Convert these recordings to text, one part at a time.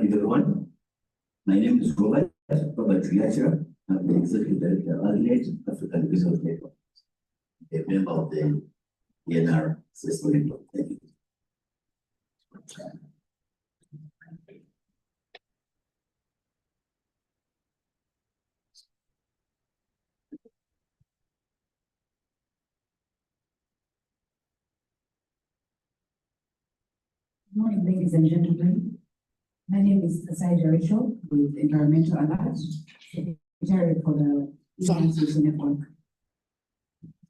morning, everyone. My name is Robert Riacha. I'm the Executive Director of ALNET, African Resource Network, a member of the ENR System Network. Thank you. Good morning, ladies and gentlemen. My name is Saida Rachel with Environmental Alert, Secretary for the Association Network.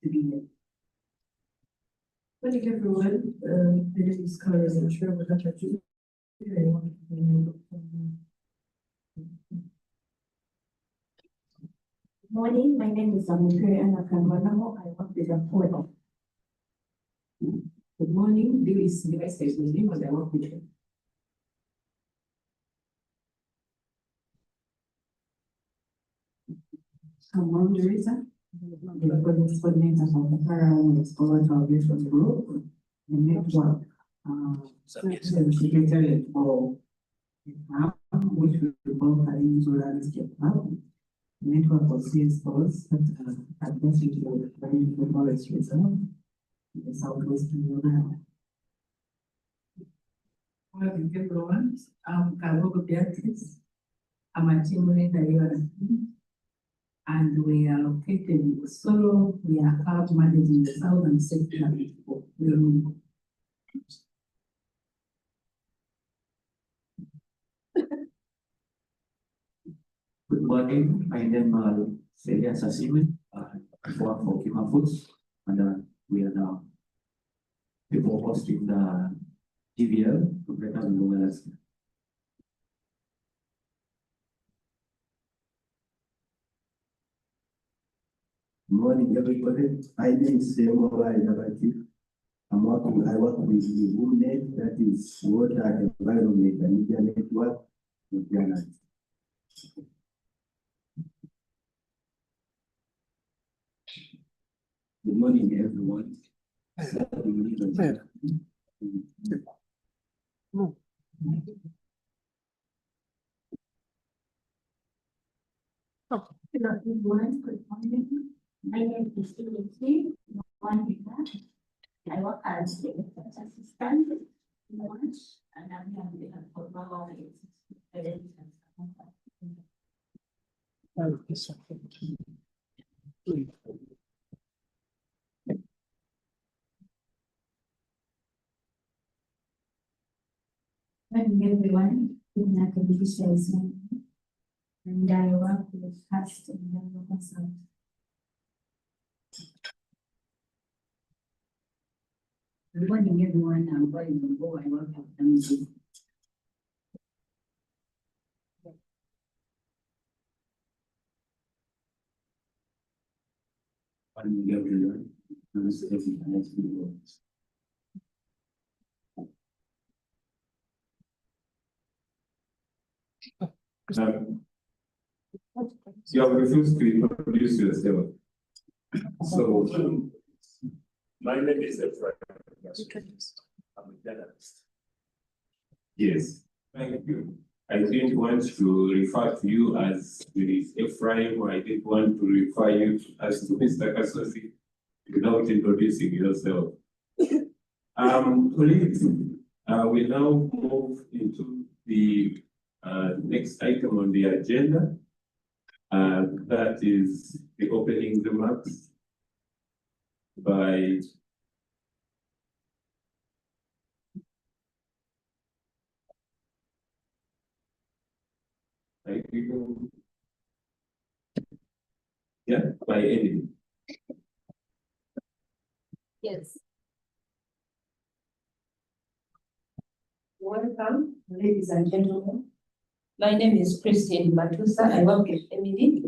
To be here. Good morning, everyone. My name is Kara Zanshira with Atachu. Good morning, my name is Amukere Anakanwanamo. I work with the portal. Good morning, this is the Vice President, and I work with you. I'm Teresa, the project coordinator of the Faraon Exploratory Resource Group, the network, secretary for which we call Karim Solar Escape Hub. The network of CSOs that are advancing to the Karim Forest Reserve in the southwestern Uganda. Good morning, everyone. I'm Karogo Beatrice. I'm a team leader here. And we are located in Solo. We are out managing the southern sector of Virunga. Good morning. My name is Celia Sasiwe. I work for Kima Foods, and we are now people hosting the TVL to Greater Luanda. Good morning, everybody. My name is Semola Innovative. I work with the WUNET, that is Water Environment and Media Network in Ghana. Good morning, everyone. Hello, everyone. Good morning. My name is Lucy. I work as the assistant in March, and I'm here with the Mama. Good morning, everyone. And I work with Cast in the local south. Good morning, everyone. I'm going to go. I work at MG. Good morning, everyone. I'm Stephen. You have refused to introduce yourself. So, my name is Ephraim. I'm a journalist. Yes, thank you. I didn't want to refer to you as Ephraim, or I didn't want to refer you as to Mr. Kasosi without introducing yourself. Please, we now move into the next item on the agenda. That is the opening remarks by Emily. Yes. Welcome, ladies and gentlemen. My name is Christine Matusa. I work with Emily,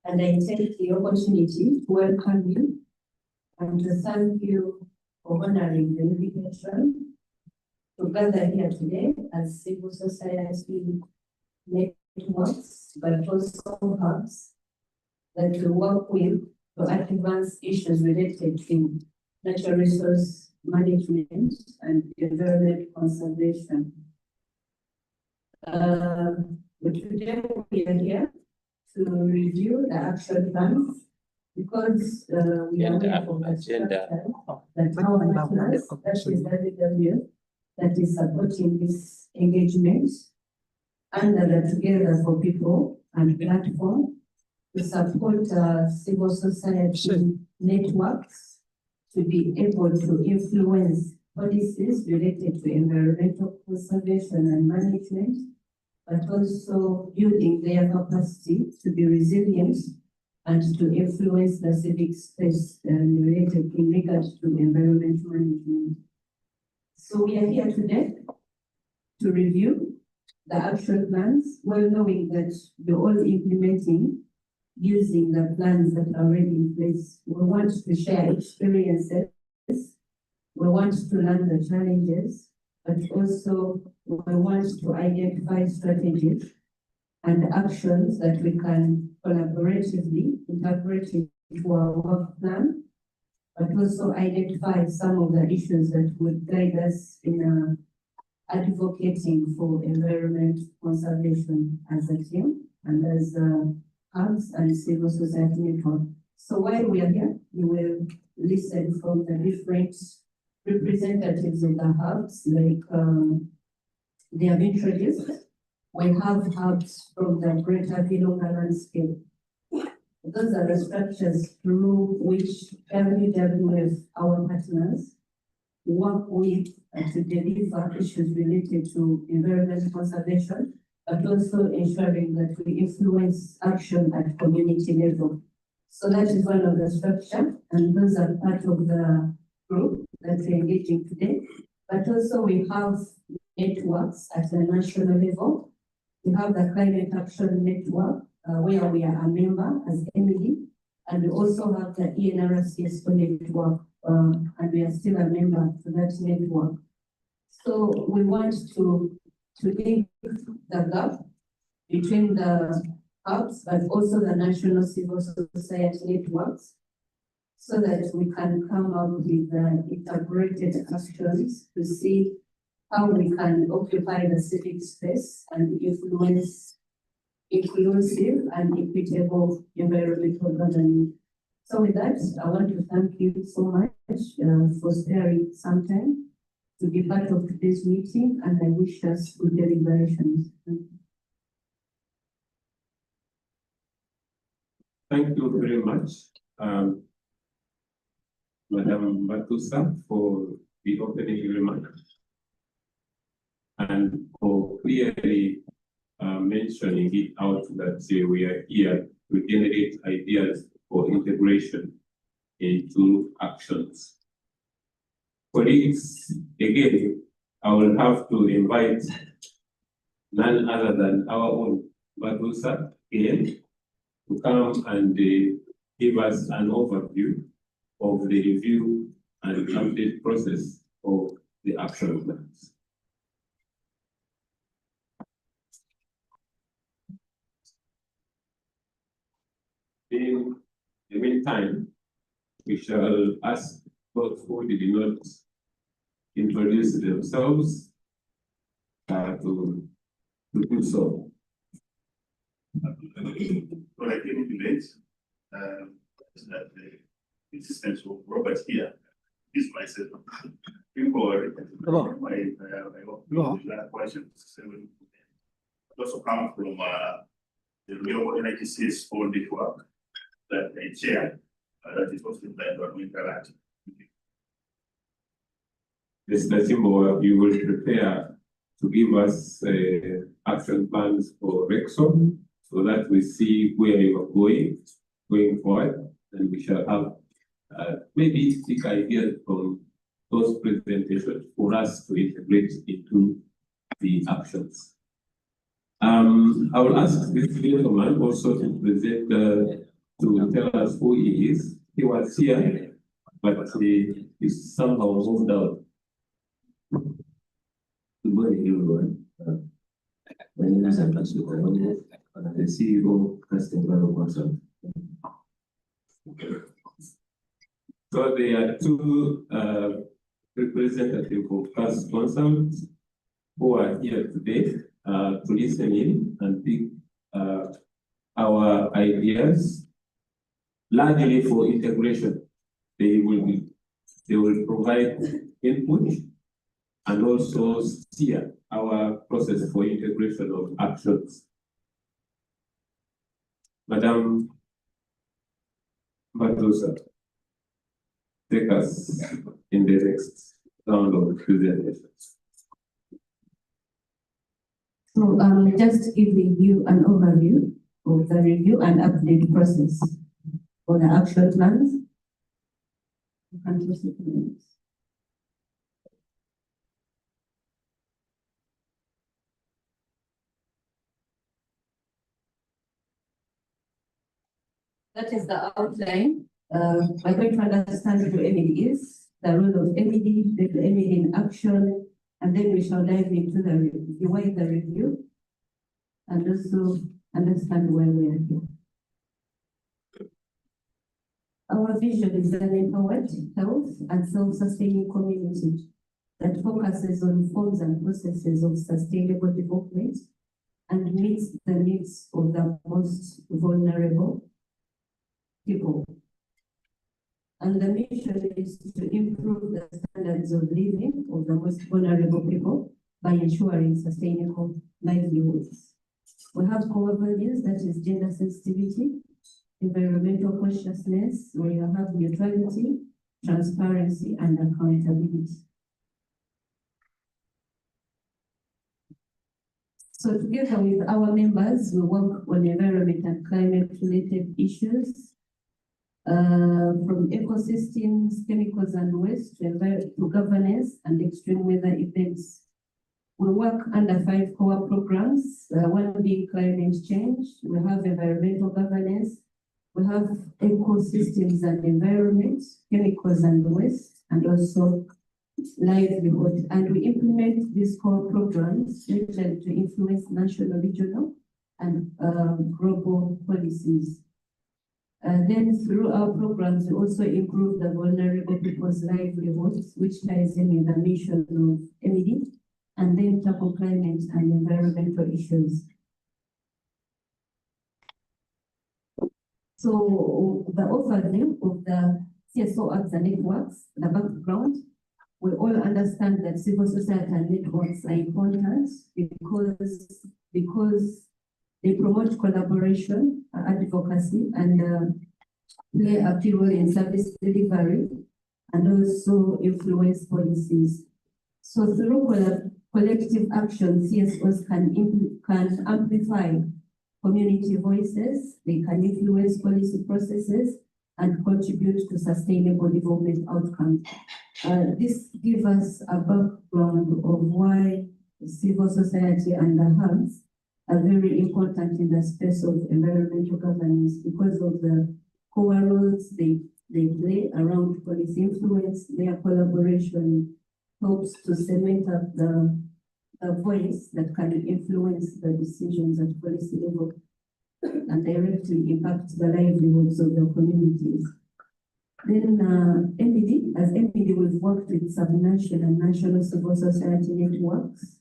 and I take the opportunity to welcome you and to thank you for honoring the invitation to gather here today as civil society networks, but also hubs that we work with to advance issues related to natural resource management and environment conservation. But today we are here to review the action plans because we are aware of the structure that our partners, that is WW, that is supporting this engagement under the Together for People and platform to support civil society networks to be able to influence policies related to environmental conservation and management, but also building their capacity to be resilient and to influence the civic space related in regard to environmental management. So we are here today to review the action plans, well knowing that you're all implementing using the plans that are already in place. We want to share experiences, we want to learn the challenges, but also we want to identify strategies and actions that we can collaboratively integrate into our work plan, but also identify some of the issues that would guide us in advocating for environment conservation as a team and as hubs and civil society network. So while we are here, we will listen from the different representatives of the hubs, like they have introduced. We have hubs from the Greater Virunga landscape. Those are the structures through which WWF, our partners, work with to deliver issues related to environment conservation, but also ensuring that we influence action at community level. So that is one of the structure, and those are part of the group that we're engaging today. But also we have networks at the national level. We have the Climate Action Network, where we are a member as Emily, and we also have the ENRCSO network, and we are still a member to that network. So we want to link the gap between the hubs, but also the national civil society networks, so that we can come up with integrated actions to see how we can occupy the civic space and influence inclusive and equitable environmental governance. So with that, I want to thank you so much for sparing some time to be part of today's meeting, and I wish us good deliberations. Thank you very much, Madam Matusa, for the opening remarks and for clearly mentioning it out that we are here to generate ideas for integration into actions. Colleagues, again, I will have to invite none other than our own Matusa again to come and give us an overview of the review and update process of the action plans. In the meantime, we shall ask those who did not introduce themselves to do so. Well, I came in late, that the existence of Robert here is myself. People are my questions. Also come from the renewable energy space for network that I chair, that is also the environmental action. Mr. Timbo, you will prepare to give us action plans for Rexon so that we see where you are going forward, and we shall have maybe take ideas from those presentations for us to integrate into the actions. I will ask this gentleman also to present, to tell us who he is. He was here, but he is somehow moved out. Good morning, everyone. My name is Antonio Omonye. I'm the CEO of Casting Global Consult. So there are two representatives of Cast Consult who are here today. to listen in and pick our ideas, largely for integration. They will provide input and also steer our process for integration of actions. Madam Matosa, take us in the next round of presentations. So just giving you an overview of the review and update process for the action plans. You can just look at this. That is the outline. We're going to understand who MED is, the role of MED, the MED in action, and then we shall dive into the review, and also understand why we are here. Our vision is an empowered, health, and self-sustaining community that focuses on forms and processes of sustainable development and meets the needs of the most vulnerable people. And the mission is to improve the standards of living of the most vulnerable people by ensuring sustainable livelihoods. We have core values, that is gender sensitivity, environmental consciousness, where you have neutrality, transparency, and accountability. So together with our members, we work on environment and climate-related issues, from ecosystems, chemicals and waste to governance and extreme weather events. We work under 5 core programs, one being climate change, we have environmental governance, we have ecosystems and environment, chemicals and waste, and also livelihood. And we implement these core programs to influence national, regional, and global policies. Then through our programs, we also improve the vulnerable people's livelihoods, which ties in with the mission of MED, and then tackle climate and environmental issues. So the overview of the CSO acts and networks, the background, we all understand that civil society and networks are important because they promote collaboration, advocacy, and play a key role in service delivery, and also influence policies. So through collective action, CSOs can amplify community voices, they can influence policy processes, and contribute to sustainable development outcomes. This gives us a background of why civil society and the hubs are very important in the space of environmental governance, because of the core roles they play around policy influence. Their collaboration helps to cement up the voice that can influence the decisions at policy level and directly impact the livelihoods of the communities. Then MED, as MED, we've worked with sub-national and national civil society networks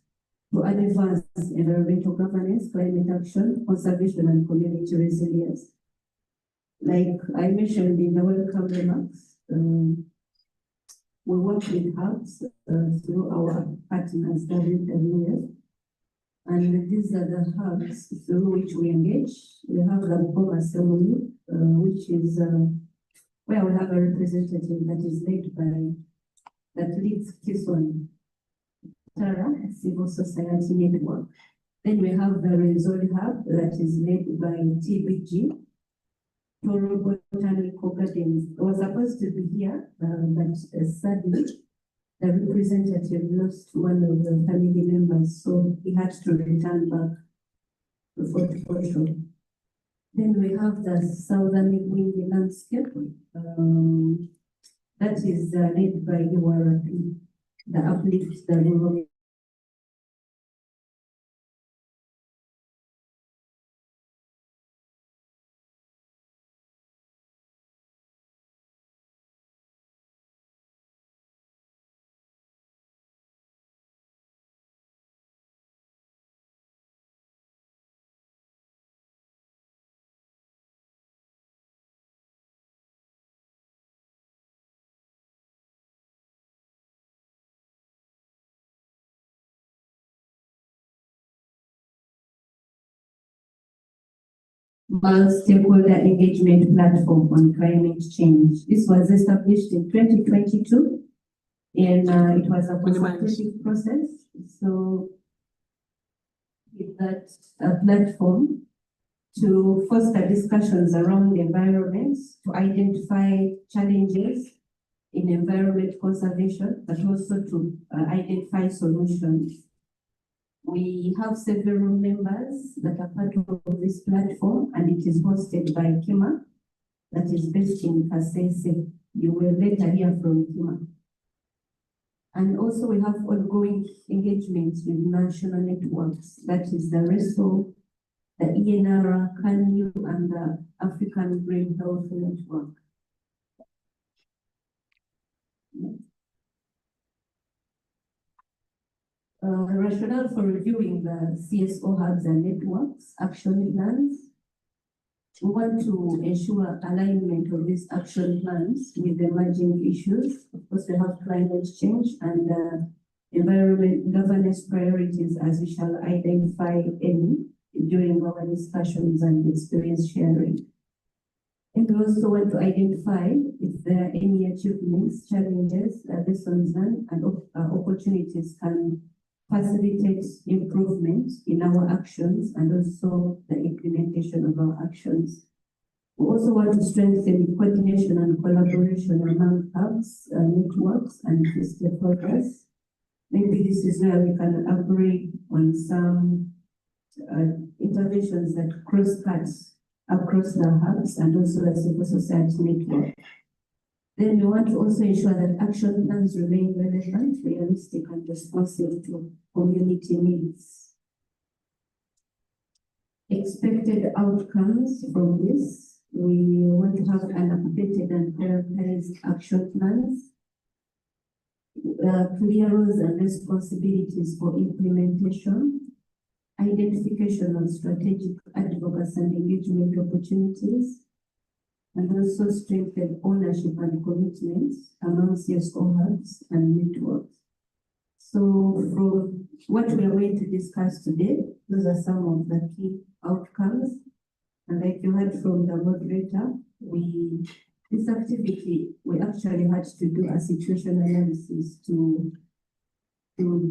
to advance environmental governance, climate action, conservation, and community resilience. Like I mentioned in the welcome remarks, we work with hubs through our partners, WWF, and these are the hubs through which we engage. We have the Boma Assembly, which is where we have a representative that is led by, that leads Kiswan Tara Civil Society Network. Then we have the Resort Hub that is led by TBG, Toro Botanical Gardens. I was supposed to be here, but sadly, the representative lost one of the family members, so he had to return back to Fort Portal. Then we have the Southern Windy Landscape, that is led by URP, the Uplift the Rural multi-stakeholder engagement platform on climate change. This was established in 2022 and it was a consultative process. So with that platform to foster discussions around the environment, to identify challenges in environment conservation, but also to identify solutions. We have several members that are part of this platform, and it is hosted by Kima, that is based in Kasese. You will later hear from Kima. And also we have ongoing engagements with national networks, that is the RESO, the ENR, CANU, and the African Brain Health Network. The rationale for reviewing the CSO hubs and networks action plans. We want to ensure alignment of these action plans with the emerging issues. Of course, we have climate change and environment governance priorities, as we shall identify any during our discussions and experience sharing. And we also want to identify if there are any achievements, challenges, lessons learned, and opportunities can facilitate improvement in our actions and also the implementation of our actions. We also want to strengthen coordination and collaboration among hubs, networks, and stakeholders. Maybe this is where we can agree on some interventions that cross-cut across the hubs and also the civil society network. Then we want to also ensure that action plans remain relevant, realistic, and responsive to community needs. Expected outcomes from this, we want to have an updated and prioritized action plans, clear roles and responsibilities for implementation, identification of strategic advocacy and engagement opportunities, and also strengthen ownership and commitments among CSO hubs and networks. So from what we are going to discuss today, those are some of the key outcomes. And like you heard from the moderator, this activity, we actually had to do a situation analysis to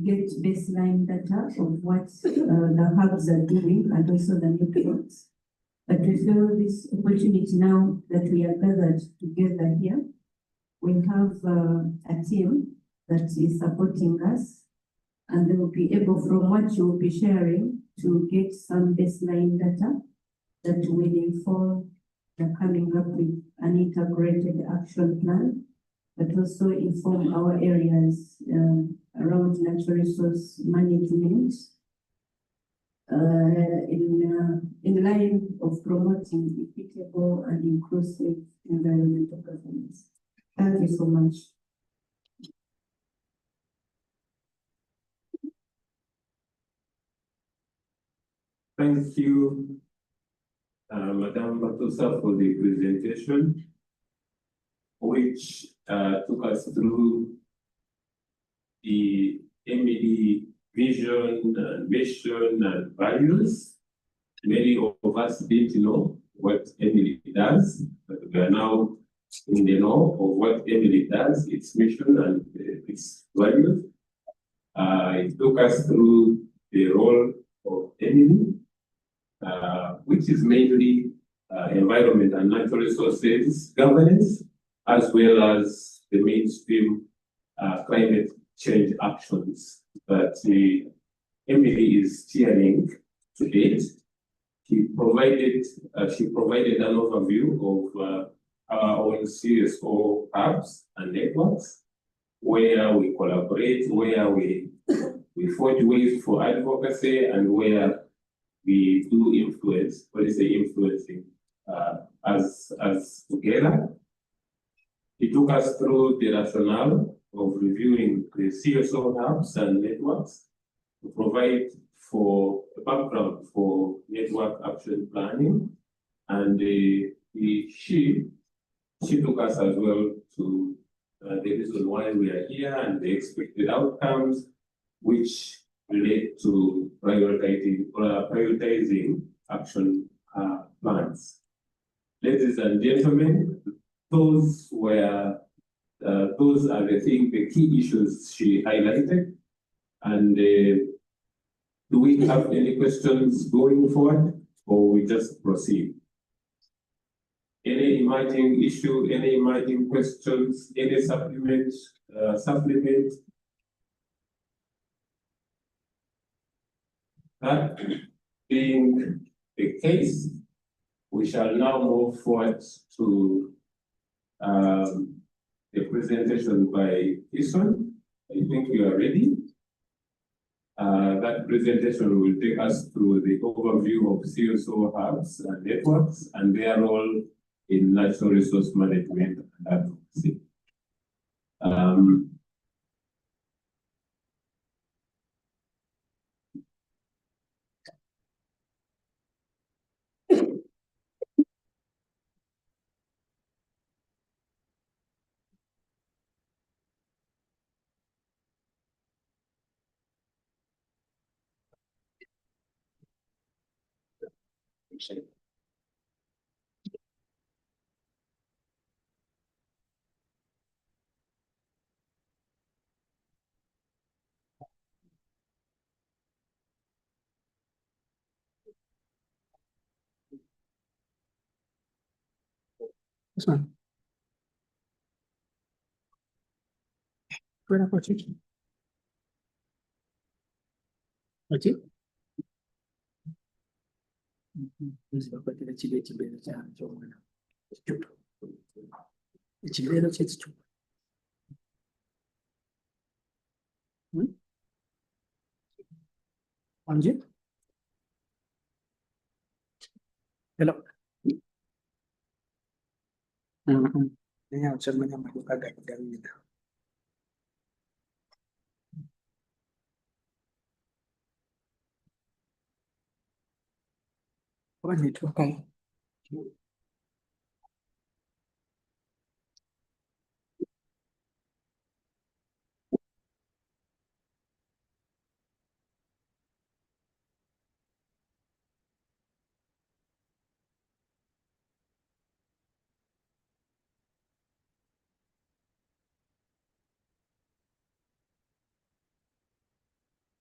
get baseline data of what the hubs are doing and also the networks. But we feel this opportunity now that we are gathered together here, we have a team that is supporting us, and they will be able, from what you will be sharing, to get some baseline data that will inform the coming up with an integrated action plan, but also inform our areas around natural resource management, in line of promoting equitable and inclusive environmental governance. Thank you so much. Thank you, Madam Matusa, for the presentation, which took us through the MED vision and mission and values. Many of us didn't know what MED does, but we are now in the know of what MED does, its mission and its values. It took us through the role of MED, which is mainly environment and natural resources governance, as well as the mainstream climate change actions that Emily is steering to date. She provided an overview of our own CSO hubs and networks, where we collaborate, where we forge ways for advocacy, and where we do influence, policy influencing as together. He took us through the rationale of reviewing the CSO hubs and networks to provide for a background for network action planning. And she took us as well to the reason why we are here and the expected outcomes, which relate to prioritizing action plans. Ladies and gentlemen, those are the key issues she highlighted. And do we have any questions going forward, or we just proceed? Any emerging issue, any emerging questions, any supplement? That being the case, we shall now move forward to the presentation by Eason. I think you are ready. That presentation will take us through the overview of CSO hubs and networks and their role in natural resource management and advocacy. This one. Where are you? What's it? Hello. Yeah, so many of my okay.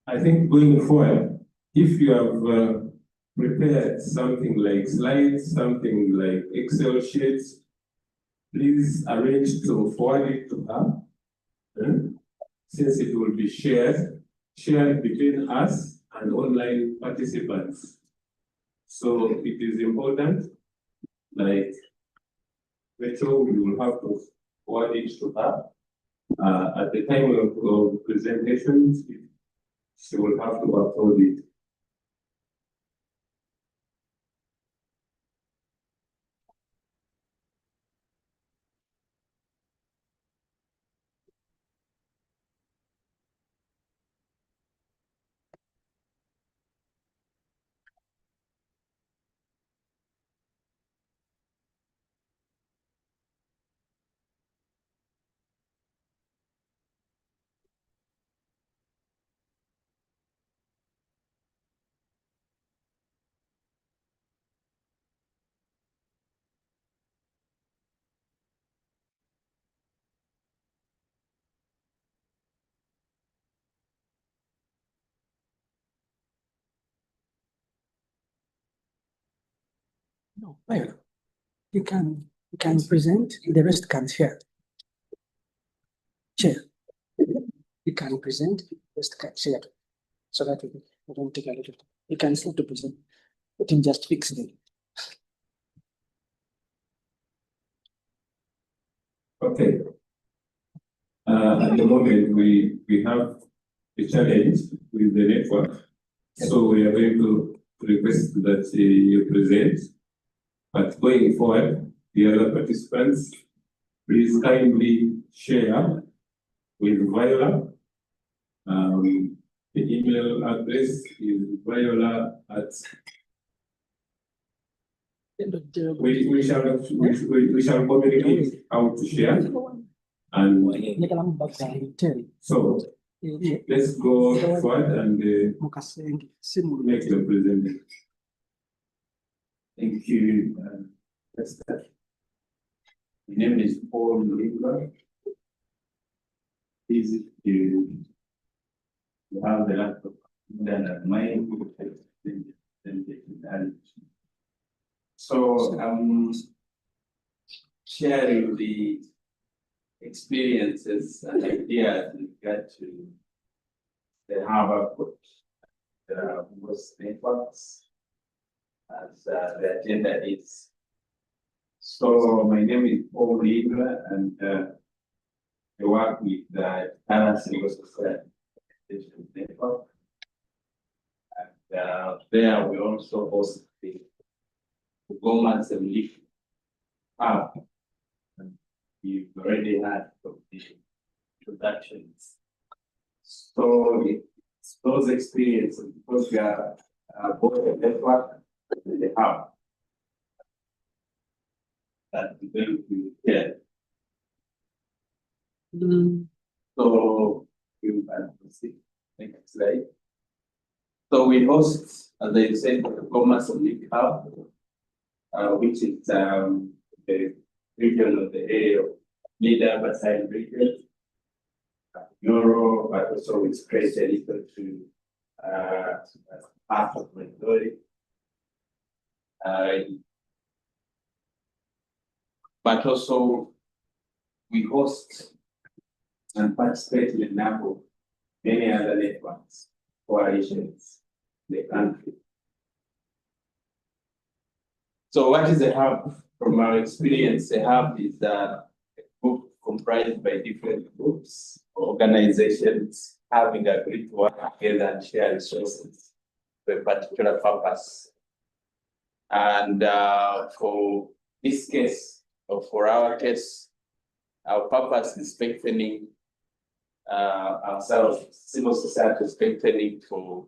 I think going forward, if you have prepared something like slides, something like Excel sheets, please arrange to forward it to her, since it will be shared between us and online participants. So it is important, like Rachel, we will have to forward it to her. At the time of presentations, she will have to upload it. No, well, you can present, the rest can share. Share. You can present, the rest can share. So that we don't take a lot of time. You can still to present, but you just fix them. Okay. At the moment, we have a challenge with the network. So we are going to request that you present. But going forward, the other participants, please kindly share with Viola. The email address is Viola at. We shall communicate how to share. And so let's go forward and make the presentation. Thank you, Esther. My name is Paul Libra. Easy to have the laptop then at my so I'm sharing the experiences and ideas we got to the Harvard most networks as the agenda is. So my name is Paul Libra and I work with the Ghana Civil Society Network. And there we also host the Goma Assembly Hub. You've already had the introductions. So it's those experiences because we are both a network and the hub that we're going to share. So you can see next slide. So we host, as I said, the Commerce Link Hub, which is the region of the area of Mid-Amazon region, Euro, but also it's created equal to half of majority. But also we host and participate in a number of many other networks, coalitions in the country. So what is a hub? From our experience, a hub is a group comprised by different groups, organizations having agreed to work together and share resources for a particular purpose. And for this case, or for our case, our purpose is strengthening ourselves, civil society strengthening for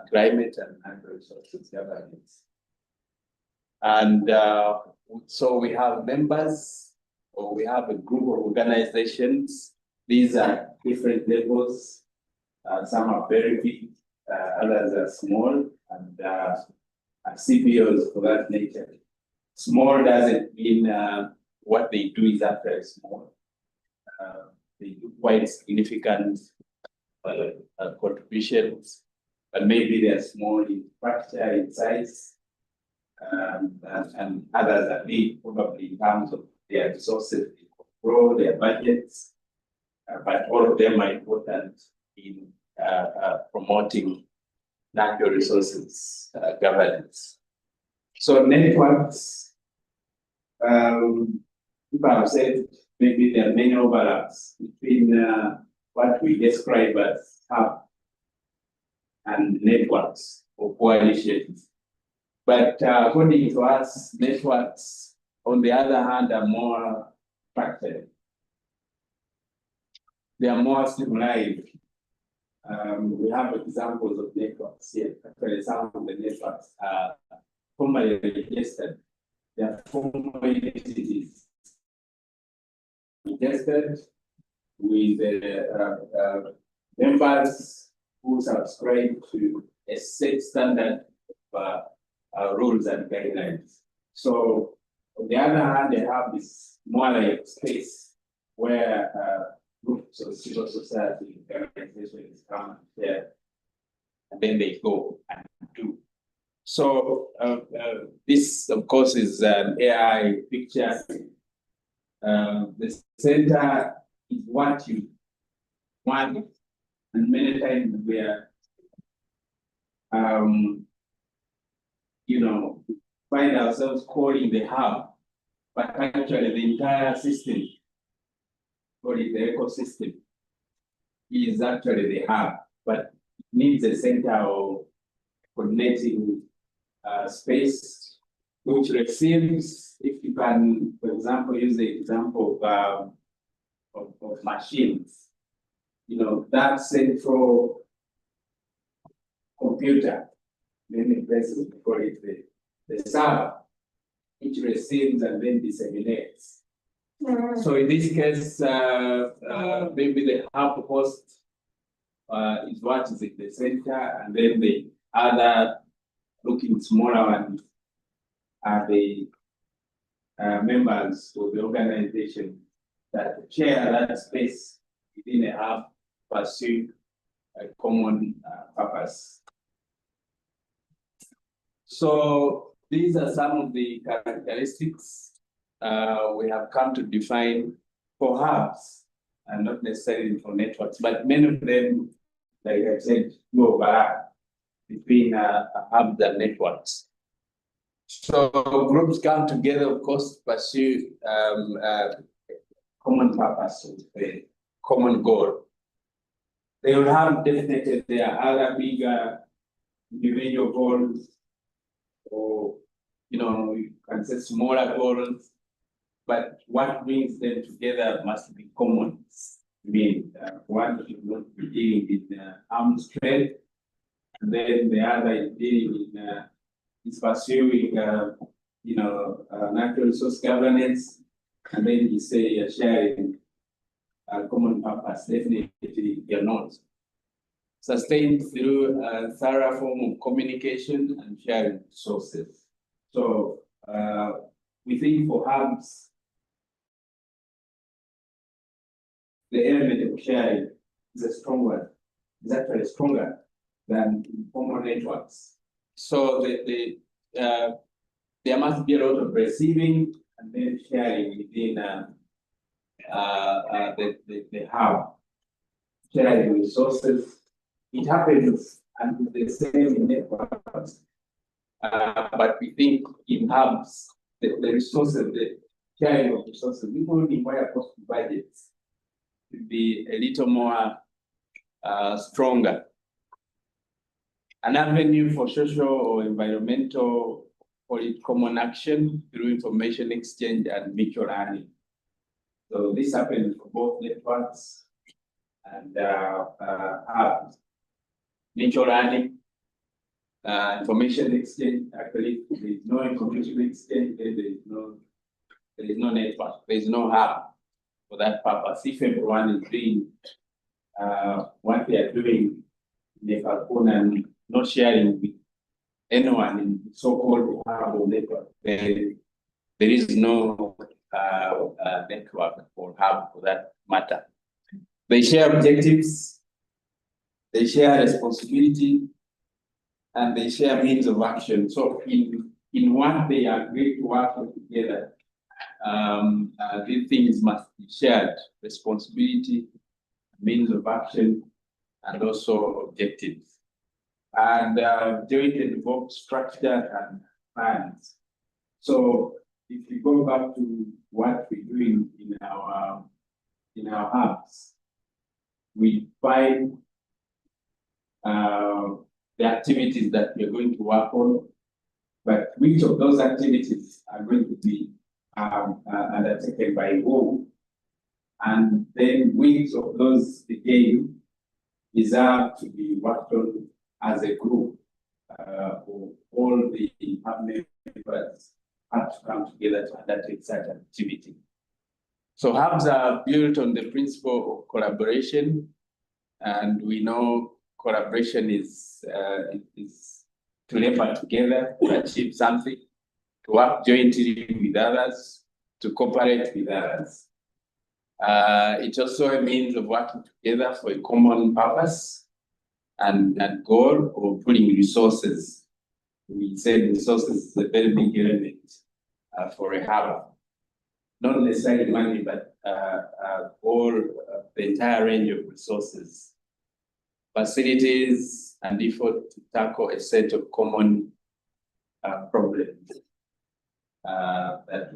climate and natural resources governance. And so we have members, or we have a group of organizations. These are different levels. Some are very big, others are small, and CPOs for that nature. Small doesn't mean what they do is actually small. They do quite significant contributions, but maybe they're small in structure, in size, and others are big, probably in terms of their resources, they control their budgets, but all of them are important in promoting natural resources governance. So networks, people have said maybe there are many overlaps between what we describe as hub and networks or coalitions. But according to us, networks, on the other hand, are more structured. They are more streamlined. We have examples of networks here. Actually, some of the networks are formally registered. They are formally entities registered with members who subscribe to a set standard of rules and guidelines. So on the other hand, they have this more like space where groups of civil society organizations come and share, and then they go and do. So this, of course, is an AI picture. The center is what you want, and many times we are, find ourselves calling the hub, but actually the entire system, call it the ecosystem, is actually the hub, but it needs a center of coordinating space, which receives, if you can, for example, use the example of machines, that central computer, many places we call it the server, which receives and then disseminates. So in this case, maybe the hub host is what is in the center, and then the other looking smaller ones are the members of the organization that share that space within a hub, pursue a common purpose. So these are some of the characteristics we have come to define for hubs, and not necessarily for networks, but many of them, like I said, go overlap between hubs and networks. So groups come together, of course, to pursue common purpose, a common goal. They will have definitely their other bigger individual goals, or you can say smaller goals, but what brings them together must be common. I mean, one should not be dealing in arms trade, and then the other is dealing in is pursuing natural resource governance, and then you say you're sharing a common purpose. Definitely you're not. Sustained through a thorough form of communication and sharing resources. So we think for hubs, the element of sharing is actually stronger than informal networks. So there must be a lot of receiving and then sharing within the hub, sharing resources. It happens and the same in networks, but we think in hubs, the resources, the sharing of resources, we only require cost budgets to be a little more stronger. An avenue for social or environmental common action through information exchange and mutual learning. So this happens for both networks and hubs. Mutual learning, information exchange. Actually, there is no information exchange, there is no network, there is no hub for that purpose. If everyone is doing what they are doing in the Falcon and not sharing with anyone in so-called hub or network, there is no network or hub for that matter. They share objectives, they share responsibility, and they share means of action. So in what they agree to work together, these things must be shared: responsibility, means of action, and also objectives. And joint involved structure and plans. So if you go back to what we're doing in our hubs, we find the activities that we're going to work on, but which of those activities are going to be undertaken by whom, and then which of those again deserve to be worked on as a group. All the hub members have to come together to undertake such an activity. So hubs are built on the principle of collaboration, and we know collaboration is to labor together to achieve something, to work jointly with others, to cooperate with others. It's also a means of working together for a common purpose and goal of putting resources. We said resources is a very big element for a hub. Not necessarily money, but all the entire range of resources, facilities, and effort to tackle a set of common problems that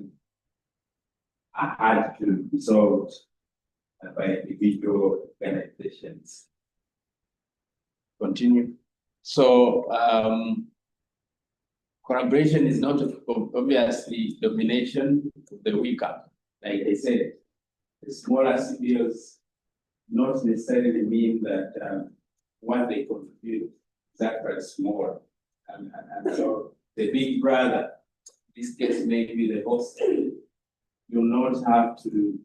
are hard to be solved by individual organizations. Continue. So collaboration is not obviously domination of the weaker. Like I said, the smaller CBOs not necessarily mean that what they contribute is actually small. And so the big brother, in this case maybe the host, you'll not have to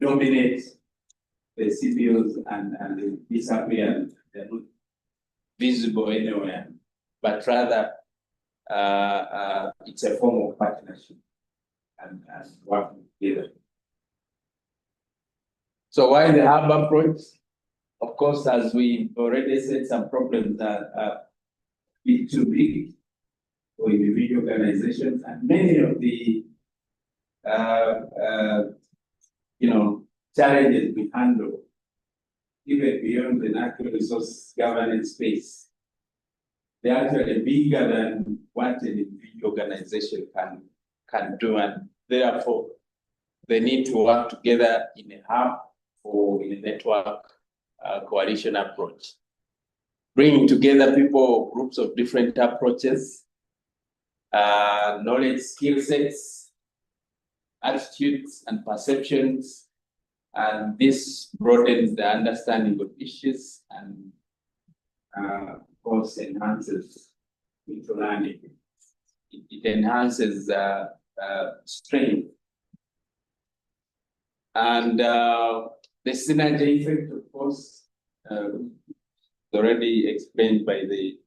dominate the CBOs and they disappear, they're not visible anywhere, but rather it's a form of partnership and working together. So why the hub approach? Of course, as we already said, some problems are bit too big for individual organizations, and many of the challenges we handle, even beyond the natural resource governance space, they're actually bigger than what an individual organization can do, and therefore they need to work together in a hub or in a network coalition approach, bringing together people, groups of different approaches, knowledge, skill sets, attitudes, and perceptions. And this broadens the understanding of issues and, of course, enhances learning. It enhances strength. And the synergy effect, of course, already explained by the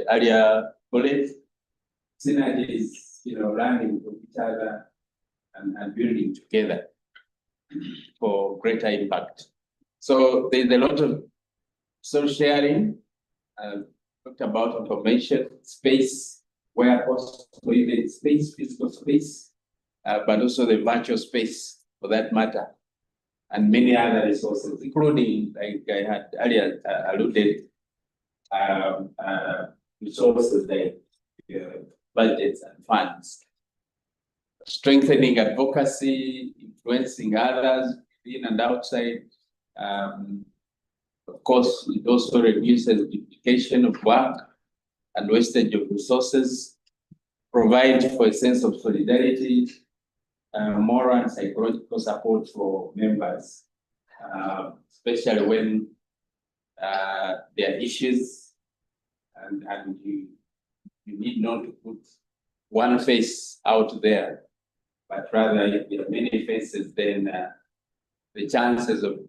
earlier bullet. Synergy is, learning from each other and building together for greater impact. So there's a lot of social sharing. Talked about information, space, where possible, even space, physical space, but also the virtual space for that matter, and many other resources, including, like I had earlier alluded, resources like budgets and funds. Strengthening advocacy, influencing others within and outside. Of course, it also reduces duplication of work and wastage of resources, provide for a sense of solidarity, moral and psychological support for members, especially when there are issues and you need not to put one face out there, but rather if there are many faces, then the chances of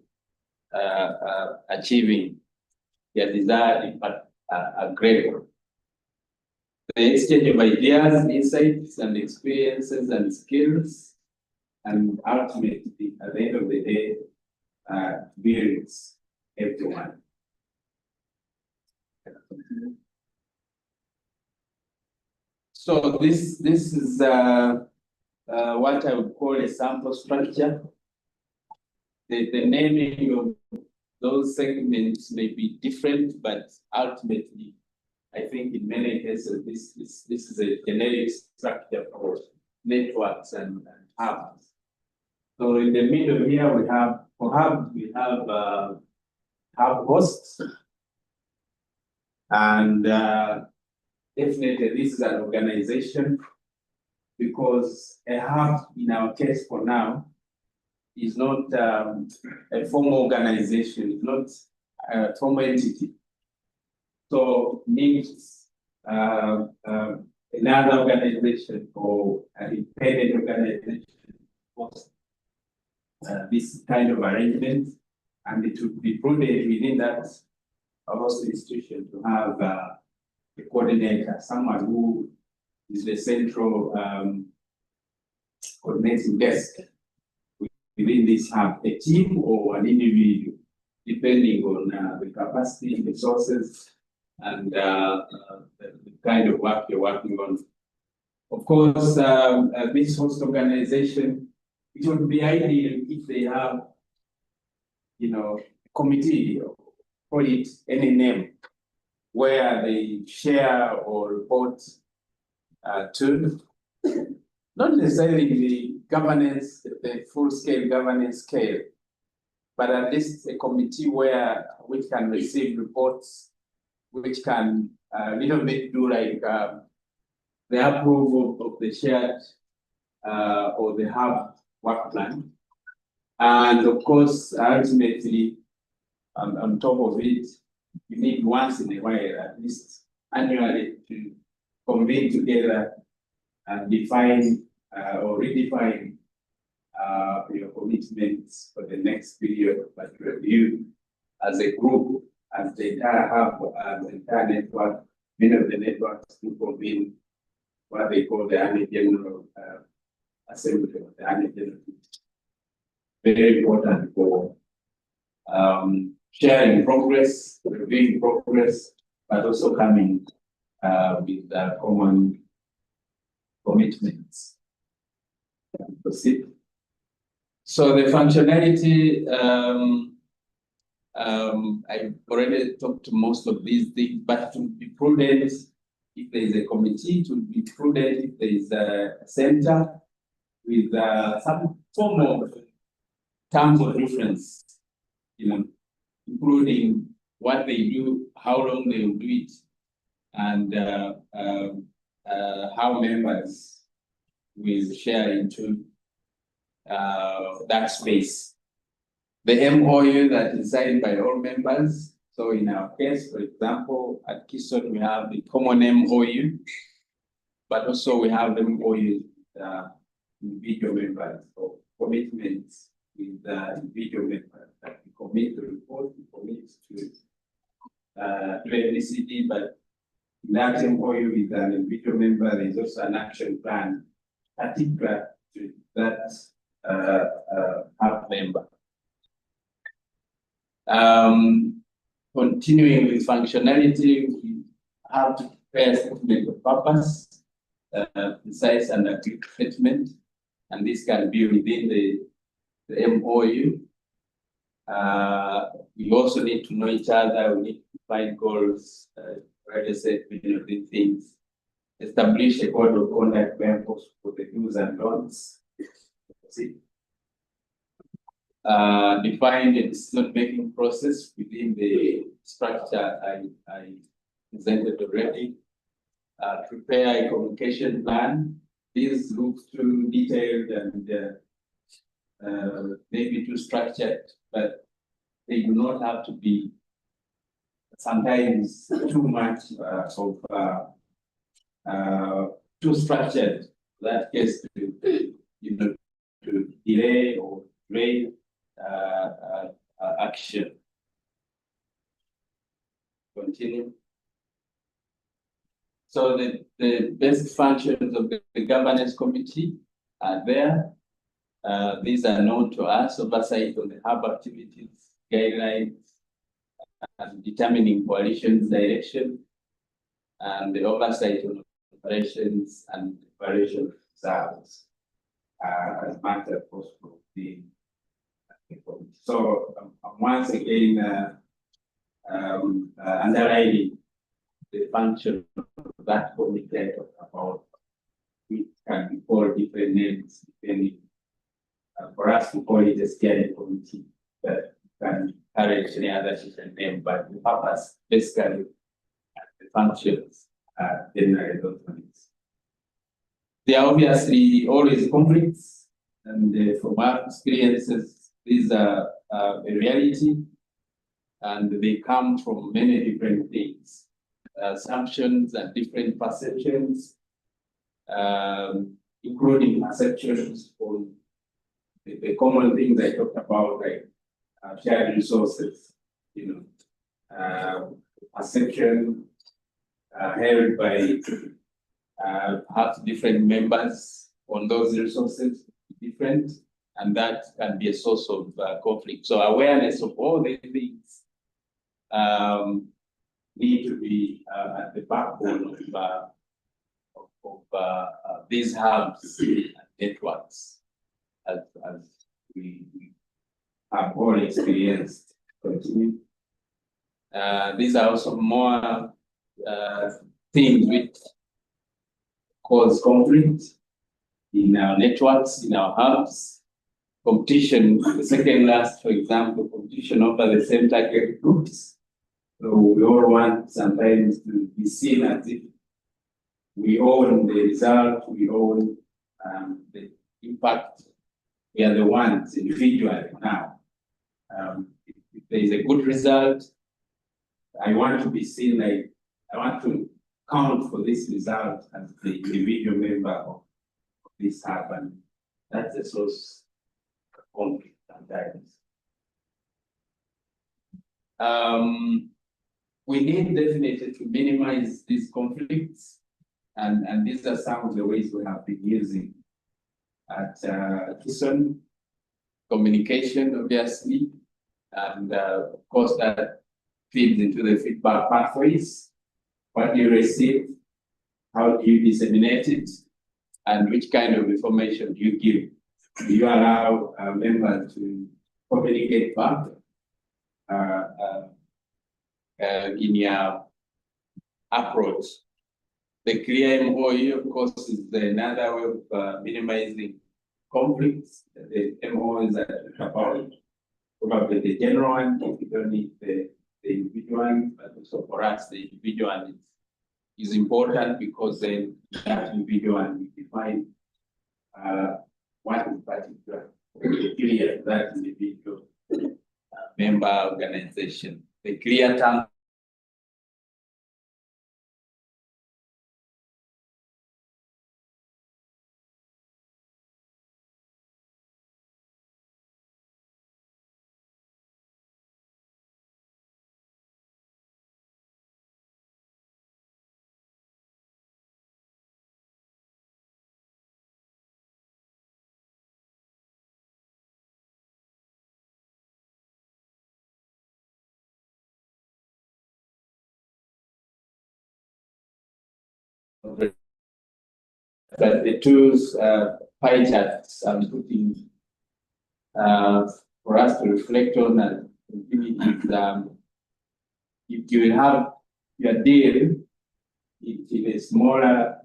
achieving their desired impact are greater. The exchange of ideas, insights, and experiences and skills, and ultimately, at the end of the day, builds everyone. So this is what I would call a sample structure. The naming of those segments may be different, but ultimately, I think in many cases, this is a generic structure for networks and hubs. So in the middle here, we have, for hubs, we have hub hosts. And definitely this is an organization, because a hub, in our case for now, is not a formal organization, it's not a formal entity. So needs another organization or an independent organization for this kind of arrangement, and it would be prudent within that host institution to have a coordinator, someone who is the central coordinating desk within this hub, a team or an individual, depending on the capacity, resources, and the kind of work you're working on. Of course, this host organization, it would be ideal if they have, a committee, call it any name, where they share or report to, not necessarily the governance, the full-scale governance scale, but at least a committee which can receive reports, which can little bit do like the approval of the shared or the hub work plan. And of course, ultimately, on top of it, you need once in a while, at least annually, to convene together and define or redefine your commitments for the next period, but review as a group as the entire hub, the entire network, many of the networks to convene what they call the annual general assembly of the annual general. Very important for sharing progress, reviewing progress, but also coming with common commitments. Proceed. So the functionality, I've already talked to most of these things, but to be prudent, if there is a committee, to be prudent if there is a center with some form of terms of reference, including what they do, how long they will do it, and how members will share into that space. The MOU that is signed by all members. So in our case, for example, at Keystone, we have the common MOU, but also we have MOU individual members, or commitments with individual members that we commit to report, we commit to NDCD, but in that MOU with an individual member, there is also an action plan particular to that hub member. Continuing with functionality, we have to prepare a statement of purpose, precise and accurate statement, and this can be within the MOU. We also need to know each other, we need to find goals, write a statement of these things, establish a code of conduct for the do's and don'ts. Define the decision-making process within the structure I presented already. Prepare a communication plan. These look too detailed and maybe too structured, but they do not have to be sometimes too much too structured. That case to delay or delay action. Continue. So the basic functions of the governance committee are there. These are known to us: oversight on the hub activities, guidelines, and determining coalition's direction, and the oversight on operations and operation results as much as possible. So once again, underlining the function of that committee I talked about, which can be called different names depending. For us to call it a steering committee, but can carry any other different name, but the purpose basically the functions are generally those ones. There are obviously always conflicts, and from our experiences, these are a reality, and they come from many different things, assumptions and different perceptions, including perceptions on the common things I talked about, like shared resources, perception held by perhaps different members on those resources, different, and that can be a source of conflict. So awareness of all these things need to be at the backbone of these hubs and networks, as we have all experienced. Continue. These are also more things which cause conflict in our networks, in our hubs. Competition, the second last, for example, competition over the same target groups. So we all want sometimes to be seen as if we own the result, we own the impact. We are the ones individually now. If there is a good result, I want to be seen like, I want to count for this result as the individual member of this hub, and that's a source of conflict sometimes. we need definitely to minimize these conflicts. And these are some of the ways we have been using at Kison. Communication, obviously, and of course that feeds into the feedback pathways. What do you receive? How do you disseminate it? And which kind of information do you give? Do you allow a member to communicate back in your approach? The clear MOE, of course, is another way of minimizing conflicts. The MOEs are about probably the general one, if you don't need the individual one, but also for us, the individual one is important because then that individual one we define what in particular clear that individual member organization. The clear term. But the tools, pie charts I'm putting for us to reflect on and if you have your deal in a smaller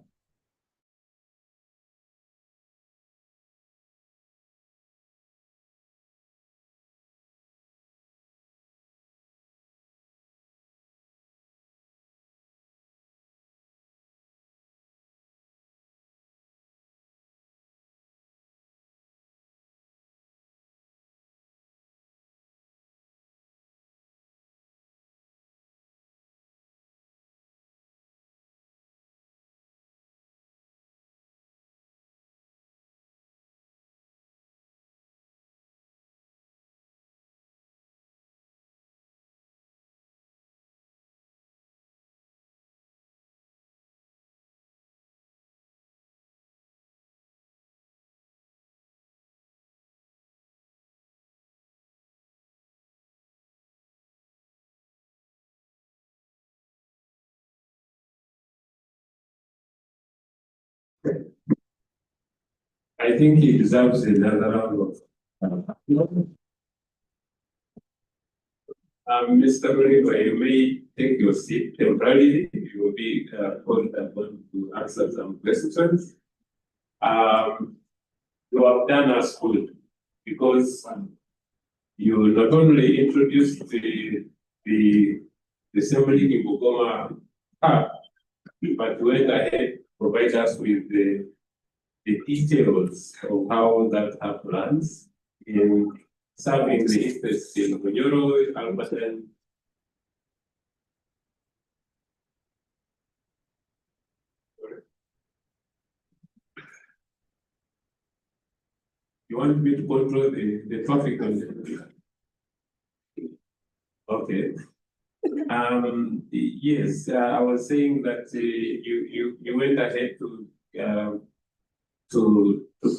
I think he deserves another round of. Mr. Muriba, you may take your seat temporarily. You will be called upon to answer some questions. You have done us good because you not only introduced the Assembly in Bugoma Hub, but went ahead provide us with the details of how that hub runs in serving the interests in Bunyoro, Alberton. You want me to control the traffic on the okay. Yes, I was saying that you went ahead to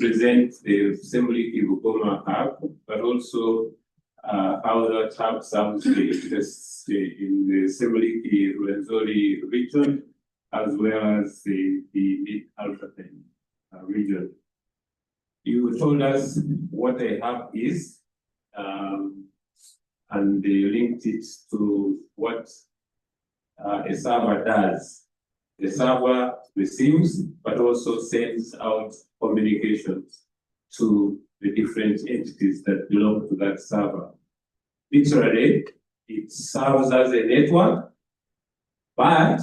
present the Assembly Bugoma hub, but also how that hub serves the interests in the Assembly Rwenzori region, as well as the Alberton region. You told us what a hub is, and they linked it to what a server does. The server receives, but also sends out communications to the different entities that belong to that server. Literally, it serves as a network, but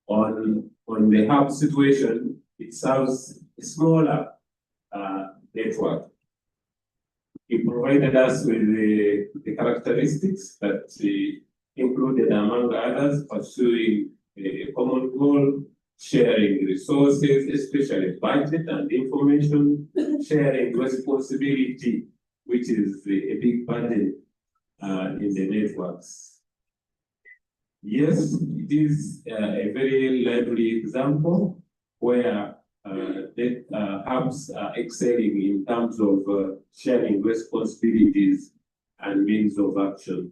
on the hub situation, it serves a smaller network. He provided us with the characteristics that included, among others, pursuing a common goal, sharing resources, especially budget and information, sharing responsibility, which is a big burden in the networks. Yes, it is a very lively example where hubs are excelling in terms of sharing responsibilities and means of action.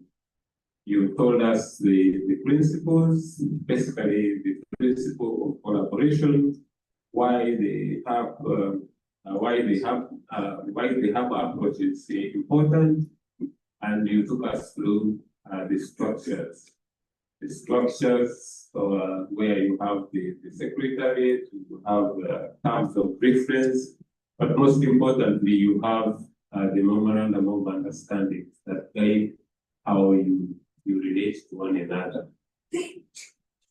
You told us the principles, basically the principle of collaboration, why the hub approach is important, and you took us through the structures. The structures where you have the secretariat, you have terms of reference, but most importantly, you have the memorandum of understanding that guide how you relate to one another.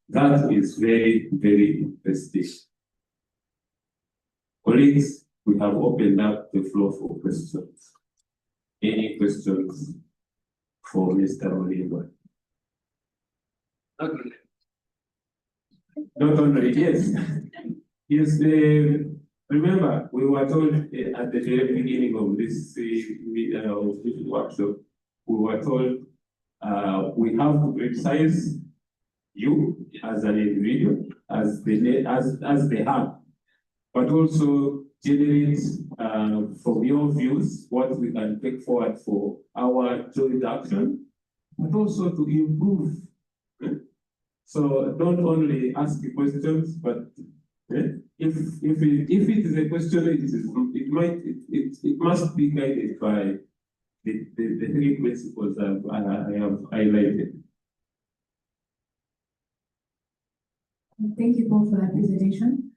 That is very, very interesting. Colleagues, we have opened up the floor for questions. Any questions for Mr. Oliver? Not only, yes. Yes, remember, we were told at the very beginning of this workshop, we were told we have to criticize you as an individual, as the hub, but also generate from your views what we can take forward for our joint action, but also to improve. So don't only ask the questions, but if it is a question, it must be guided by the three principles I have highlighted. Thank you both for that presentation.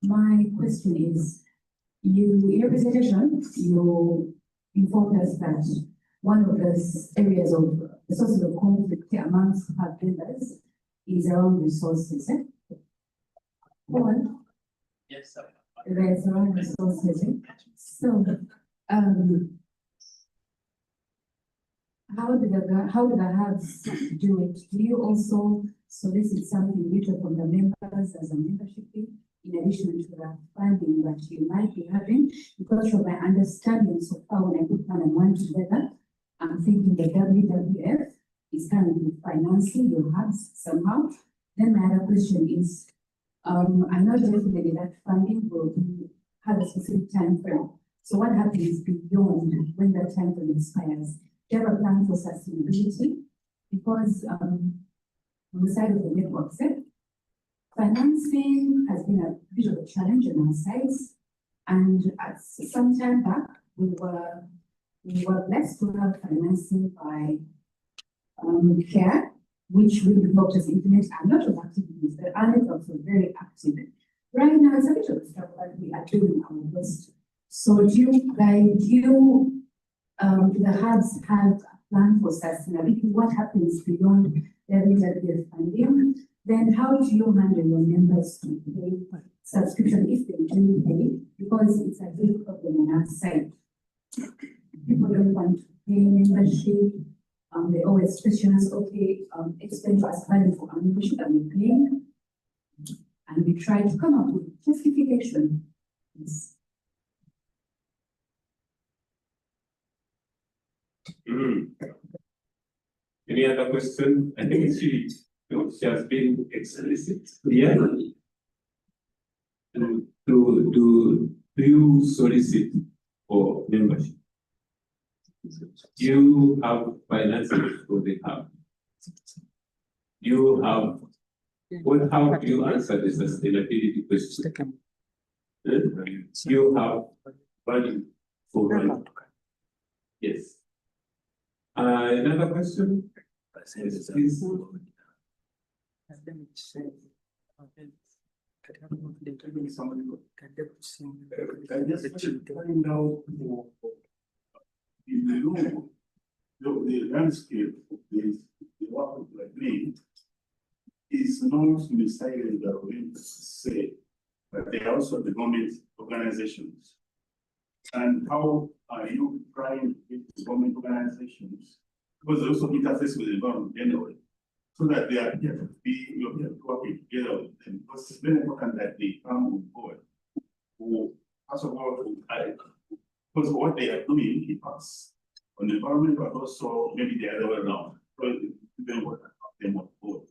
My question is, in your presentation, you informed us that one of the areas of the sources of conflict amongst hub members is around resources. One, Yes, sir. there's around resources. So, how do the hubs do it? Do you also solicit something little from the members as a membership fee, in addition to the funding that you might be having? Because from my understanding so far, when I put one and one together, I'm thinking the WWF is currently financing your hubs somehow. Then my other question is, I know definitely that funding will have a specific time frame. So what happens beyond when that time frame expires? Do you have a plan for sustainability? Because on the side of the network sector, financing has been a bit of a challenge on our sides. And at some time back, we were blessed to have financing by CARE, which really helped us implement a lot of activities. The networks were very active. Right now, it's a bit of a struggle, but we are doing our best. So do the hubs have a plan for sustainability? What happens beyond the WWF funding? Then how do you handle your members to pay subscription if they do pay? Because it's a big problem on our side. People don't want to pay membership. They always question us, okay, explain to us value for our membership that we're paying. And we try to come up with justification. Yes. Any other question? I think she has been explicit. Yeah. Do you solicit for membership? You have finances for the hub. You have how do you answer the sustainability question? You have value for money. Yes. Another question? Yes, please. I just find out the landscape of this, the work of the green is not decided that we say, but they are also the government organizations. And how are you trying to get the government organizations? Because they also interface with the government generally, so that they are here to be working together with them. Because it's very important that they come on board. Who, first of all, because what they are doing keep us on the environment, but also maybe the other way around. So it's very important to have them on board.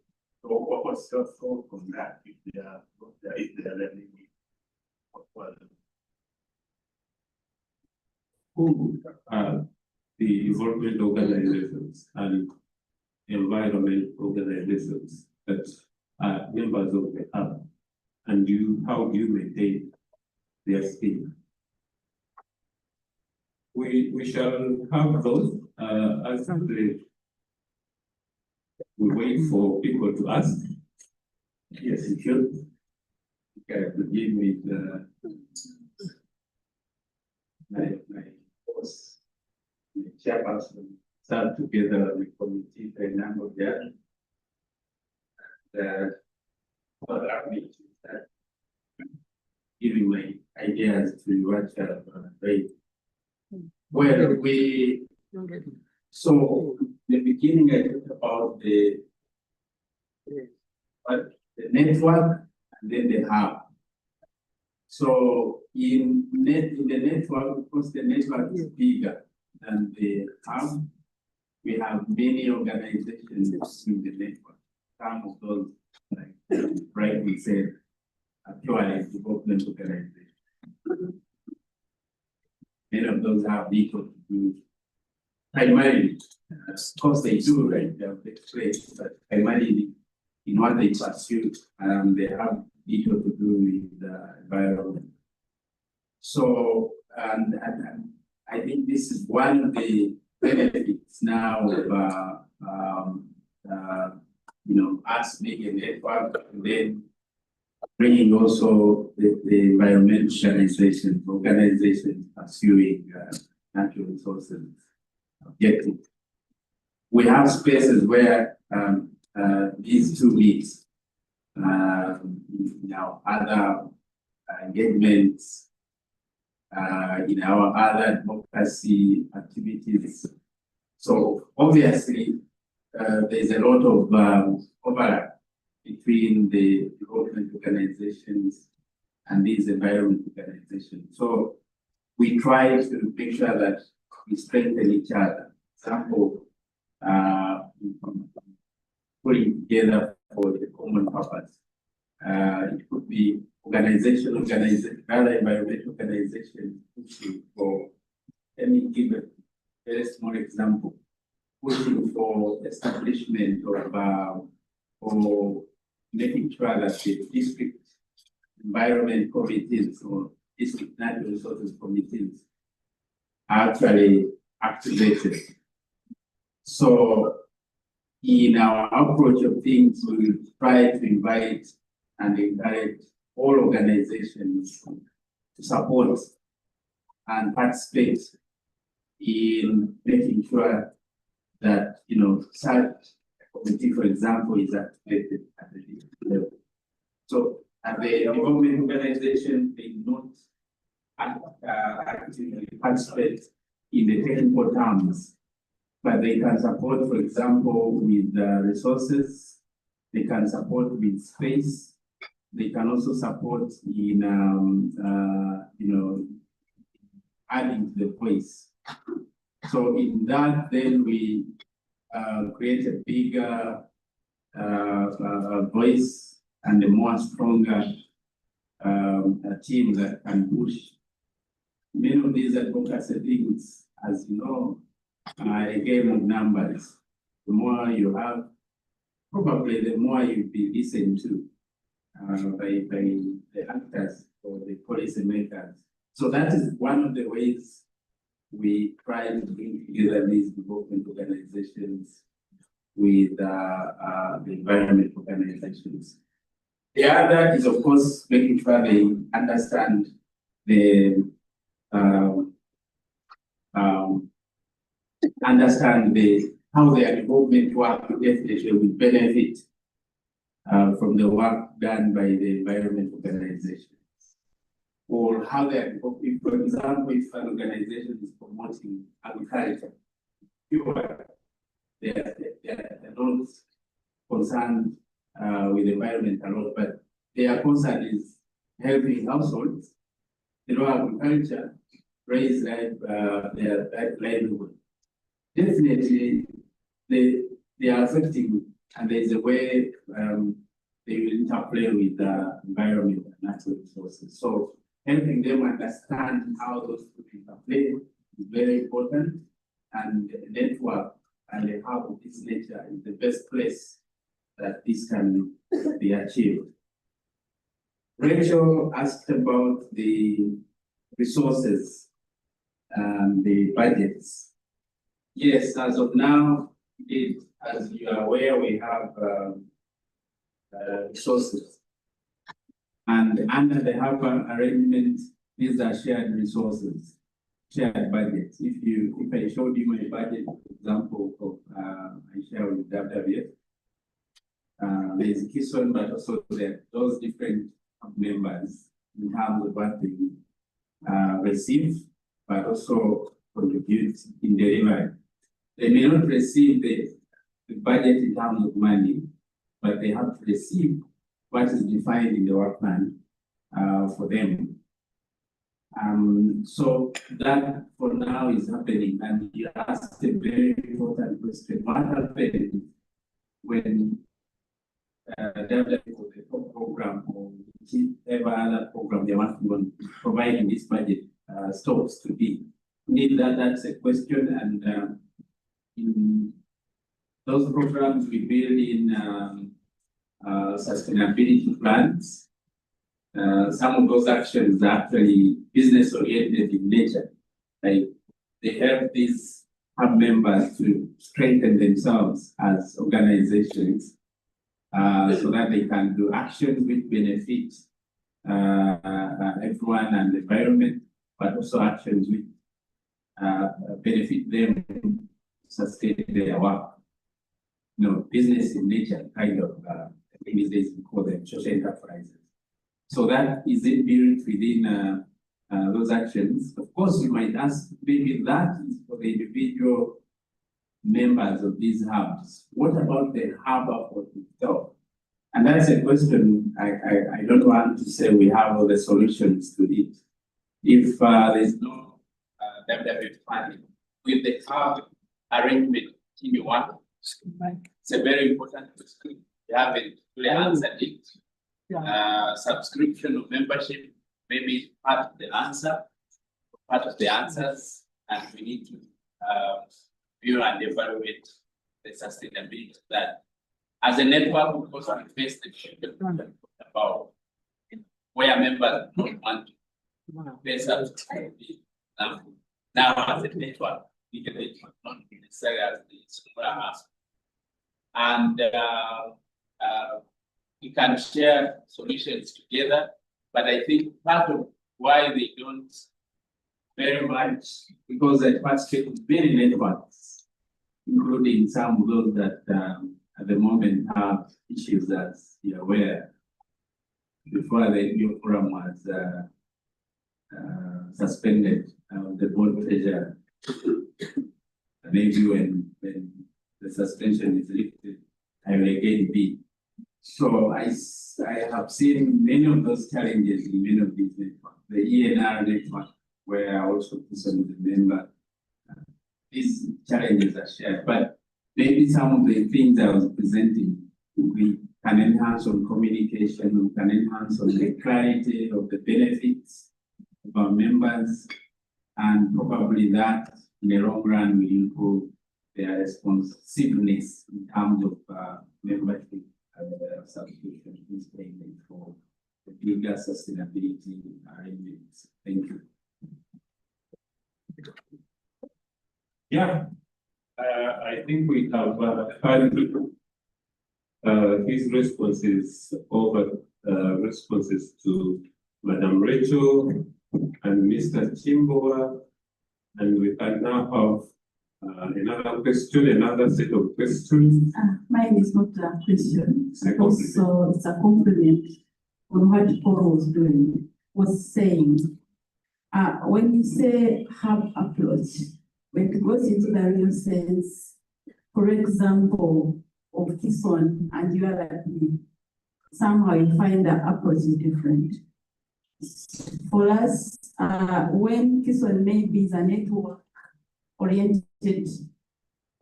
what's your thought on that, if they are learning it? Well, Who are the development organizations and environment organizations that are members of the hub? And how do you maintain their skill? We shall have those as we wait for people to ask. Yes, you should. Okay, begin with my boss, the chairperson, start together with committee Fernando there. Other meetings that giving my ideas to what right. Well, so the beginning I talked about the network and then the hub. So in the network, because the network is bigger than the hub, we have many organizations in the network. Some of those, like rightly said, are purely development organizations. Many of those have little to do. Primarily, of course they do, right? They have expressed, but primarily in what they pursue, they have little to do with the environment. So, and I think this is one of the benefits now of, us making a network and then bringing also the environmental organizations pursuing natural resources objective. We have spaces where these two meet. Now other engagements, in our other advocacy activities. So obviously, there's a lot of overlap between the development organizations and these environment organizations. So we try to make sure that we strengthen each other. Example, putting together for the common purpose. It could be other environmental organizations pushing for, let me give a very small example, pushing for establishment of, or making sure that the district environment committees or district natural resources committees are actually activated. So in our approach of things, we will try to invite and encourage all organizations to support and participate in making sure that, such a committee, for example, is activated at the district level. So at the development organization, they not actively participate in the technical terms, but they can support, for example, with resources, they can support with space, they can also support in, adding to the voice. So in that, then we create a bigger voice and a more stronger team that can push. Many of these advocacy things, as you know, are a game of numbers. The more you have, probably the more you'll be listened to by the actors or the policy makers. So that is one of the ways we try to bring together these development organizations with the environment organizations. The other is, of course, making sure they understand how their development work definitely will benefit from the work done by the environment organizations. Or how they are developing, for example, if an organization is promoting agriculture, they're not concerned with the environment a lot, but their concern is helping households, agriculture, raise their livelihood. Definitely, they are affecting, and there's a way they will interplay with the environment and natural resources. So helping them understand how those two interplay is very important. And the network and the hub of this nature is the best place that this can be achieved. Rachel asked about the resources and the budgets. Yes, as of now, as you are aware, we have resources. And under the hub arrangement, these are shared resources, shared budgets. If I showed you my budget, for example, of I share with WWF, there's Kison, but also those different members in terms of what they receive, but also contribute in delivery. They may not receive the budget in terms of money, but they have to receive what is defined in the work plan for them. So that for now is happening. And you asked a very important question. What happens when the program or whatever other program they want to provide in this budget stops to be? That's a question. And in those programs, we build in sustainability plans. Some of those actions are actually business oriented in nature. Like they help these hub members to strengthen themselves as organizations so that they can do actions which benefit everyone and the environment, but also actions which benefit them to sustain their work. Business in nature, kind of, these days we call them social enterprises. So that is it built within those actions. Of course, you might ask, maybe that is for the individual members of these hubs. What about the hub for itself? And that's a question I don't want to say we have all the solutions to it. If there's no WWF funding, with the hub arrangement in one, it's a very important question. You haven't really answered it. Subscription or membership maybe part of the answer, part of the answers, and we need to view and evaluate the sustainability of that. As a network, we also face the question about where members don't want to pay subscription. Now, as a network, we can not necessarily as the smaller aspect. And we can share solutions together, but I think part of why they don't very much, because they participate in many networks, including some of those that at the moment have issues that you're aware. Before the new program was suspended, the board treasurer, maybe when the suspension is lifted, I will again be. So I have seen many of those challenges in many of these networks. The ENR network, where I also personally remember, these challenges are shared. But maybe some of the things I was presenting, we can enhance on communication, we can enhance on the clarity of the benefits of our members, and probably that in the long run will improve their responsiveness in terms of membership subscription is payment for the bigger sustainability arrangements. Thank you. Yeah, I think we have had his responses over responses to Madam Rachel and Mr. Chimboa, and we can now have another question, another set of questions. Mine is not a question, also it's a compliment on what Paul was saying. When you say hub approach, when it goes into the real sense, for example, of Kison and URP, somehow you find the approach is different. For us, when Kison maybe is a network-oriented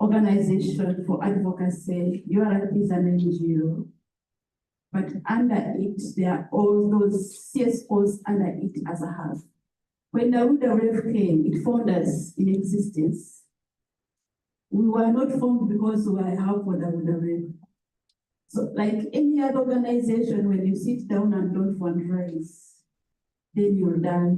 organization for advocacy, URP is an NGO. but under it, there are all those CSOs under it as a hub. When Daruda Rev came, it found us in existence. We were not formed because we were a hub for Daruda Rev. So like any other organization, when you sit down and don't fundraise, then you'll die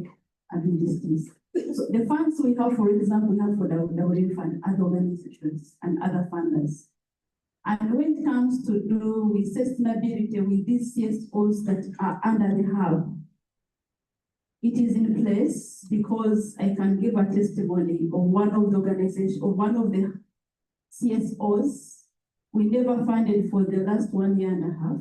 and be dismissed. So the funds we have, for example, we have for the Rev Fund, other organizations and other funders. And when it comes to do with sustainability with these CSOs that are under the hub, it is in place because I can give a testimony of one of the organizations, of one of the CSOs. We never funded for the last 1 year and a half.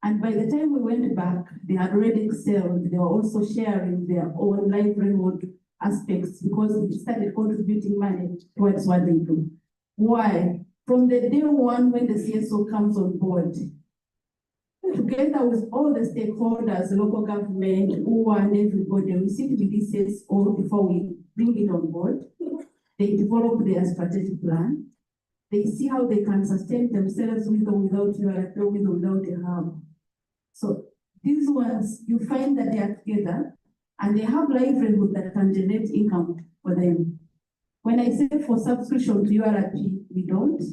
And by the time we went back, they had already excelled. They were also sharing their own livelihood aspects because we started contributing money towards what they do. Why? From the day one when the CSO comes on board, together with all the stakeholders, local government, who and everybody, we sit with this CSO before we bring it on board. They develop their strategic plan. They see how they can sustain themselves with or without URP, with or without a hub. So these ones, you find that they are together and they have livelihood that can generate income for them. When I say for subscription to URP, we don't,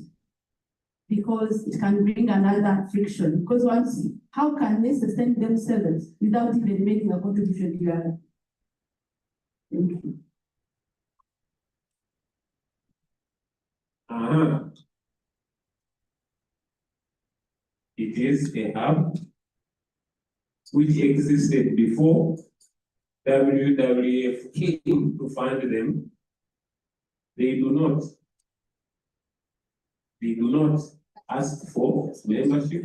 because it can bring another friction. Because once, how can they sustain themselves without even making a contribution to URP? Thank you. It is a hub which existed before WWF came to fund them. They do not ask for membership,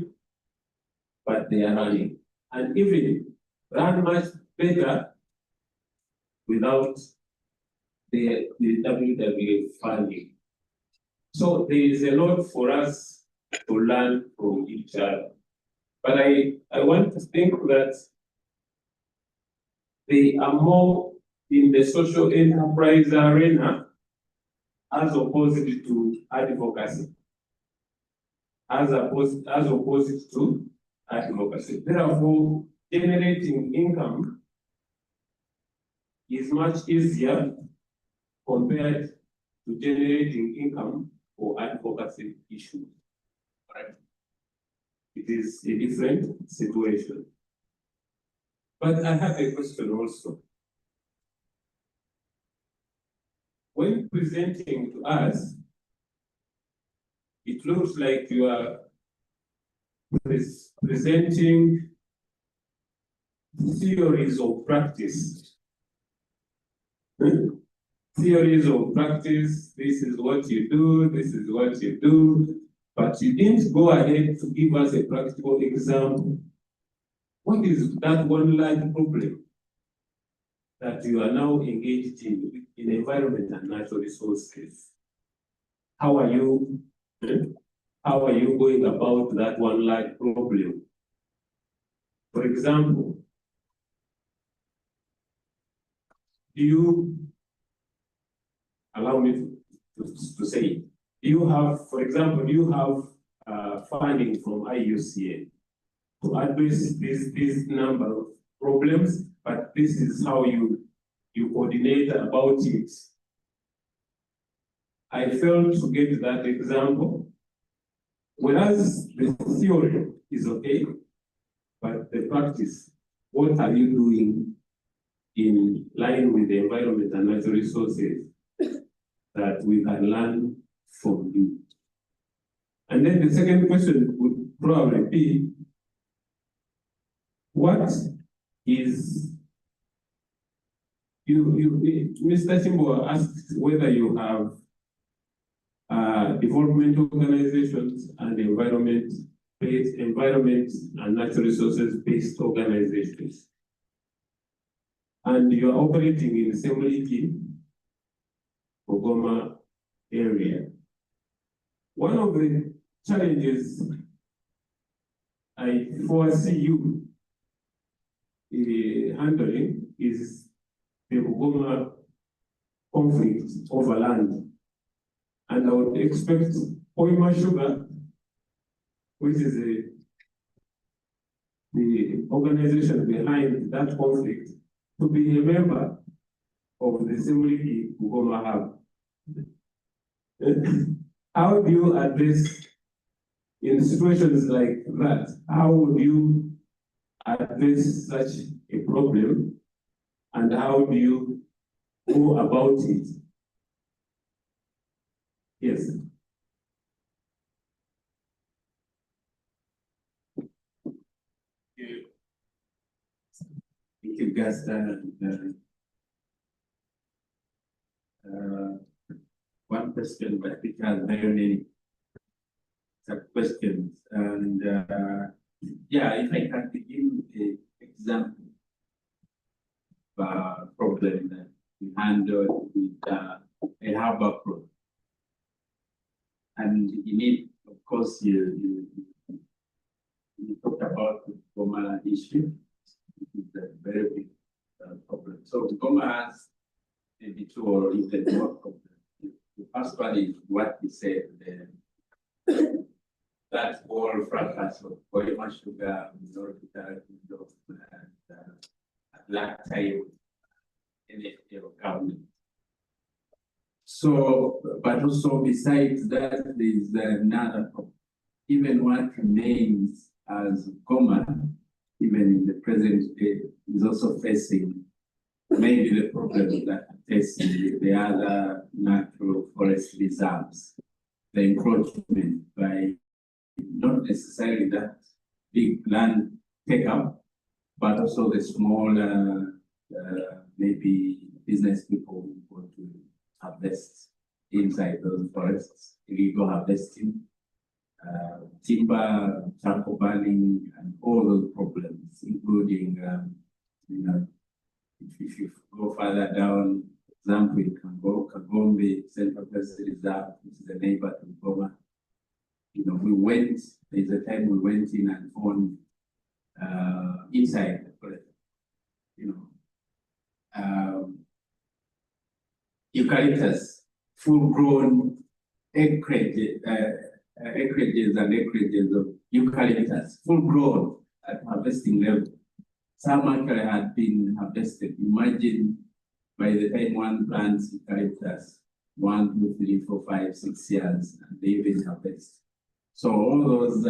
but they are running, and even run much better without the WWF funding. So there is a lot for us to learn from each other. But I want to think that they are more in the social enterprise arena as opposed to advocacy. As opposed to advocacy. Therefore, generating income is much easier compared to generating income for advocacy issues. Right? It is a different situation. But I have a question also. When presenting to us, it looks like you are presenting theories of practice. Theories of practice, this is what you do, this is what you do, but you didn't go ahead to give us a practical example. What is that one large problem that you are now engaged in environment and natural resources? How are you going about that one large problem? For example, do you allow me to say, do you have, for example, do you have funding from IUCN to address this number of problems, but this is how you coordinate about it? I failed to get that example. Whereas the theory is okay, but the practice, what are you doing in line with the environment and natural resources that we can learn from you? And then the second question would probably be, what is, Mr. Chimbo asked whether you have development organizations and environment and natural resources based organizations. And you are operating in Semliki, Bungoma area. One of the challenges I foresee you handling is the Bungoma conflict over land. And I would expect Hoima Sugar, which is the organization behind that conflict to be a member of the Assembly Bungoma Hub. How do you address in situations like that? How would you address such a problem, and how do you go about it? Yes. Thank you, Gasta. One question, but we have very many sub-questions. And yeah, if I can begin with an example of a problem that we handled with a harbor problem. And in it, of course, you talked about the Bungoma issue. It's a very big problem. So Bungoma has maybe two or even more problems. The first one is what you said, that whole fracas of Koima Sugar, at that time, NFL government. So, but also besides that, there's another problem. Even what remains as Goma, even in the present day, is also facing maybe the problems that are facing the other natural forest reserves, the encroachment by not necessarily that big land take up, but also the small, maybe business people who want to harvest inside those forests, illegal harvesting, timber, charcoal burning, and all those problems, including, you know, if you go further down, for example, you can go Kagombe Central Forest Reserve, which is a neighbor to Bungoma. You know, there's a time we went in and found inside the forest, you know, eucalyptus, full-grown acreages and acreages of eucalyptus, full-grown at harvesting level. Some actually had been harvested. Imagine by the time one plants eucalyptus, 1, 2, 3, 4, 5, 6 years, and they even harvest. So all those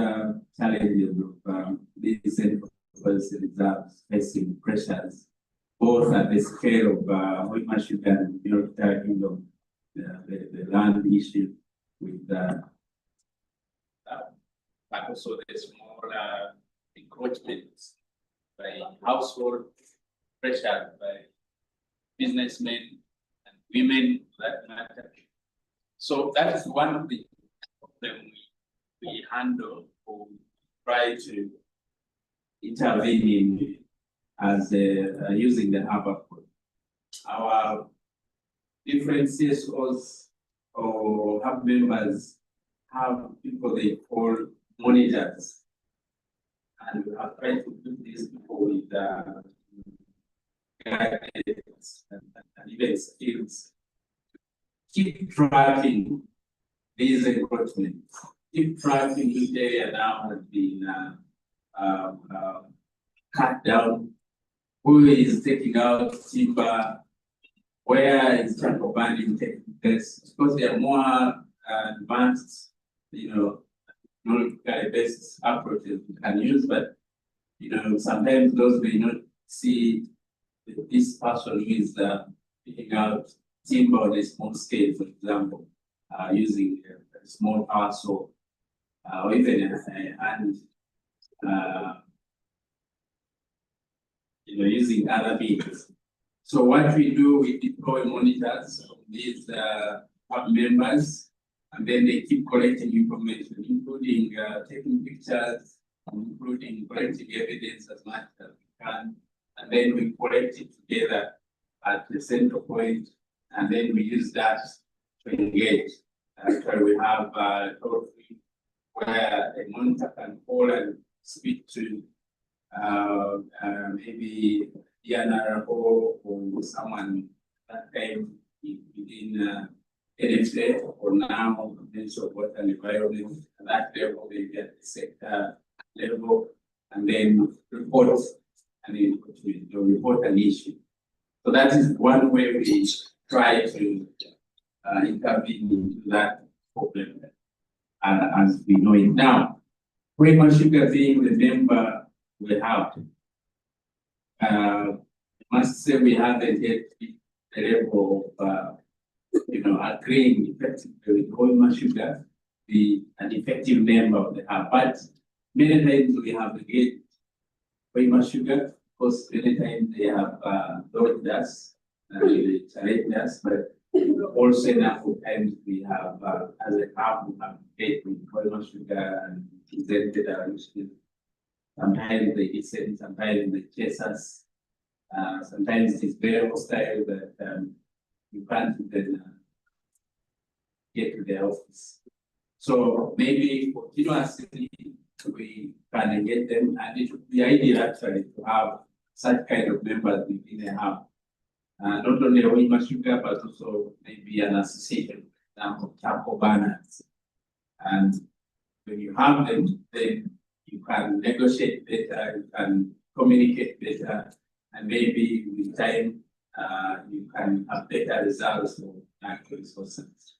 challenges of these central forest reserves facing pressures, both at the scale of Koima Sugar and United Kingdom, the land issue with but also the small encroachments by household, pressure by businessmen and women for that matter. So that is one of the problems we handle or try to intervene in as using the harbor code. Our different CSOs or hub members have people they call monitors. And we have tried to put these people with guidance and even skills. Keep tracking these encroachments. Keep tracking which area now has been cut down, who is taking out timber, where is charcoal burning taking place. Because they are more advanced, you know, based approaches we can use, but you know, sometimes those may not see this person who is picking out timber on a small scale, for example, using a small power saw, or even you know, using other means. So what we do, we deploy monitors of these members, and then they keep collecting information, including taking pictures, including collecting evidence as much as we can. And then we collect it together at the central point, and then we use that to engage. Actually, we have toll-free where a monitor can call and speak to maybe DNRO or someone that time within NFA or now Ministry of Water and Environment. At that level, maybe at the sector level, and then report, and then report an issue. So that is one way we try to intervene into that problem as we know it now. Quaima Sugar being the member we have, I must say we haven't yet reached the level of agreeing effectively with Quaima Sugar be an effective member of the hub. But many times we have engaged Quaima Sugar, because many times they have dodged us, they challenged us, but also enough of times we have, as a hub, we have engaged with Quaima Sugar and presented our issues. Sometimes they listen, sometimes they chase us. Sometimes it's very hostile that you can't even get to their office. So maybe continuously we can engage them, and it would be ideal actually to have such kind of members within a hub. Not only Quaima Sugar, but also maybe an association of charcoal banners. And when you have them, then you can negotiate better, you can communicate better, and maybe with time you can have better results for natural resources.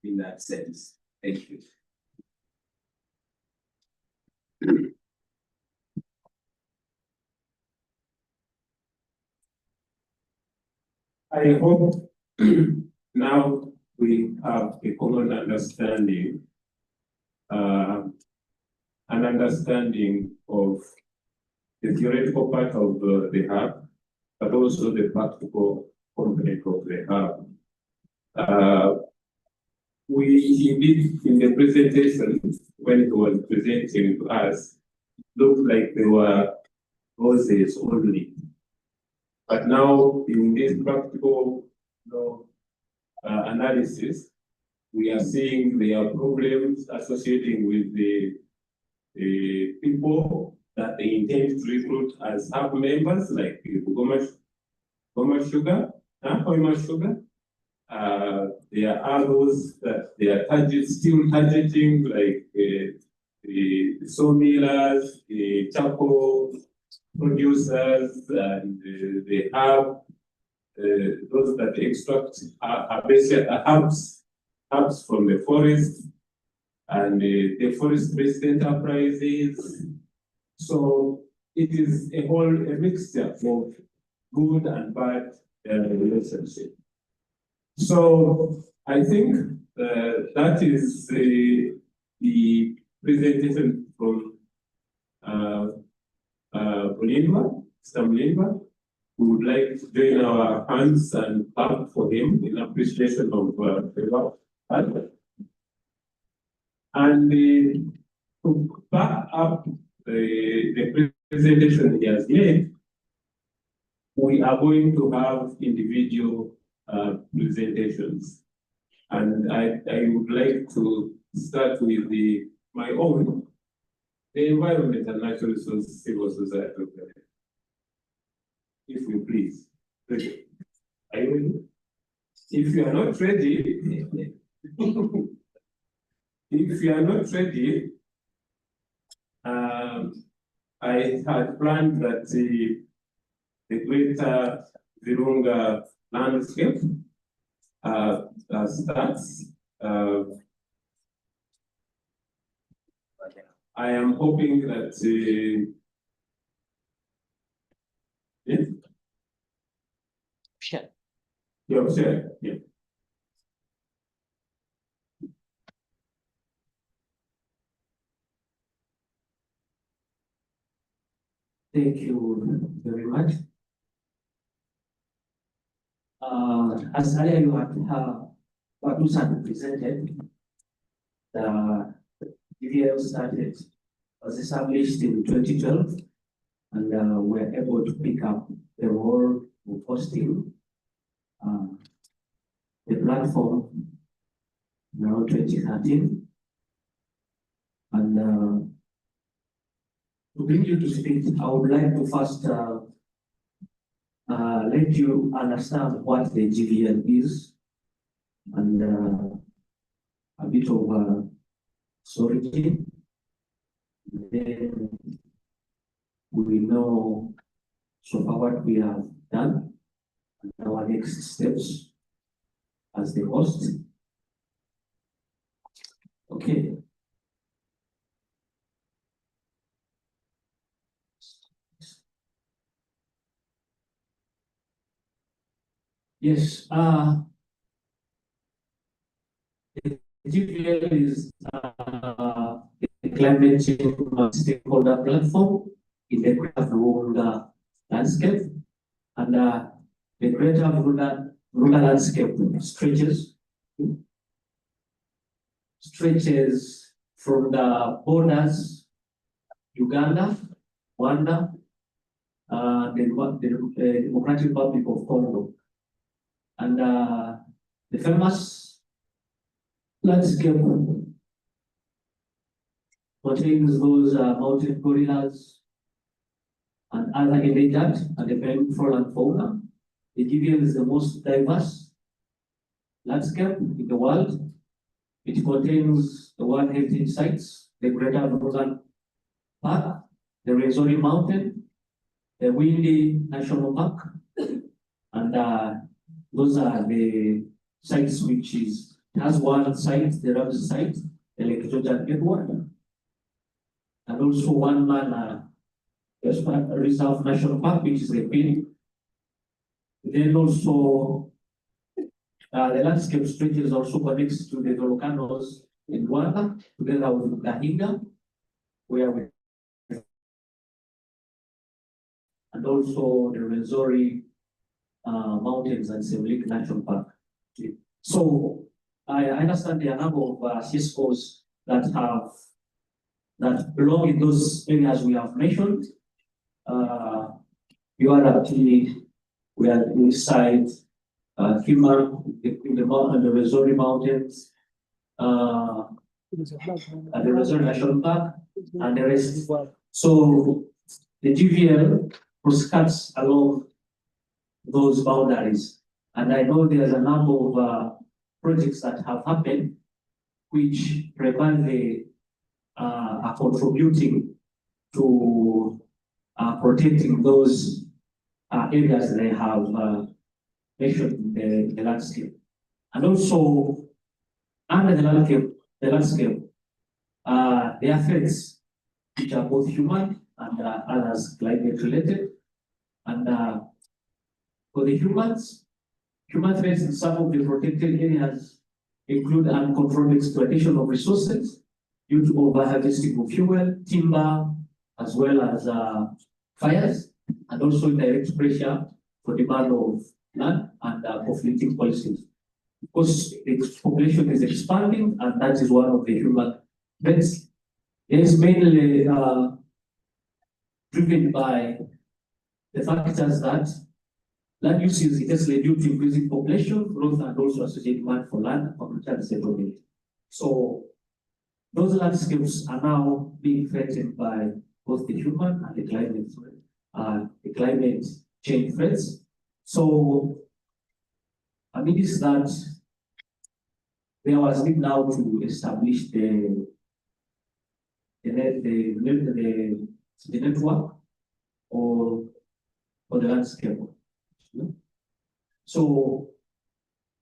In that sense, thank you. I hope now we have a common understanding, an understanding of the theoretical part of the hub, but also the practical component of the hub. We indeed, in the presentation, when it was presenting to us, looked like there were roses only. But now, in this practical analysis, we are seeing there are problems associating with the people that they intend to recruit as hub members, like Quaima Sugar. There are those that they are still targeting, like the sawmillers, the charcoal producers, and they have those that extract herbs from the forest, and the forest-based enterprises. So it is a mixture of good and bad relationship. So I think that is the presentation from Mr. We would like to join our hands and clap for him in appreciation of the work. And to back up the presentation he has made, we are going to have individual presentations. And I would like to start with my own, the Environment and Natural Resources Civil Society Organization. If you please. Ready? Are you ready? If you are not ready, I had planned that the greater Virunga landscape starts. I am hoping that yes? Sure. Yeah, sure. Yeah. Thank you very much. As earlier you had Batusa presented, the DVL was established in 2012, and we're able to pick up the role of hosting the platform around 2013. And to bring you to speak, I would like to first let you understand what the GVL is, and a bit of origin. Then we know so far what we have done and our next steps as the host. Okay. Yes, the GPL is a climate change stakeholder platform in the Greater Rural landscape, and the Greater Rural landscape stretches from the borders, Uganda, Rwanda, the Democratic Republic of Congo, and the famous landscape contains those mountain gorillas and other endangered and dependent flora and fauna. The GVL is the most diverse landscape in the world. It contains the World Heritage Sites, the Greater Northern Park, the Rwenzori Mountain, the Windy National Park, and those are the sites which is, it has one site, the Ramsey site, the Lake Georgia Network, and also one man Reserve National Park, which is the Pini. Then also the landscape stretches also connects to the volcanoes in Rwanda, together with Gahinga, where we and also the Rwenzori Mountains and Semliki National Park. So I understand there are a number of CSOs that belong in those areas we have mentioned. You are actually where we site Kima in the Rwenzori Mountains, and the Rwenzori National Park, and the rest. So the GVL cuts along those boundaries, and I know there's a number of projects that have happened which primarily are contributing to protecting those areas they have mentioned in the landscape. And also under the landscape, there are threats which are both human and others climate related. And for the human threats in some of the protected areas include uncontrolled exploitation of resources due to over-harvesting of fuel, timber, as well as fires, and also direct pressure for demand of land and conflicting policies. Because its population is expanding, and that is one of the human threats. It is mainly driven by the factors that land use is intensely due to increasing population growth and also associated demand for land and settlement. So those landscapes are now being threatened by both the human and the climate change threats. So amidst that, there was need now to establish the network or the landscape. So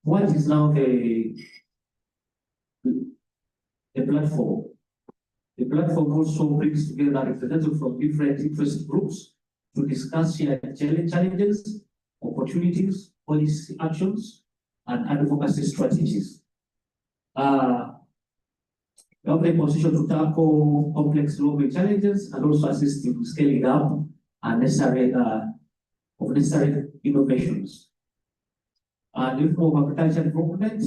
what is now the platform? The platform also brings together representatives from different interest groups to discuss shared challenges, opportunities, policy actions, and advocacy strategies. We have the position to tackle complex global challenges and also assist in scaling up necessary innovations. And in form of agriculture development,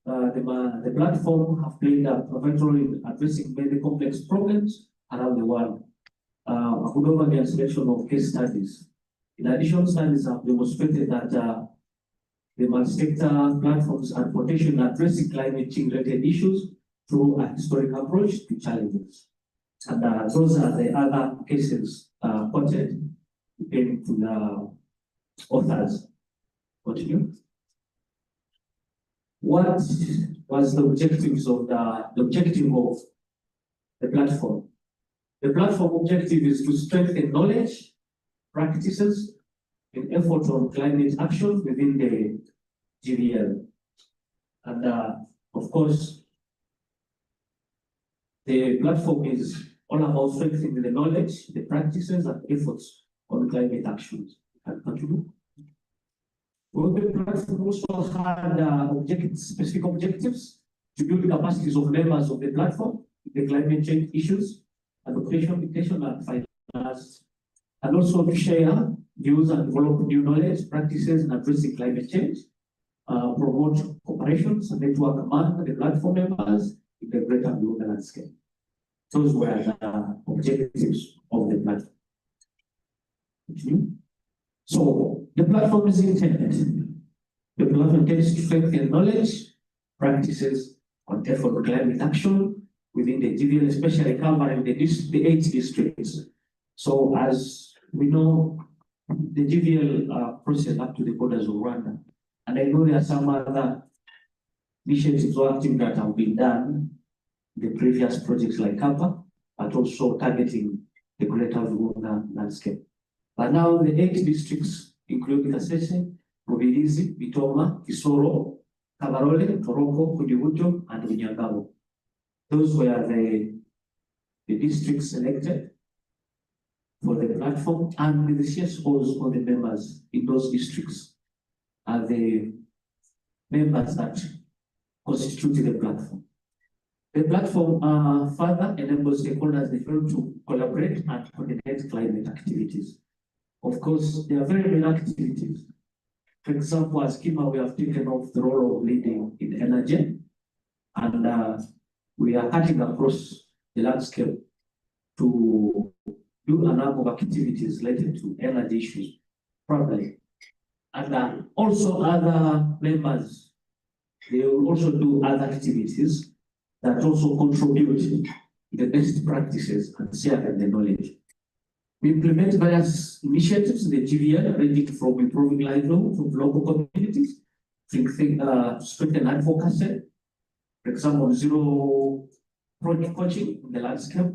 the platform have played a pivotal role in addressing many complex problems around the world. A good overview and selection of case studies. In addition, studies have demonstrated that the multi-sector platforms are potential in addressing climate change-related issues through a historic approach to challenges. And those are the other cases quoted depending to the authors. Continue. What was the objective of the platform? The platform objective is to strengthen knowledge, practices, and efforts on climate action within the GVL. And of course, the platform is all about strengthening the knowledge, the practices, and efforts on climate actions. Well, the platform also had specific objectives to build capacities of members of the platform, the climate change issues, adaptation, and finance, and also to share views and develop new knowledge, practices, and addressing climate change, promote cooperations and network among the platform members in the greater global landscape. Those were the objectives of the platform. So the platform is intended. The platform intends to strengthen knowledge, practices, on effort for climate action within the GVL, especially covering the 8 districts. So as we know, the GVL process up to the borders of Rwanda. And I know there are some other initiatives or activities that have been done, the previous projects like CAPA, but also targeting the greater Rwanda landscape. But now the 8 districts, including Kasese, Rubirizi, Bitoma, Kisoro, Kabarole, Toroko, Kudibuto, and Unyangabo. Those were the districts selected for the platform, and the CSOs or the members in those districts are the members that constitute the platform. The platform further enables stakeholders to collaborate and coordinate climate activities. Of course, there are very many activities. For example, as Kima, we have taken off the role of leading in energy, and we are cutting across the landscape to do a number of activities related to energy issues, probably. And also other members, they will also do other activities that also contribute to the best practices and share the knowledge. We implement various initiatives in the GVL, ranging from improving livelihoods of local communities, strengthen advocacy, for example, zero project coaching in the landscape.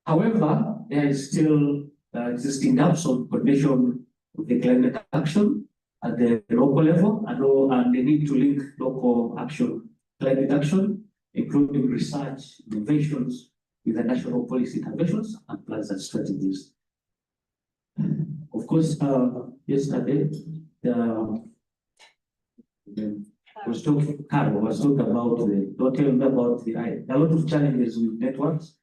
However, there is still existing gaps on coordination of the climate action at the local level, and they need to link local action, climate action, including research, innovations, with the national policy interventions and plans and strategies. Of course, yesterday, was talking about don't tell me about a lot of challenges with networks,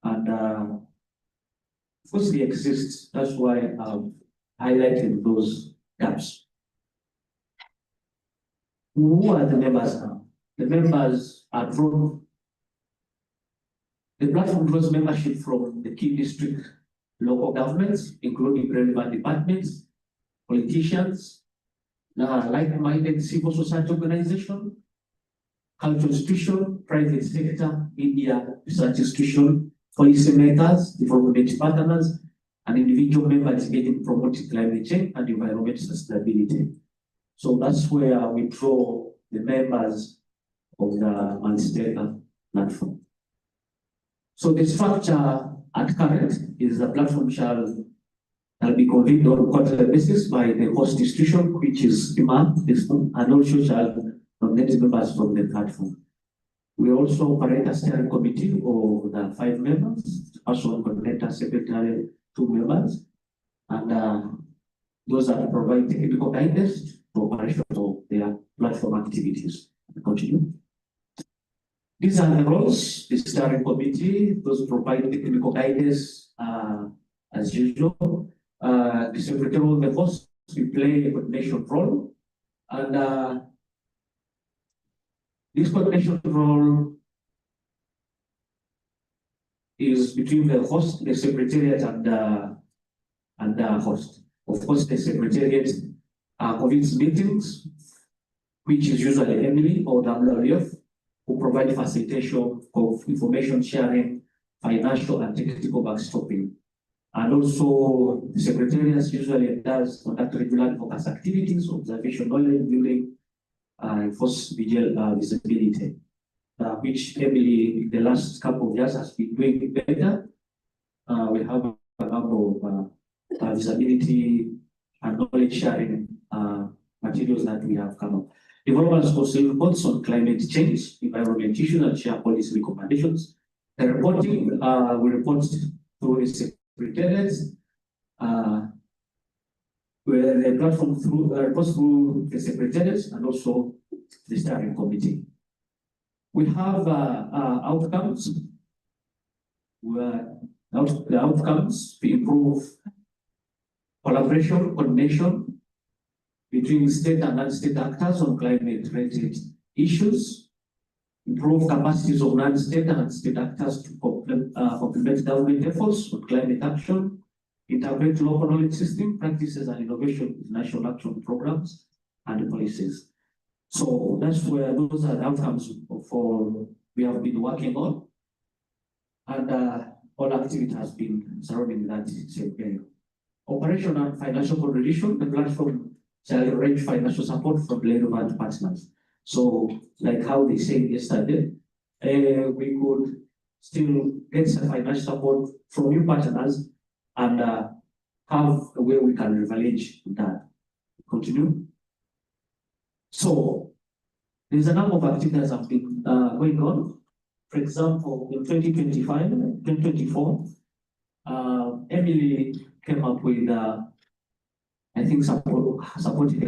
and of course they exist. That's why I've highlighted those gaps. Who are the members now? The members are drawn. The platform draws membership from the key district local governments, including relevant departments, politicians, like-minded civil society organization, cultural institution, private sector, media, research institution, policymakers, development partners, and individual members in promoting climate change and environmental sustainability. So that's where we draw the members of the multi-stakeholder platform. So the structure at current is the platform shall be convened on a quarterly basis by the host institution, which is IMA, and also shall nominate members from the platform. We also operate a steering committee of the 5 members, person, coordinator, secretary, 2 members, and those are to provide technical guidance to operation of their platform activities. Continue. These are the roles, the steering committee, those provide technical guidance as usual. The secretary of the host, we play a coordination role, and this coordination role is between the host, the secretariat, and the host. Of course, the secretariat convenes meetings, which is usually Emily or WRF, who provide facilitation of information sharing, financial and technical backstopping. And also, the Secretariat usually does conduct regular focus activities, observation, knowledge building, enforce visibility, which Emily in the last couple of years has been doing better. we have a number of visibility and knowledge sharing materials that we have come up. Developers also reports on climate change, environment issues, and share policy recommendations. The reporting we report through the secretariats, where the platform through reports through the secretariats and also the steering committee. We have outcomes where the outcomes to improve collaboration, coordination between state and non-state actors on climate-related issues, improve capacities of non-state and state actors to complement government efforts on climate action, integrate local knowledge system practices and innovation with national action programs and policies. So that's where those are the outcomes for we have been working on, and all activity has been surrounding that same area. Operational and financial coordination, the platform shall arrange financial support from relevant partners. So, like how they said yesterday, we could still get some financial support from new partners and have a way we can leverage that. Continue. So, there's a number of activities that have been going on. For example, in 2024, Emily came up with, I think, supported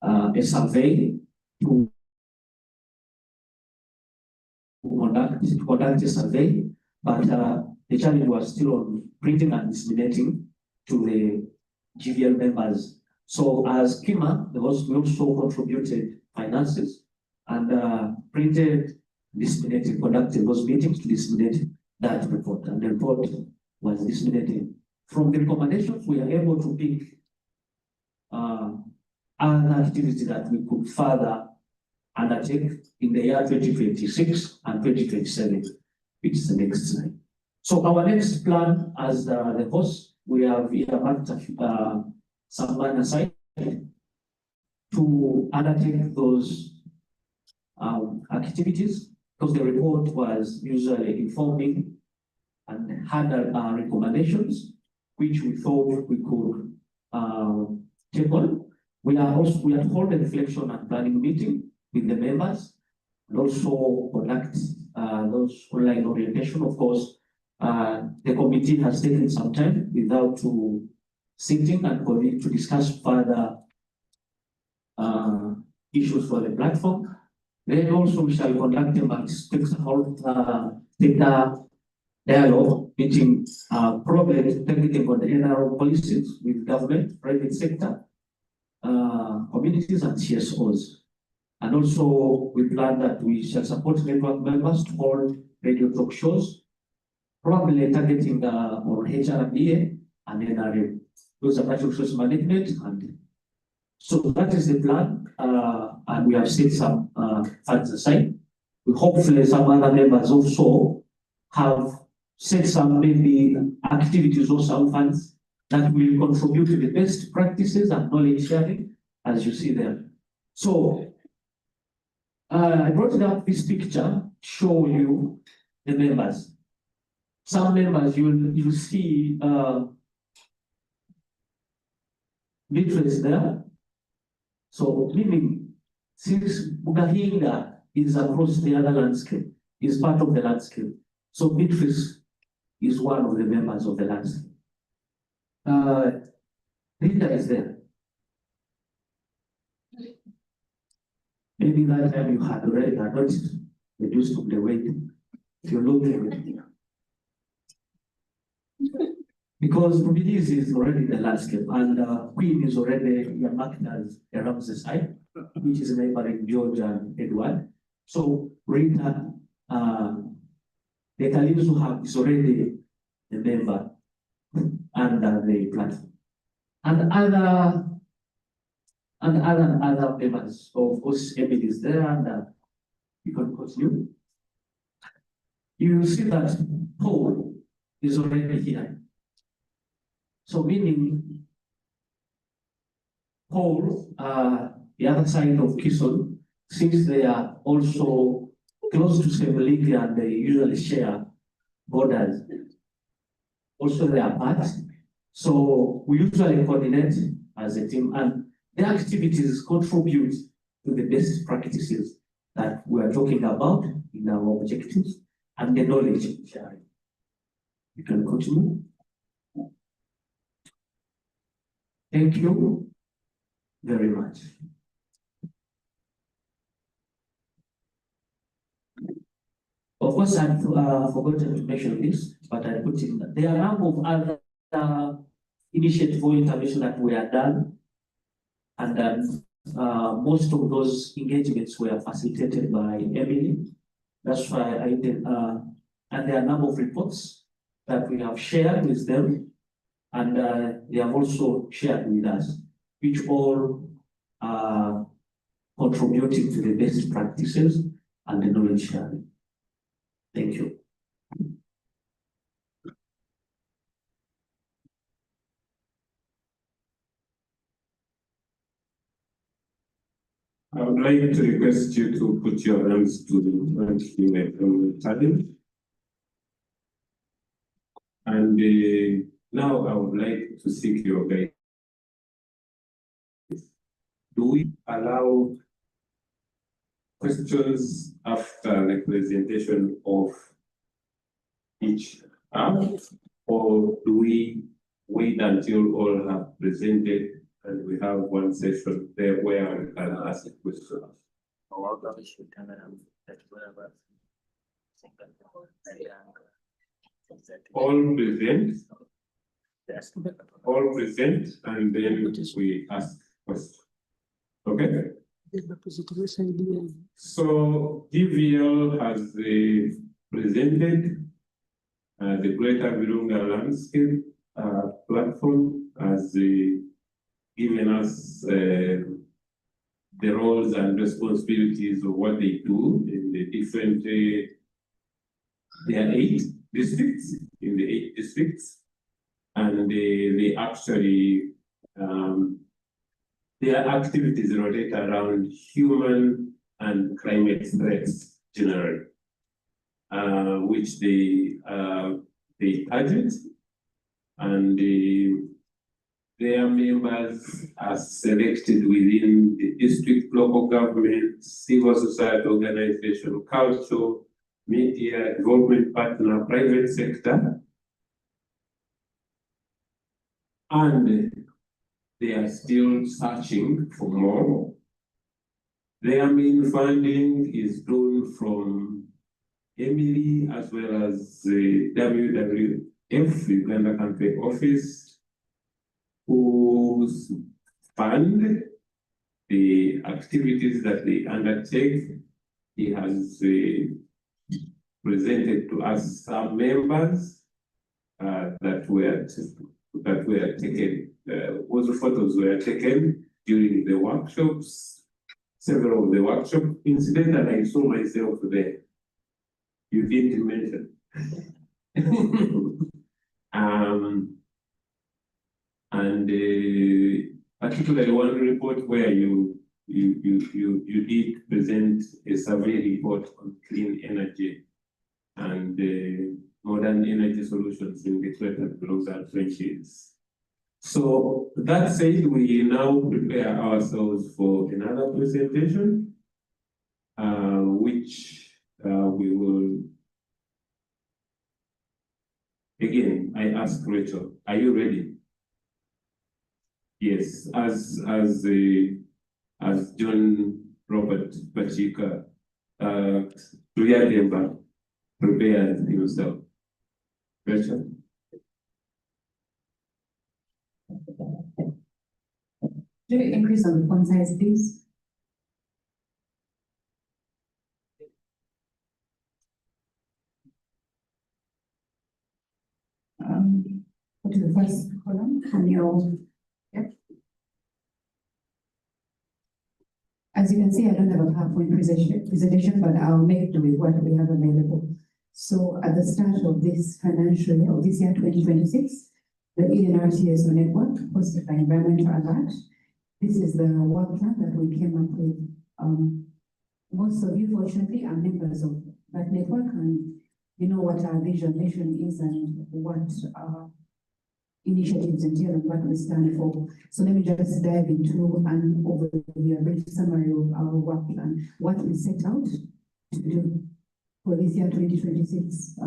a survey to conduct a survey, but the challenge was still on printing and disseminating to the GVL members. So as Kima, we also contributed finances and printed, disseminated, conducted those meetings to disseminate that report, and the report was disseminated. From the recommendations, we are able to pick other activities that we could further undertake in the year 2026 and 2027, which is the next slide. So our next plan as the host, we have earmarked some money aside to undertake those activities, because the report was usually informing and had recommendations, which we thought we could take on. We are holding a reflection and planning meeting with the members, and also conduct those online orientation. Of course, the committee has taken some time without sitting and going to discuss further issues for the platform. Then also we shall conduct a data dialogue meeting, probably technical on the NRO policies with government, private sector, communities and CSOs. And also we plan that we shall support network members to hold radio talk shows, probably targeting on HRMDA and NRA. Those are natural resource management, and so that is the plan, and we have set some funds aside. We hopefully some other members also have set some maybe activities or some funds that will contribute to the best practices and knowledge sharing, as you see there. So I brought up this picture to show you the members. Some members you see Beatrice there. So meaning, since Bugahinga is across the other landscape, is part of the landscape. So Beatrice is one of the members of the landscape. Rita is there. Maybe that time you had already noticed reduced from the weight. If you look at it. Because Rubidiz is already the landscape, and Queen is already marked as a Ramses site, which is neighboring George and Edward. So Rita, the Calypso Hub is already a member under the platform. And other members. So of course, Emily is there, and you can continue. You see that Paul is already here. So meaning Paul, the other side of Kison, since they are also close to same link and they usually share borders also their part. So we usually coordinate as a team, and the activities contribute to the best practices that we are talking about in our objectives and the knowledge sharing. You can continue. Thank you very much. Of course, I've forgotten to mention this, but I put in that there are a number of other initiatives or interventions that were done, and most of those engagements were facilitated by Emily. That's why I did, and there are a number of reports that we have shared with them, and they have also shared with us, which all are contributing to the best practices and the knowledge sharing. Thank you. I would like to request you to put your hands to the challenge. And now I would like to seek your guidance. Do we allow questions after the presentation of each half, or do we wait until all have presented and we have one session there where we can ask questions? All present, and then we ask questions. Okay? So DVL has presented the Greater Virunga Landscape platform, has given us the roles and responsibilities of what they do in the different, there are 8 districts, in the 8 districts, and they actually, their activities rotate around human and climate threats generally, which they target, and their members are selected within the district, local government, civil society organization, culture, media, development partner, private sector, and they are still searching for more. Their main funding is drawn from Emily as well as the WWF, Uganda Country Office, who fund the activities that they undertake. He has presented to us some members that were taken. Those photos were taken during the workshops, several of the workshop incidents, and I saw myself there. You didn't mention. And particularly one report where you did present a survey report on clean energy and modern energy solutions in the Greater Virunga trenches. So that said, we now prepare ourselves for another presentation, which we will. Again, I ask Rachel, are you ready? Yes, as John Robert Pachika prepared himself. Rachel? Do you increase on the font size, please? Go to the first column and your, yep. As you can see, I don't have a PowerPoint presentation, but I'll make do with what we have available. So at the start of this financial year, of this year 2026, the ENRTSO network hosted by Environmental Alert. This is the work plan that we came up with. Most of you, fortunately, are members of that network, and you know what our vision mission is and what our initiatives entail and what we stand for. So let me just dive into an overview, a brief summary of our work plan, what we set out to do for this year 2026.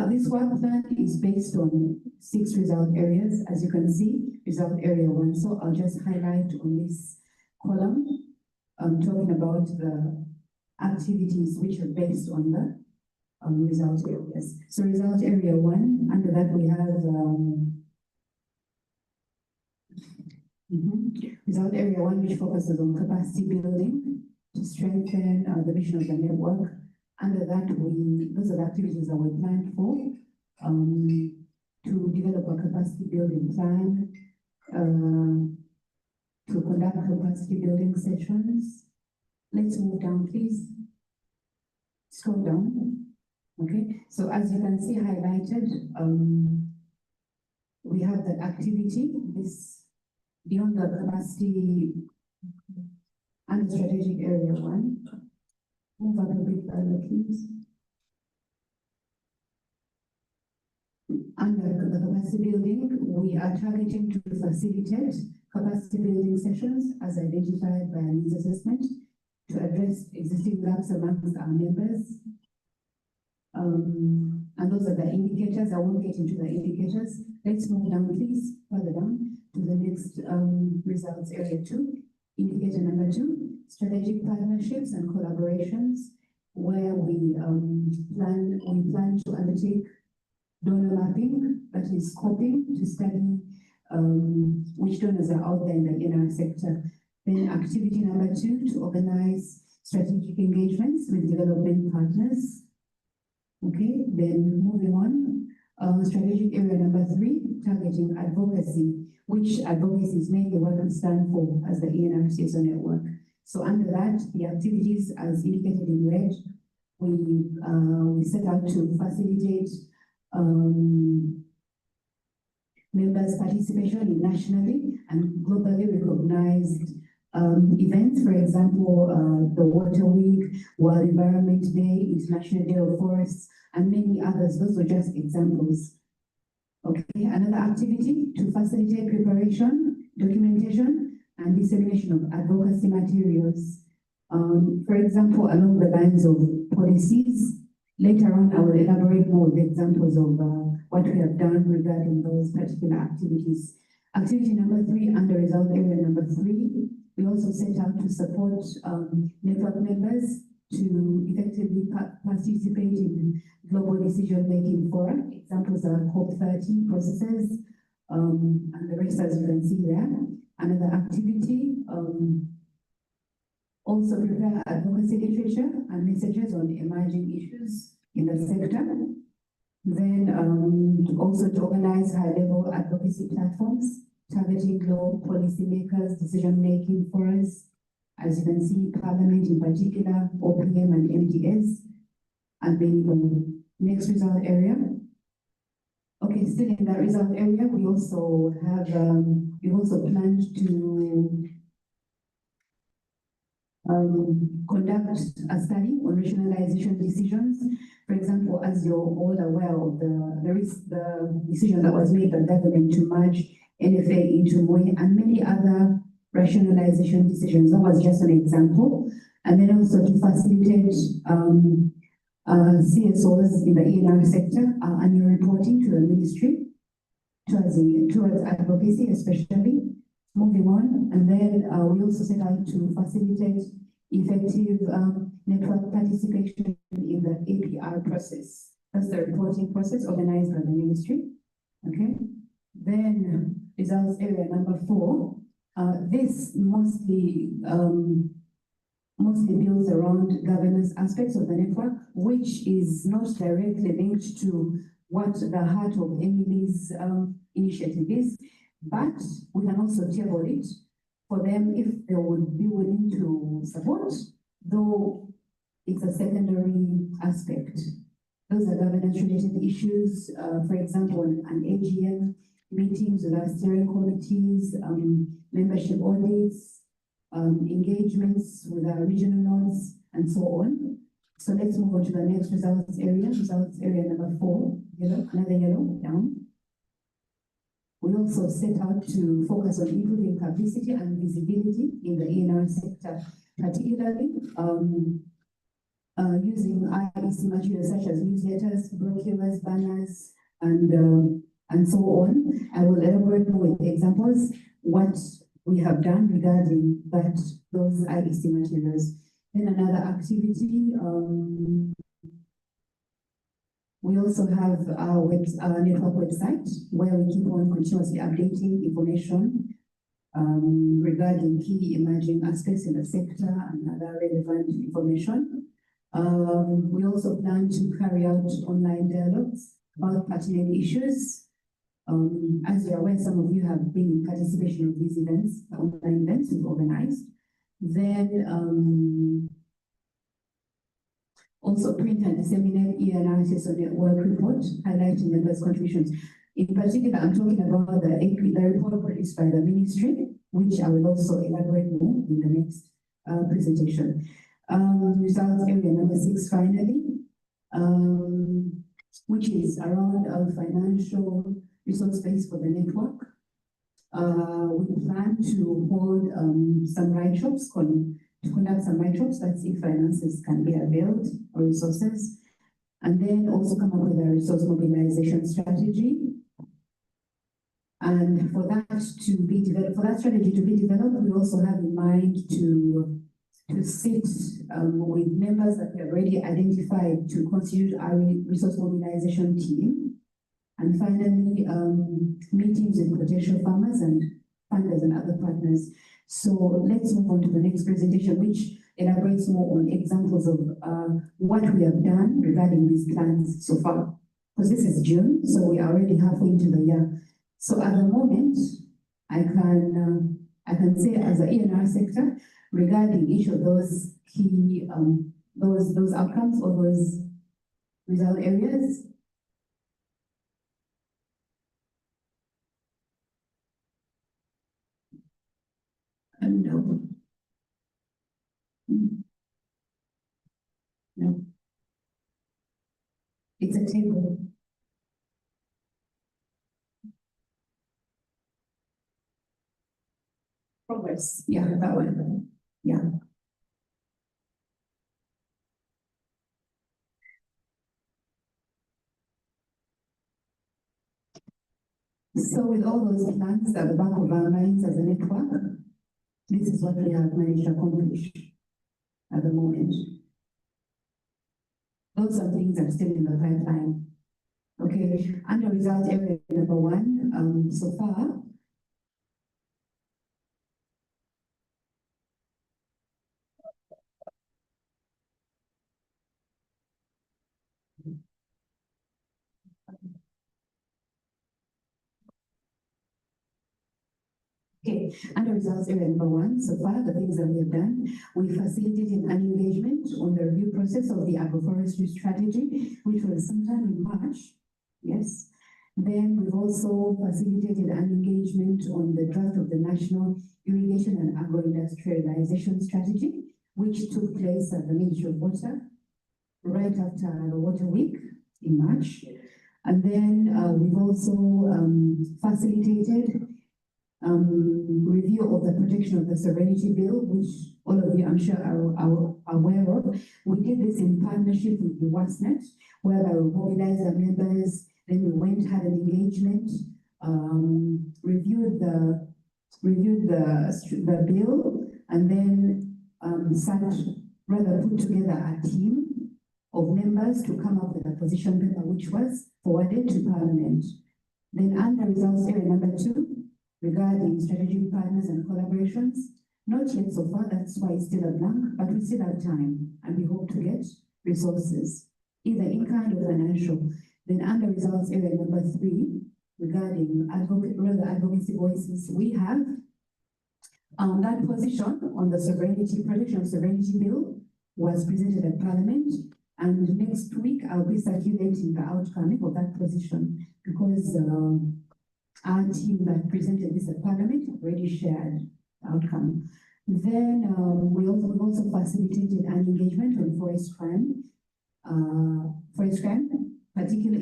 This work plan is based on 6 result areas, as you can see, result area 1. So I'll just highlight on this column, talking about the activities which are based on the result areas. So result area 1, under that we have result area 1, which focuses on capacity building to strengthen the vision of the network. Under that, those are the activities that we planned for, to develop a capacity building plan, to conduct capacity building sessions. Let's move down, please. Scroll down. Okay, so as you can see highlighted, we have the activity, this beyond the capacity and strategic area 1. Move up a bit further, please. Under the capacity building, we are targeting to facilitate capacity building sessions as identified by a needs assessment to address existing gaps amongst our members. And those are the indicators. I won't get into the indicators. Let's move down, please, further down to the next results area 2. Indicator number 2, strategic partnerships and collaborations, where we plan to undertake donor mapping, that is scoping, to study which donors are out there in our sector. Then activity number 2, to organize strategic engagements with development partners. Okay, then moving on, strategic area number 3, targeting advocacy, which advocacy is mainly what we stand for as the ENRCSO network. So under that, the activities as indicated in red, we set out to facilitate members' participation in nationally and globally recognized events, for example, the Water Week, World Environment Day, International Day of Forests, and many others. Those were just examples. Okay, another activity to facilitate preparation, documentation, and dissemination of advocacy materials. For example, along the lines of policies. Later on, I will elaborate more with examples of what we have done regarding those particular activities. Activity number 3, under result area number 3, we also set out to support network members to effectively participate in global decision-making fora. Examples are COP30 processes, and the rest, as you can see there. Another activity, also prepare advocacy literature and messages on emerging issues in the sector. Then also to organize high-level advocacy platforms targeting global policymakers, decision-making forums. As you can see, Parliament in particular, OPM and MDS, and many more. Next result area. Okay, still in that result area, we also have, we also planned to conduct a study on regionalization decisions. For example, as you're all aware of the decision that was made by the government to merge NFA into MOE and many other rationalization decisions. That was just an example. And then also to facilitate CSOs in the ENR sector annual reporting to the ministry towards advocacy, especially. Moving on, and then we also set out to facilitate effective network participation in the APR process. That's the reporting process organized by the ministry. Okay. Then results area number 4. This mostly builds around governance aspects of the network, which is not directly linked to what the heart of Emily's initiative is. But we can also table it for them if they would be willing to support, though it's a secondary aspect. Those are governance-related issues, for example, an AGM, meetings with our steering committees, membership audits, engagements with our regional nodes, and so on. So let's move on to the next results area number 4, yellow, another yellow, down. We also set out to focus on improving publicity and visibility in the ENR sector, particularly using IEC materials such as newsletters, brochures, banners, and so on. I will elaborate more with examples what we have done regarding those IEC materials. Then another activity, we also have our network website where we keep on continuously updating information regarding key emerging aspects in the sector and other relevant information. We also plan to carry out online dialogues about pertinent issues. As you're aware, some of you have been in participation of these events, the online events we've organized. Then also print and disseminate e-analysis on the work report, highlighting members' contributions. In particular, I'm talking about the report produced by the ministry, which I will also elaborate more in the next presentation. Results area number 6, finally, which is around our financial resource base for the network. We plan to hold some write-ups, to conduct some write-ups, that's if finances can be availed or resources, and then also come up with a resource mobilization strategy. And for that strategy to be developed, we also have in mind to sit with members that we have already identified to constitute our resource mobilization team. And finally, meetings with potential farmers and funders and other partners. So let's move on to the next presentation, which elaborates more on examples of what we have done regarding these plans so far. Because this is June, so we are already halfway into the year. So at the moment, I can say as the ENR sector, regarding each of those key those outcomes or those result areas. No. No. It's a table. Progress. Yeah, that one. Yeah. So with all those plans at the back of our minds as a network, this is what we have managed to accomplish at the moment. Those are things that are still in the pipeline. Okay, under result area number 1, so far, okay, under results area number 1, so far, the things that we have done, we facilitated an engagement on the review process of the agroforestry strategy, which was sometime in March. Yes. Then we've also facilitated an engagement on the draft of the National Irrigation and Agro-Industrialization Strategy, which took place at the Ministry of Water right after the Water Week in March. And then we've also facilitated review of the protection of the sovereignty bill, which all of you I'm sure are aware of. We did this in partnership with the WASNet, whereby we mobilized our members, then we went, had an engagement, reviewed the bill, and then put together a team of members to come up with a position paper, which was forwarded to Parliament. Then under results area number 2, regarding strategic partners and collaborations, not yet so far, that's why it's still a blank, but we still have time, and we hope to get resources, either in kind or financial. Then under results area number 3, regarding advocacy voices, we have that position on the protection of sovereignty bill was presented at Parliament, and next week I'll be circulating the outcome of that position, because our team that presented this at Parliament already shared the outcome. Then we've also facilitated an engagement on forest crime, in particular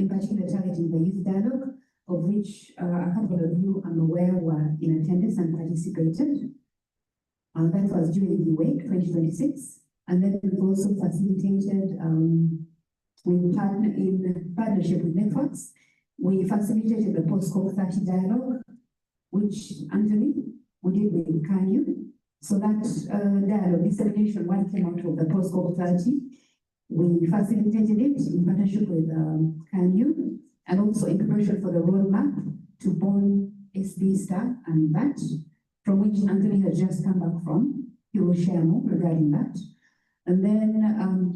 targeting the youth dialogue, of which a couple of you, I'm aware, were in attendance and participated. That was during the week 2026. And then we've also facilitated, in partnership with networks, we facilitated the post-COP30 dialogue, which Anthony, we did with KANU. So that dialogue dissemination, one came out of the post-COP30. We facilitated it in partnership with KANU, and also in preparation for the roadmap to bond SB Star and that, from which Anthony has just come back from. He will share more regarding that. And then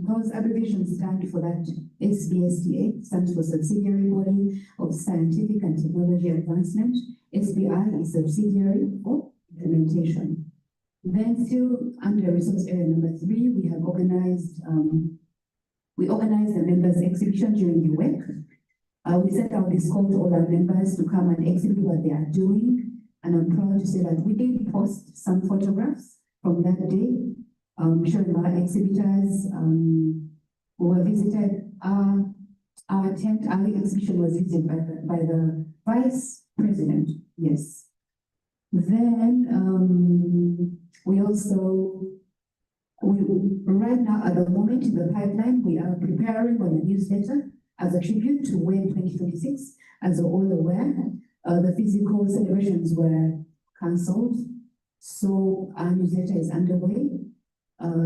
those abbreviations stand for that. SBSTA stands for Subsidiary Body of Scientific and Technology Advancement. SBI is subsidiary for implementation. Then still under resource area number 3, we have organized, the members' exhibition during the week. We set out this call to all our members to come and exhibit what they are doing. And I'm proud to say that we did post some photographs from that day, showing our exhibitors who were visited. Our tent, our exhibition was visited by the Vice President, yes. Then we also, right now at the moment in the pipeline, we are preparing on a newsletter as a tribute to WEN 2026. As we're all aware, the physical celebrations were cancelled. So our newsletter is underway.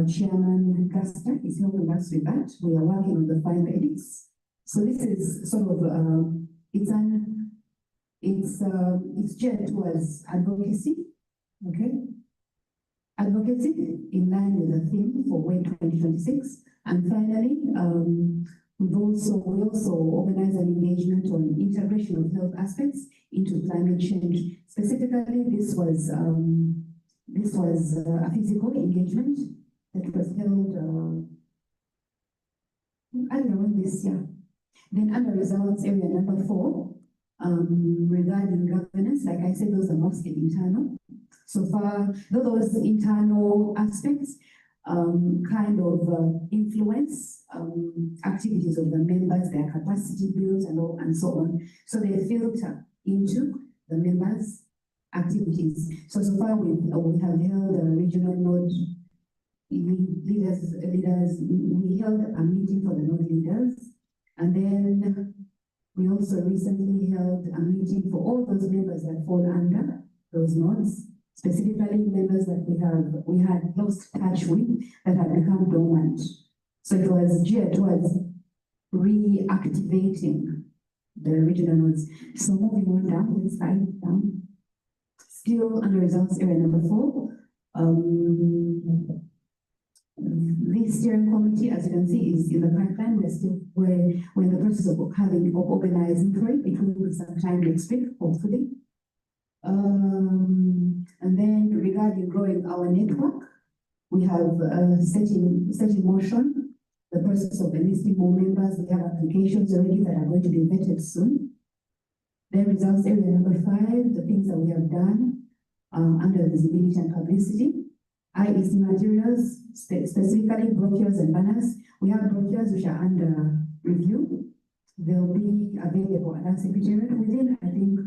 Chairman Gaster is helping us with that. We are working on the final edits. So this is sort of, it's geared towards advocacy, okay? Advocacy in line with the theme for WEN 2026. And finally, we also organize an engagement on integration of health aspects into climate change. Specifically, this was a physical engagement that was held earlier this year. Then under results area number 4, regarding governance, like I said, those are mostly internal. So far, those internal aspects kind of influence activities of the members, their capacity builds and so on. So they filter into the members' activities. So far we have held a regional node leaders, we held a meeting for the node leaders. And then we also recently held a meeting for all those members that fall under those nodes, specifically members that we had lost touch with that had become dormant. So it was geared towards reactivating the regional nodes. So moving on down, let's slide down. Still under results area number 4. This steering committee, as you can see, is in the pipeline. We're in the process of organizing for it. It will be sometime next week, hopefully. And then regarding growing our network, we have set in motion the process of enlisting more members. We have applications already that are going to be vetted soon. Then results area number 5, the things that we have done under visibility and publicity. IEC materials, specifically brochures and banners. We have brochures which are under review. They'll be available at our secretariat within, I think,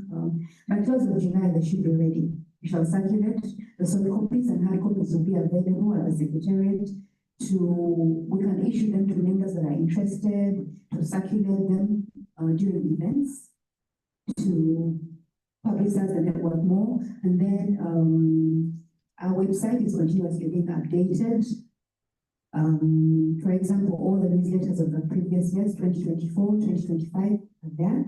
by close of July, they should be ready. We shall circulate. The soft copies and hard copies will be available at the secretariat. We can issue them to members that are interested, to circulate them during events, to publicize the network more. And then our website is continuously being updated. For example, all the newsletters of the previous years, 2024, 2025, are there.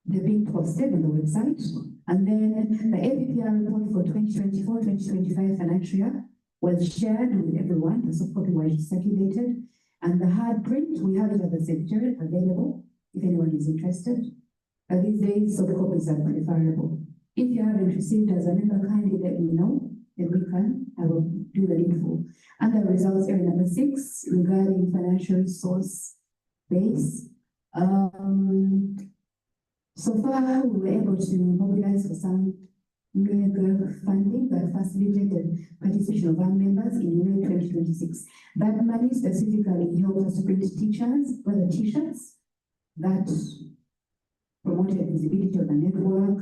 They're being posted on the website. And then the APPR report for 2024-2025 financial year was shared with everyone. The soft copy was circulated. And the hard print, we have it at the secretariat available if anyone is interested. But these days, soft copies are preferable. If you haven't received as a member, kindly let me know. Then I will do the needful. Under results area number 6, regarding financial resource base. So far, we were able to mobilize for some mega funding that facilitated participation of our members in May 2026. That money specifically helped us to print t-shirts that promoted visibility of the network.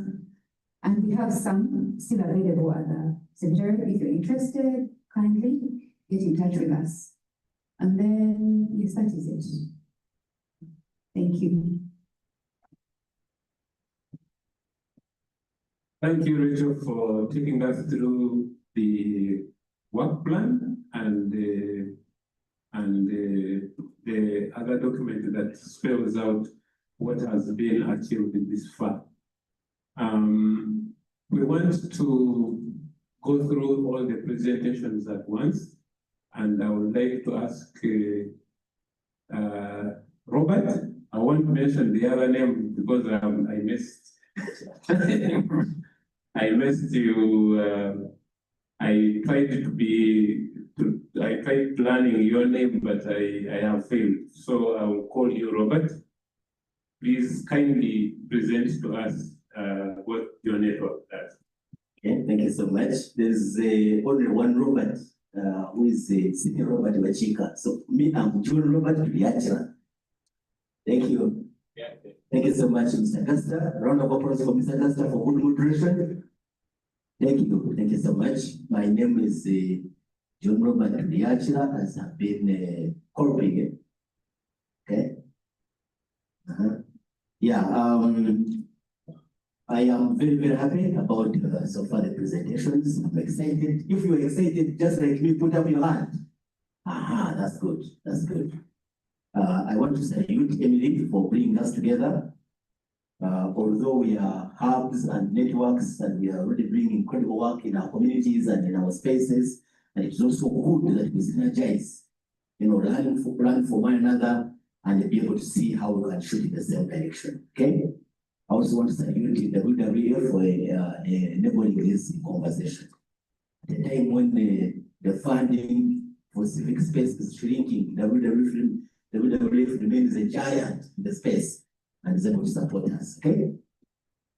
And we have some still available at the secretariat. If you're interested, kindly get in touch with us. And then, yes, that is it. Thank you. Thank you, Rachel, for taking us through the work plan and the other document that spells out what has been achieved this far. We want to go through all the presentations at once, and I would like to ask Robert. I won't mention the other name because I missed. I missed you. I tried planning your name, but I have failed. So I will call you Robert. Please kindly present to us what your network does. Okay, thank you so much. There's only one Robert, who is Senior Robert Wachika. So me, I'm John Robert Biachra. Thank you. Yeah, okay. Thank you so much, Mr. Custer. Round of applause for Mr. Custer for good moderation. Thank you so much. My name is John Robert Biachra, as I've been calling. Okay. Yeah. I am very, very happy about so far the presentations. I'm excited. If you're excited, just like me, put up your hand. Aha, that's good. That's good. I want to salute Emily for bringing us together. Although we are hubs and networks, and we are already doing incredible work in our communities and in our spaces, and it's also good that we synergize, learn for one another and be able to see how we can shoot in the same direction. Okay. I also want to salute the WWF for enabling this conversation. At the time when the funding for civic space is shrinking, WWF remains a giant in the space and is able to support us. Okay.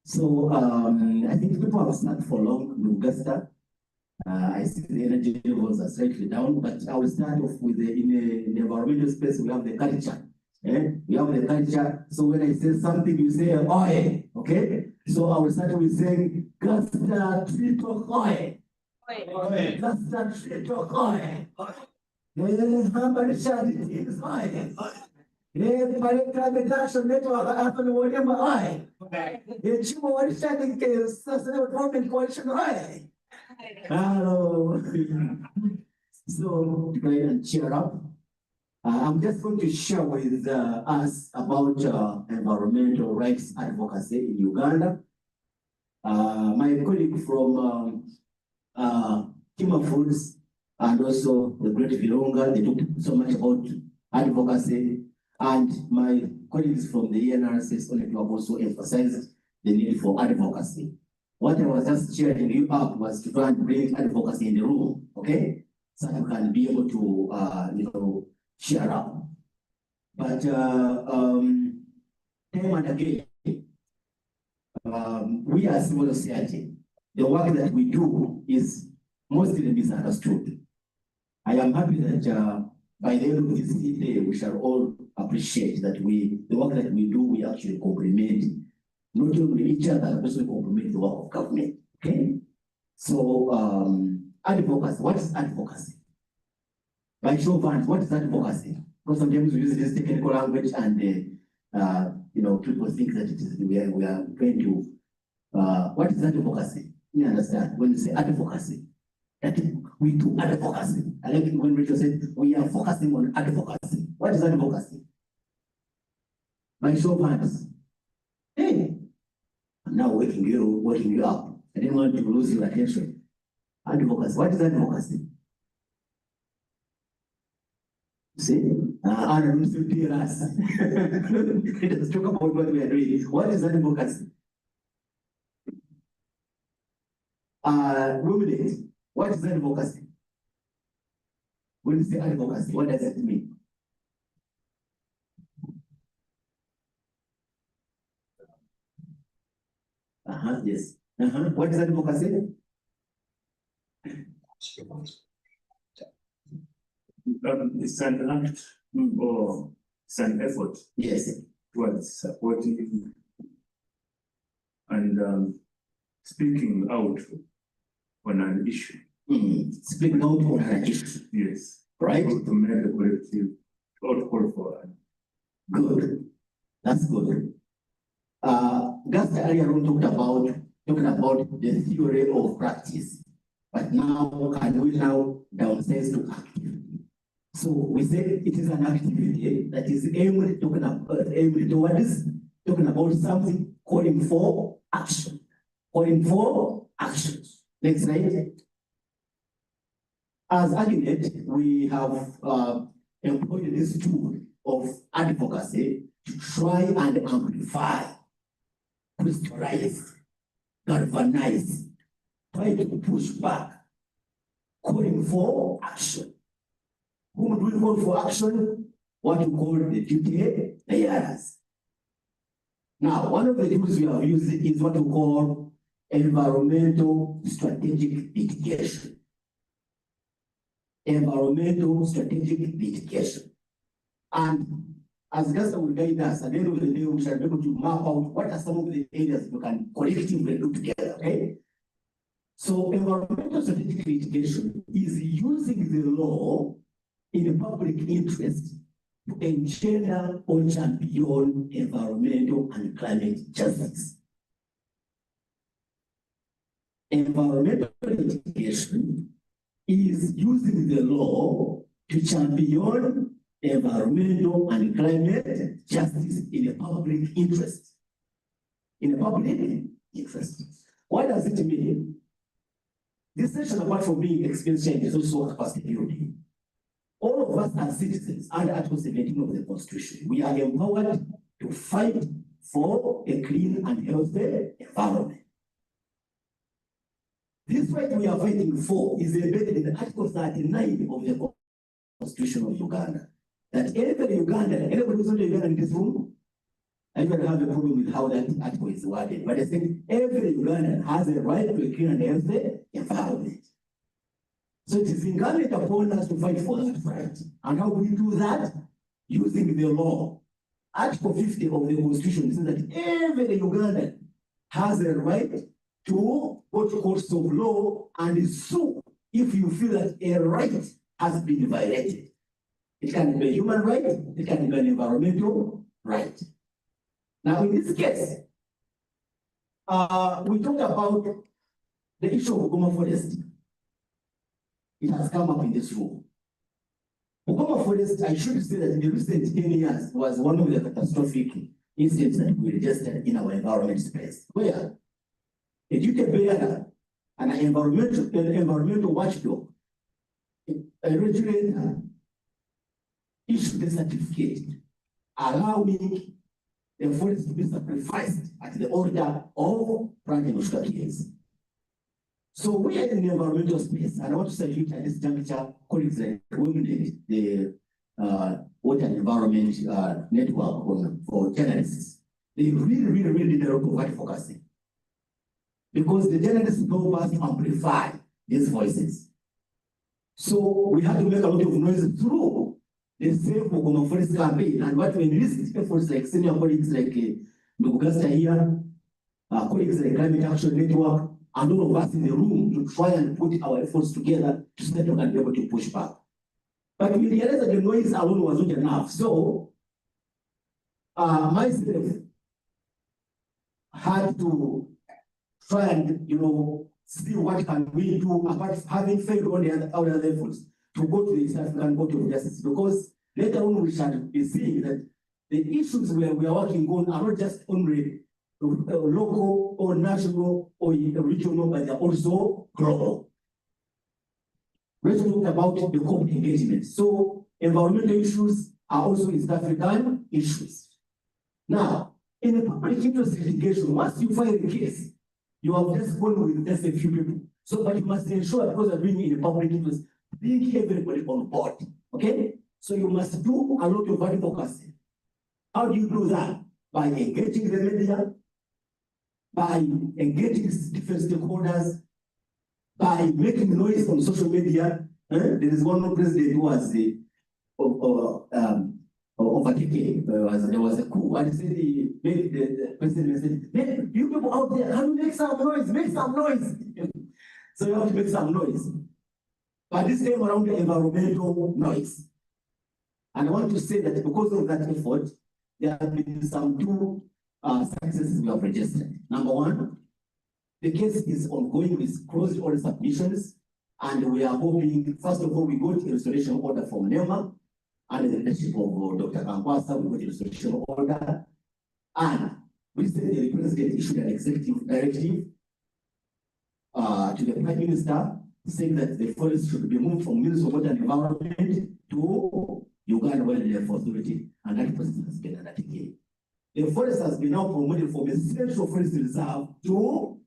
So I think people have slept for long in Augusta. I see the energy levels are slightly down, but I will start off with in the environmental space. We have the culture. We have the culture. So when I say something, you say oil. Okay. So I will start with saying Augusta Trito oil. Augusta Trito oil. Hello. So try and cheer up. I'm just going to share with us about environmental rights advocacy in Uganda. My colleague from Kima Foods and also the Great Virunga, they talked so much about advocacy, and my colleagues from the ENRCS have also emphasized the need for advocacy. What I was just cheering you up was to try and bring advocacy in the room, okay? So you can be able to, share up. But time and again, we as civil society, the work that we do is mostly misunderstood. I am happy that by the end of this day, we shall all appreciate that the work that we do, we actually complement not only each other, but also complement the work of government. Okay? So advocacy, what is advocacy? By show of hands, what is advocacy? Because sometimes we use this technical language and people think that it is we are going to what is advocacy? You understand when you say advocacy, that we do advocacy. I like it when Rachel said we are focusing on advocacy. What is advocacy? By show of hands. Hey, I'm now waking you up. I didn't want to lose your attention. Advocacy. What is advocacy? See? Let's talk about what we are doing. What is advocacy? Ruminate. What is advocacy? When you say advocacy, what does it mean? Yes. What is advocacy? It's an act or it's an effort Yes. towards supporting and speaking out on an issue. Speaking out on an issue, Yes. right? To make the collective or call for an Good. That's good. Gus earlier on talking about the theory of practice. But now, can we now downsize to activity? So we say it is an activity that is aimed towards talking about something, calling for action. Calling for action. Next slide. As argument, we have employed this tool of advocacy to try and amplify, crystallize, galvanize, try to push back, calling for action. Whom do we call for action? What you call the duty bearers. Now, one of the tools we have used is what we call environmental strategic mitigation. Environmental strategic mitigation. And as Gasta will guide us, at the end of the day, we shall be able to map out what are some of the areas we can collectively do together, okay? So environmental strategic mitigation is using the law in the public interest to engender or champion environmental and climate justice. Environmental mitigation is using the law to champion environmental and climate justice in the public interest. In the public interest. What does it mean? This session, apart from being experience change, is also capacity building. All of us as citizens under Article 17 of the Constitution, we are empowered to fight for a clean and healthy environment. This fight we are fighting for is embedded in Article 39 of the Constitution of Uganda. That every Ugandan, anybody who's not Uganda in this room, I don't have a problem with how that article is worded, but I think every Ugandan has a right to a clean and healthy environment. So it is incumbent upon us to fight for that right. And how do we do that? Using the law. Article 50 of the Constitution says that every Ugandan has a right to go to courts of law and sue if you feel that a right has been violated. It can be a human right, it can be an environmental right. Now, in this case, we talked about the issue of Bungoma Forest. It has come up in this room. Bungoma Forest, I should say that in the recent 10 years was one of the catastrophic incidents that we registered in our environment space, where a duty bearer and an environmental watchdog, a regulator, issued a certificate allowing the forest to be sacrificed at the altar of planting sugarcanes. So we are in the environmental space, and I want to salute at this juncture colleagues like women, the Water and Environment Network for journalists. They really did a lot of advocacy. Because the journalists help us amplify these voices. So we had to make a lot of noise through the Save Bungoma Forest campaign, and what we enlist efforts like senior colleagues like Ndugasta here, colleagues like Climate Action Network, and all of us in the room to try and put our efforts together to so that we can be able to push back. But we realized that the noise alone was not enough. So myself had to try and see what can we do apart from having failed on the other levels to go to the East African Court of Justice, because later on we shall be seeing that the issues where we are working on are not just only local or national or regional, but they are also global. Let's talk about the COP engagement. So environmental issues are also East African issues. Now, in a public interest litigation, once you file a case, you have just gone with just a few people. So, but you must ensure, because you're doing it in a public interest, bring everybody on board. Okay? So you must do a lot of advocacy. How do you do that? By engaging the media, by engaging different stakeholders, by making noise on social media. There is one president who was overtaken. There was a coup, and he said the president said, "Hey, you people out there, can you make some noise? Make some noise." So you have to make some noise. But this came around the environmental noise. And I want to say that because of that effort, there have been some two successes we have registered. Number one, the case is ongoing with closed order submissions, and we are hoping, first of all, we got a restoration order from NEMA under the leadership of Dr. Kangwasa. We got a restoration order, and recently the president issued an executive directive to the Prime Minister saying that the forest should be moved from Ministry of Water and Environment to Uganda Wildlife Authority, and that process has been undertaken. The forest has been now promoted from a central forest reserve to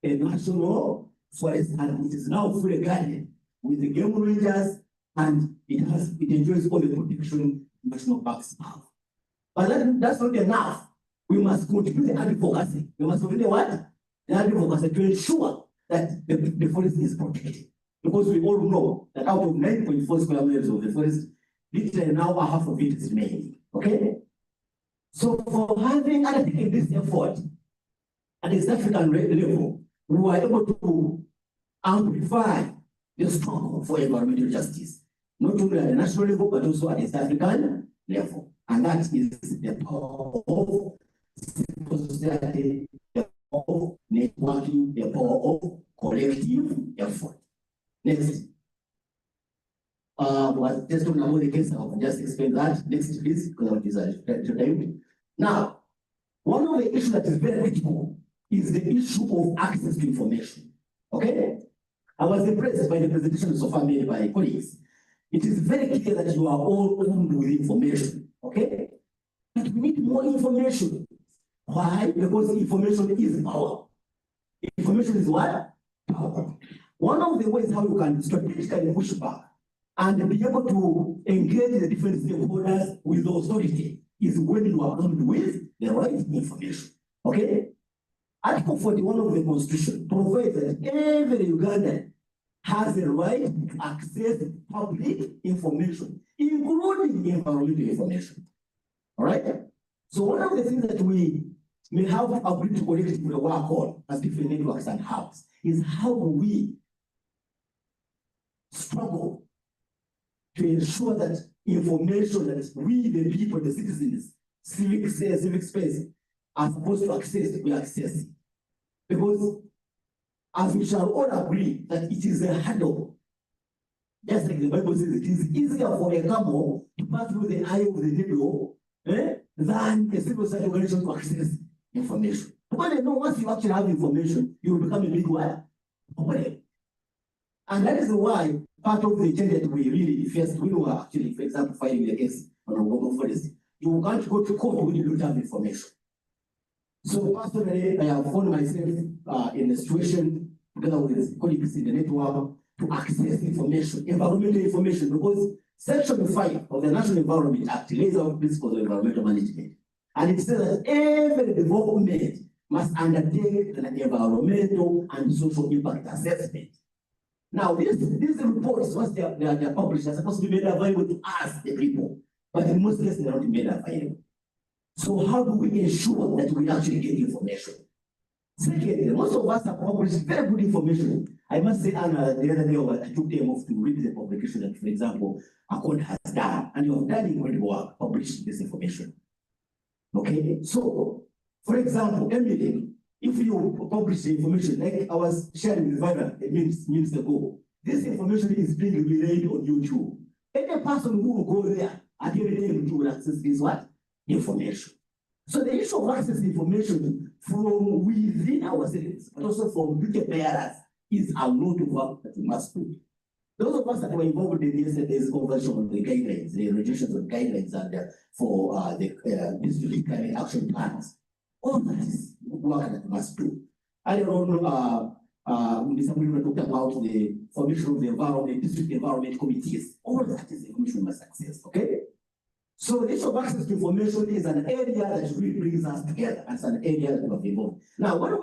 a national forest, and it is now fully guarded with the game rangers, and it enjoys all the protection national parks have. But that's not enough. We must continue the advocacy. We must continue what? The advocacy to ensure that the forest is protected. Because we all know that out of 9.4 square miles of the forest, literally now half of it is remaining. Okay? So for having undertaken this effort at the South African level, we were able to amplify the struggle for environmental justice, not only at the national level, but also at the South African level. And that is the power of civil society, the power of networking, the power of collective effort. Next. Was just talking about the case, I'll just explain that. Next, please, because I want to time. Now, one of the issues that is very critical is the issue of access to information. Okay? I was impressed by the presentation so far made by colleagues. It is very clear that you are all armed with information. Okay? But we need more information. Why? Because information is power. Information is what? Power. One of the ways how you can strategically push back and be able to engage the different stakeholders with authority is when you are armed with the right information. Okay? Article 41 of the Constitution provides that every Ugandan has the right to access public information, including environmental information. All right? So one of the things that we may have agreed to collectively work on as different networks and hubs is how we struggle to ensure that information that we, the people, the citizens, civic space, are supposed to access, we access. Because as we shall all agree that it is a hurdle, just like the Bible says, it is easier for a camel to pass through the eye of the needle than a civil society organization to access information. Because they know once you actually have information, you will become a big one. And that is why part of the change that we really faced, we were actually, for example, filing the case on a global forest. You can't go to court when you don't have information. So personally, I have found myself in a situation together with colleagues in the network to access information, environmental information, because Section 5 of the National Environment Act lays out principles of environmental management. And it says that every development must undertake an environmental and social impact assessment. Now, these reports, once they are published, are supposed to be made available to us, the people, but in most cases, they're not made available. So how do we ensure that we actually get information? Secondly, most of us have published very good information. I must say, Anna, the other day, I took them off to read the publication that, for example, Accord has done, and you have done incredible work publishing this information. Okay, so, for example, Emily, if you publish the information, like I was sharing with Viva minutes ago, this information is being relayed on YouTube. Any person who will go there at any time will access this what? Information. So the issue of access to information from within ourselves, but also from duty bearers, is a lot of work that we must do. Those of us that were involved in yesterday's conversion of the guidelines, the reductions of guidelines and for the district climate action plans, all that is work that we must do. I don't know, Mr. Mulino talked about the formation of the environment, district environment committees. All that is information we must access, okay? So the issue of access to information is an area that really brings us together as an area that we're involved. Now, when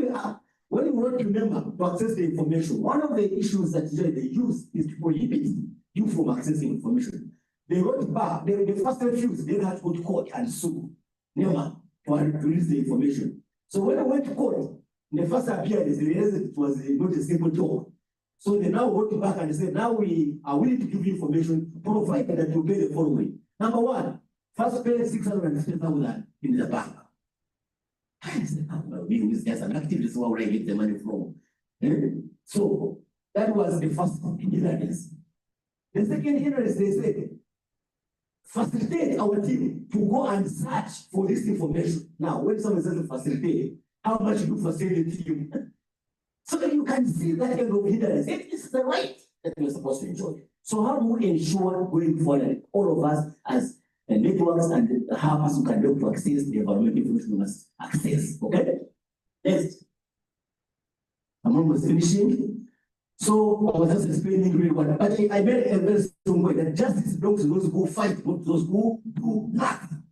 we want to remember to access the information, one of the issues that they use is to prohibit you from accessing information. They wrote back, they first refused, they had to go to court and sue NEMA to release the information. So when they went to court, they first appeared, they realized that it was not a simple job. So they now wrote back and said, now we are willing to give you information, provided that you pay the following. Number one, first pay 650,000 in the bank. I said, being just an activist, where would I get the money from? So that was the first hindrance. The second hindrance, they said, facilitate our team to go and search for this information. Now, when someone says facilitate, how much you facilitate the team? So that you can see that kind of hindrance. It is the right that we're supposed to enjoy. So how do we ensure going forward, all of us as networks and hubs who can help to access the environmental information we must access? Okay? Next. I'm almost finishing. So I was just explaining really what, but I made a very strong point that justice belongs to those who fight, not those who do nothing.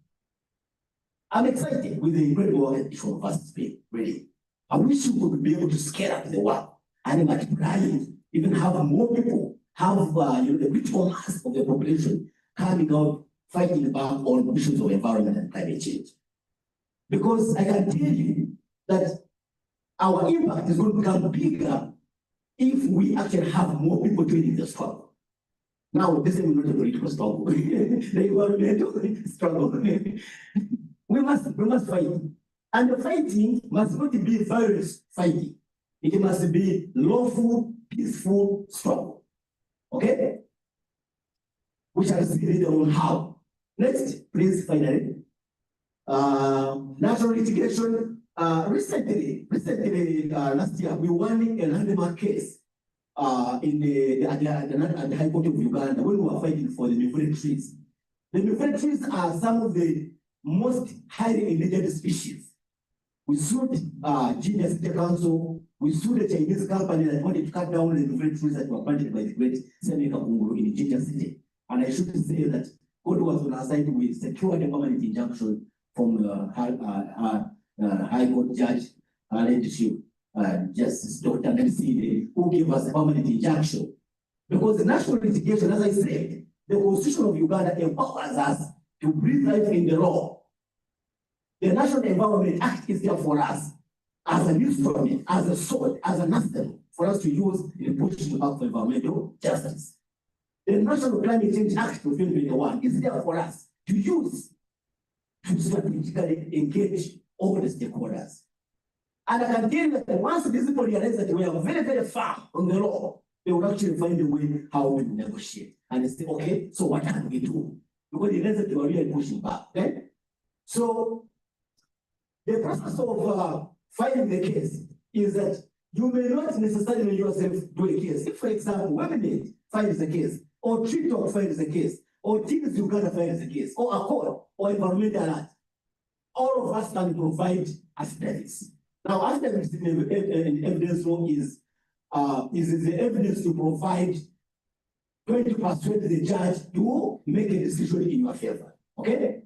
I'm excited with the incredible issue of us speak, really. I wish you would be able to scale up the work and multiply it, even have more people, have the critical mass of the population coming out fighting back on issues of environment and climate change. Because I can tell you that our impact is going to become bigger if we actually have more people joining the struggle. Now, this is not a political struggle, the environmental struggle. We must fight. And the fighting must not be violence fighting. It must be lawful, peaceful struggle. Okay? We shall see later on how. Next, please, finally. Natural litigation. Recently, last year, we won a landmark case at the High Court of Uganda when we were fighting for the Mivule trees. The Mivule trees are some of the most highly endangered species. We sued Genius State Council, we sued a Chinese company that wanted to cut down the Mivule trees that were planted by the great Seneca Kunguru in Jinja City. And I should say that God was on our side. We secured a permanent injunction from High Court Judge Leadership, Justice Dr. Nancy, who gave us a permanent injunction. Because the national litigation, as I said, the Constitution of Uganda empowers us to breathe life in the law. The National Environment Act is there for us as an instrument, as a sword, as an arsenal for us to use in pushing back for environmental justice. The National Climate Change Act of 2021 is there for us to use to strategically engage all the stakeholders. And I can tell you that once these people realize that we are very, very far from the law, they will actually find a way how to negotiate. And they say, okay, so what can we do? Because they realize that they are really pushing back. Okay? So the process of filing the case is that you may not necessarily yourself do a case. If, for example, Webinet files a case, or TikTok files a case, or Teams Uganda files a case, or Accord, or Environmental Alert, all of us can provide affidavits. Now, affidavits in evidence law is the evidence to provide 20% the judge to make a decision in your favor. Okay?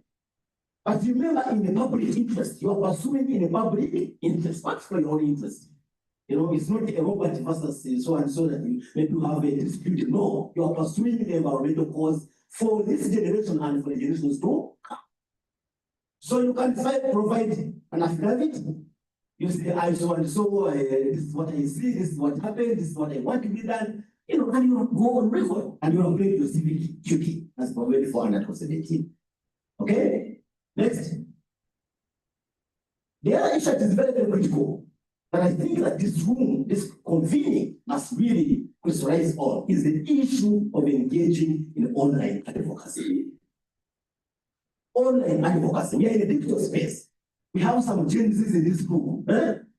But remember, in the public interest, you are pursuing in a public interest, not for your own interest. You know, it's not a Robert versus so and so that you maybe have a dispute. No, you are pursuing the environmental cause for this generation and for the generations to come. So you can provide an affidavit. You say, I so and so, this is what I see, this is what happened, this is what I want to be done. You know, and you go on record and you upgrade your civic duty as provided for under Article 17. Okay? Next. The other issue that is very, very critical, and I think that this room, this convening must really crystallize on, is the issue of engaging in online advocacy. Online advocacy. We are in a digital space. We have some Gen Zs in this group.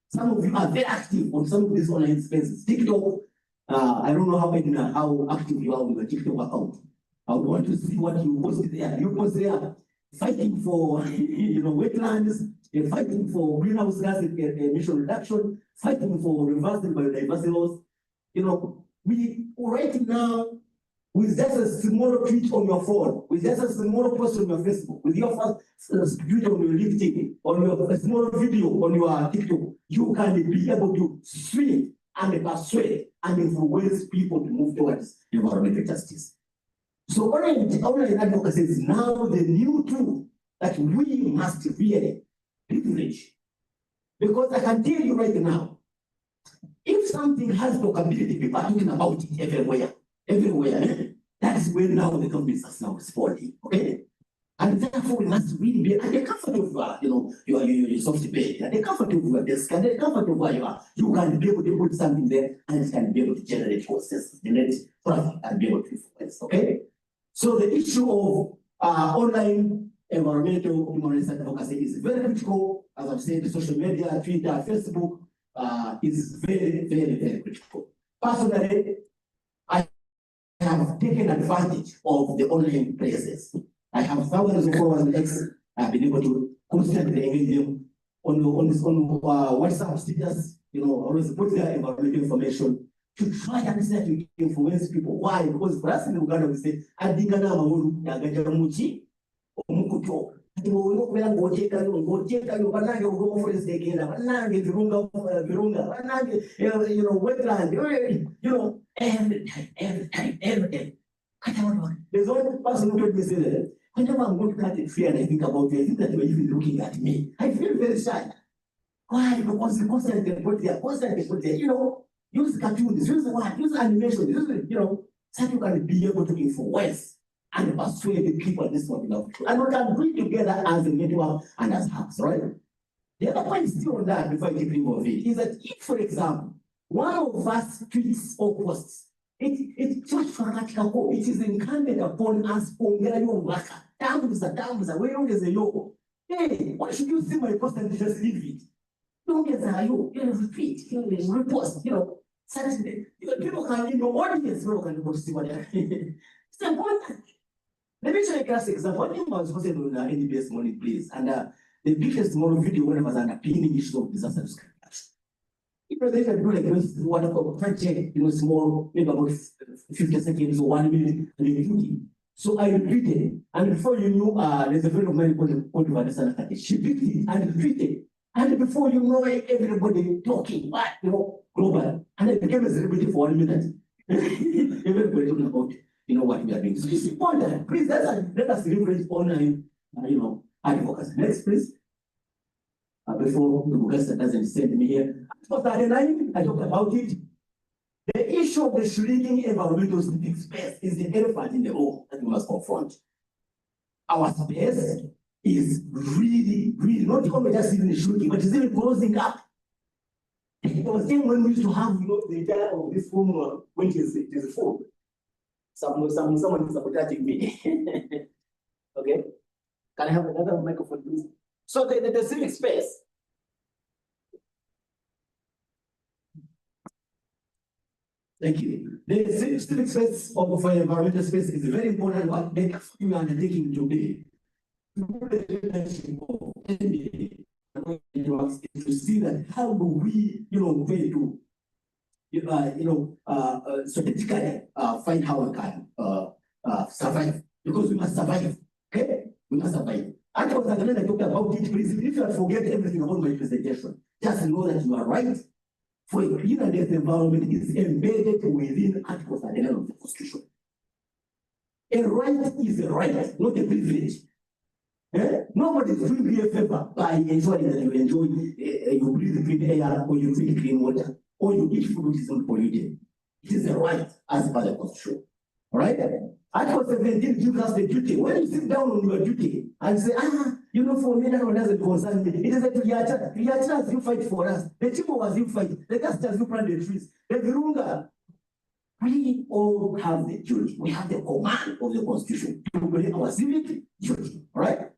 Some of you are very active on some of these online spaces. TikTok, I don't know how active you are with your TikTok account. I would want to see what you post there. You post there fighting for wetlands, fighting for greenhouse gas emission reduction, fighting for reversing biodiversity laws. You know, we right now with just a small tweet on your phone, with just a small post on your Facebook, with your first tweet on your LinkedIn, on your small video on your TikTok, you can be able to swing and persuade and influence people to move towards environmental justice. So online advocacy is now the new tool that we must really privilege. Because I can tell you right now, if something has talkability, people are talking about it everywhere. That's where now the government is now responding, okay? And therefore, we must really be at the comfort of, your soft bed, at the comfort of your desk, at the comfort of where you are. You can be able to put something there and it can be able to generate process, generate profit, and be able to influence, okay? So the issue of online environmental human rights advocacy is very critical. As I've said, social media, Twitter, Facebook is very, very, very critical. Personally, I have taken advantage of the online places. I have thousands of followers on X. I've been able to constantly engage them on WhatsApp status, always put their environmental information to try and start to influence people. Why? Because for us in Uganda, we say, Adingana Mahuru, Yagajamuchi, Omukuto. Wetland, there's one person who told me, said, whenever I'm going to cut a tree and I think about it, I think that you're even looking at me. I feel very shy. Why? Because the constant they put there, use cartoons, use what, use animation, so you can be able to influence and persuade the people this what you love. And we can bring together as a network and as hubs, right? The other point still on that before I keep moving of it is that if, for example, one of us tweets or posts, it is incumbent upon us hey, why should you see my post and just leave it? Don't get you retweet, repost, certainly. People can, audience can see what it's important. Let me show you a classic example. I was hosted on NBS Morning, please. And the biggest moral video when I was underpinning issues of disaster risk reduction. They can do like this wonderful project, small, maybe about 50 seconds or 1 minute, and they do it. So I repeated, and before you knew, there's a friend of mine called Vanessa. She repeated it and repeated. And before you know it, everybody talking, global. And I became a celebrity for 1 minute. Everybody talking about what we are doing. So it's important. Please, let us leverage online, advocacy. Next, please. Before the guest doesn't send me here. For 39, I talked about it. The issue of the shrinking environmental sleeping space is the elephant in the room that we must confront. Our space is really, really not only just even shrinking, but it's even closing up. It was then when we used to have, the entire of this room when it is full. Someone is sabotaging me. Okay. Can I have another microphone, please? So the civic space. Thank you. The civic space of environmental space is very important. What you are undertaking today. To see that how do we, way to, strategically find how we can survive, because we must survive. Okay, we must survive. I talked about it, please. If you forget everything about my presentation, just know that you are right. For a clean and earth environment is embedded within Article 39 of the Constitution. A right is a right, not a privilege. Nobody is doing you a favor by ensuring that you enjoy, you breathe clean air, or you drink clean water, or you eat food which is not polluted. It is a right as per the Constitution. All right? Article 17 gives us the duty. When you sit down on your duty and say, for me, that one doesn't concern me. It is that we are you fight for us. The Chimwas you fight. The Casters you plant the trees. The Virunga. We all have the duty. We have the command of the Constitution to play our civic duty. All right?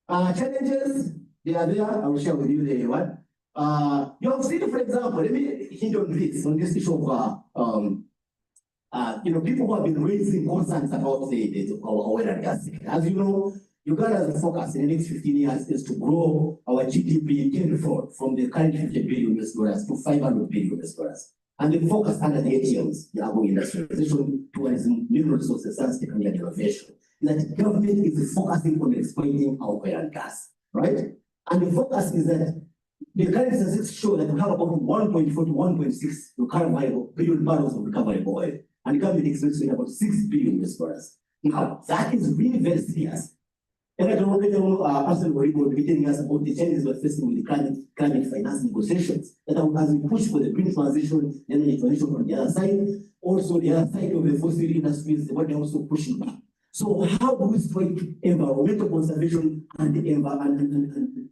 Challenges, they are there. I will share with you the one. You have seen, for example, let me hint on this issue of people who have been raising concerns about the oil and gas. As you know, Uganda's focus in the next 15 years is to grow our GDP tenfold from the current $50 billion to $500 billion. And the focus under the ATMs, the agro-industrialization, tourism, mineral resources, science, technology, and innovation, is that government is focusing on exploiting our oil and gas, right? And the focus is that the current statistics show that we have about 1.4 to 1.6 billion barrels of recoverable oil, and the government expects to have about $6 billion US. Now, that is really very serious. And I don't know, personally, will be telling us about the challenges we're facing with the climate finance negotiations. That as we push for the green transition, energy transition on the other side, also the other side of the fossil industries, what they're also pushing back. So how do we strike environmental conservation and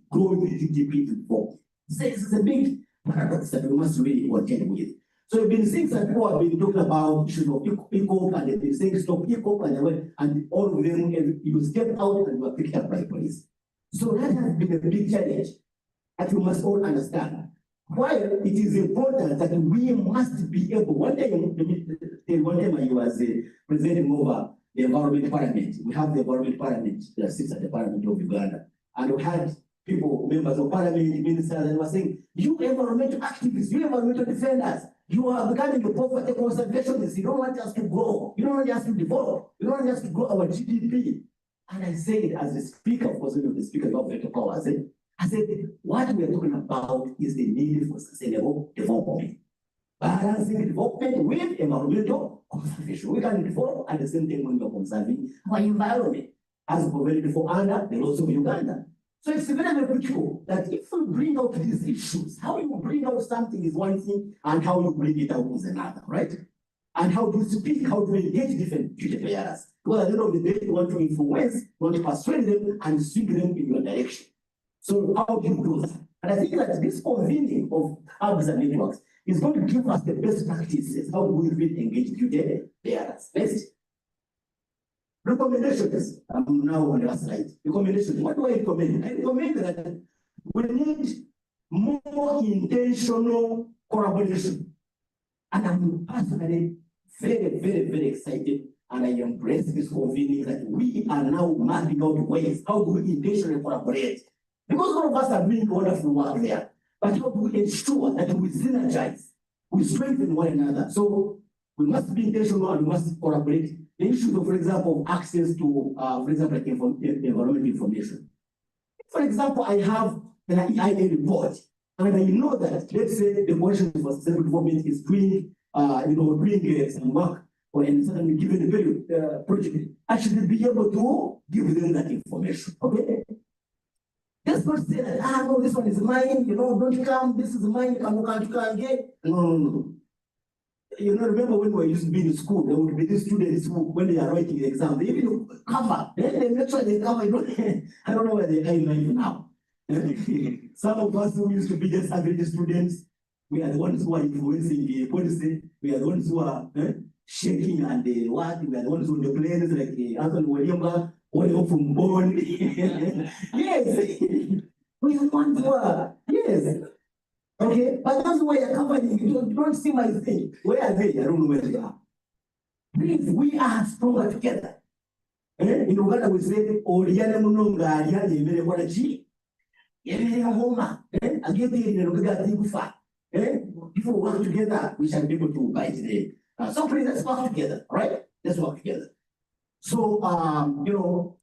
growing the GDP involved? So this is a big paradox that we must really contend with. So we've been seeing that people have been talking about issues of ECOP, and they've been saying stop ECOP, and all of them, you step out and you are picked up by police. So that has been a big challenge that we must all understand. While it is important that we must be able, one time I was presiding over the Environment Parliament. We have the Environment Parliament that sits at the Parliament of Uganda. And we had people, members of Parliament, ministers, and were saying, you environmental activists, you environmental defenders, you are becoming a poverty conservationists. You don't want us to grow. You don't want us to develop. You don't want us to grow our GDP. And I said, as the speaker, of course, the speaker of veto power, I said, what we are talking about is the need for sustainable development. Balancing development with environmental conservation. We can develop at the same time when we are conserving our environment, as provided for under the laws of Uganda. So it's very, very critical that if we bring out these issues, how you bring out something is one thing, and how you bring it out is another, right? And how do you speak, how do you engage different players? Because at the end of the day, you want to influence, you want to persuade them and swing them in your direction. So how do you do that? And I think that this convening of hubs and networks is going to give us the best practices, how we really engage players. Next. Recommendations. I'm now on the slide. Recommendations. What do I recommend? I recommend that we need more intentional collaboration. And I'm personally very, very, very excited. And I embrace this convening that we are now mapping out ways how do we intentionally collaborate. Because all of us are doing wonderful work there. But how do we ensure that we synergize, we strengthen one another? So we must be intentional and we must collaborate. The issue of, for example, access to, for example, like environmental information. For example, I have an EIA report, and I know that, let's say, the Coalition for Sustainable Development is doing, doing some work or in certain given period project. I should be able to give them that information. Okay. Just not say that, no, this one is mine, don't come, this is mine, can't get. No. Remember when we used to be in school, there would be these students who, when they are writing the exam, they even cover. They make sure they cover. I don't know where they are even now. Some of us who used to be just average students, we are the ones who are influencing the policy. We are the ones who are shaking and what. We are the ones on the planes like Anthony Waliamba, oil from Bonn. Yes, we are the ones who are, yes. Okay, but that's why you're covering. You don't see my thing. Where are they? I don't know where they are. Please, we are stronger together. In Uganda, we say, Oriana Mununga, Ariane, Yemere Warachi, Yemere Homa, I get the Ruga Tigufa. If we work together, we shall be able to buy today. So please, let's work together, right? Let's work together. So,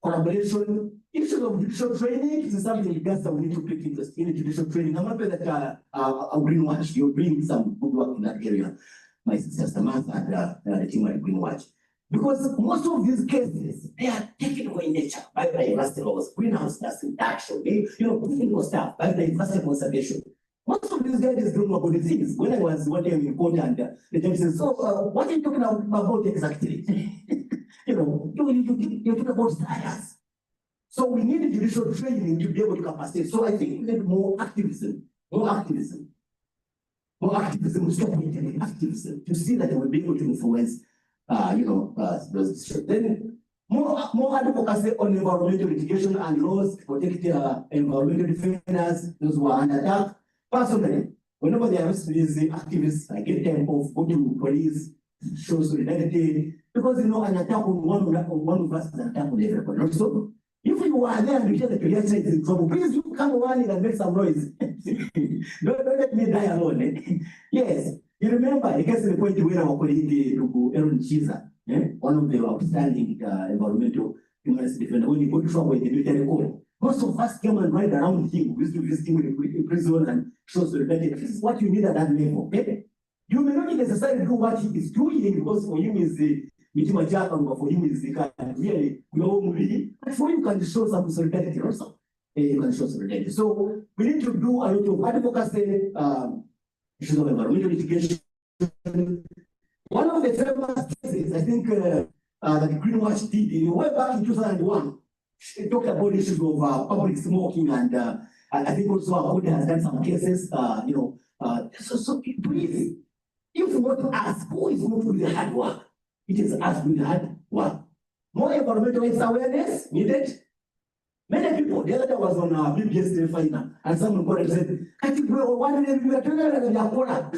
collaboration, issue of judicial training is something that we need to take interest in judicial training. I'm happy that Greenwatch, you're doing some good work in that area. My sister Samantha and the team at Greenwatch. Because most of these cases, they are technical in nature, biodiversity laws, greenhouse gas reduction, technical stuff, biodiversity conservation. Most of these guys don't know about the things. When I was one day in court and the judge said, so what are you talking about exactly? You talk about science. So we need judicial training to be able to capacitate. So I think we need more activism, stop activism, to see that we'll be able to influence, those. Then more advocacy on environmental litigation and laws to protect environmental defenders, those who are under attack. Personally, whenever there are these activists, I get time off, go to police, show solidarity, because an attack on one of us is an attack on everybody. So if you are there and you hear that your side is in trouble, please you come on in and make some noise. don't let me die alone. Yes. You remember, I guess the point where our colleague Aaron Chiza, one of the outstanding environmental human rights defender, when he got trouble with the military code, most of us came and ride around him. We used to visit him in prison and show solidarity. This is what you need at that level. Okay? You may not necessarily do what he is doing because for him is the Mitima Japan, but for him is the kind of really globally. But for you can show some solidarity also. You can show solidarity. So we need to do a lot of advocacy, issues of environmental litigation. One of the famous cases, I think, that Greenwatch did way back in 2001, she talked about issues of public smoking, and I think also our body has done some cases, so please, if not us, who is going to do the hard work? It is us doing the hard work. More environmental rights awareness needed. Many people, the other day was on BBS Telefina, and someone called and said, "One day we are talking about the Akora."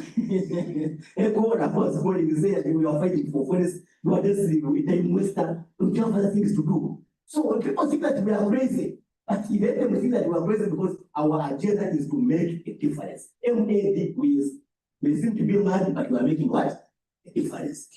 Akora was calling, saying we are fighting for forest, we are just in Western, we have other things to do. So when people think that we are crazy, but let them think that we are crazy because our agenda is to make a difference. MAD may seem to be mad, but we are making what? A difference.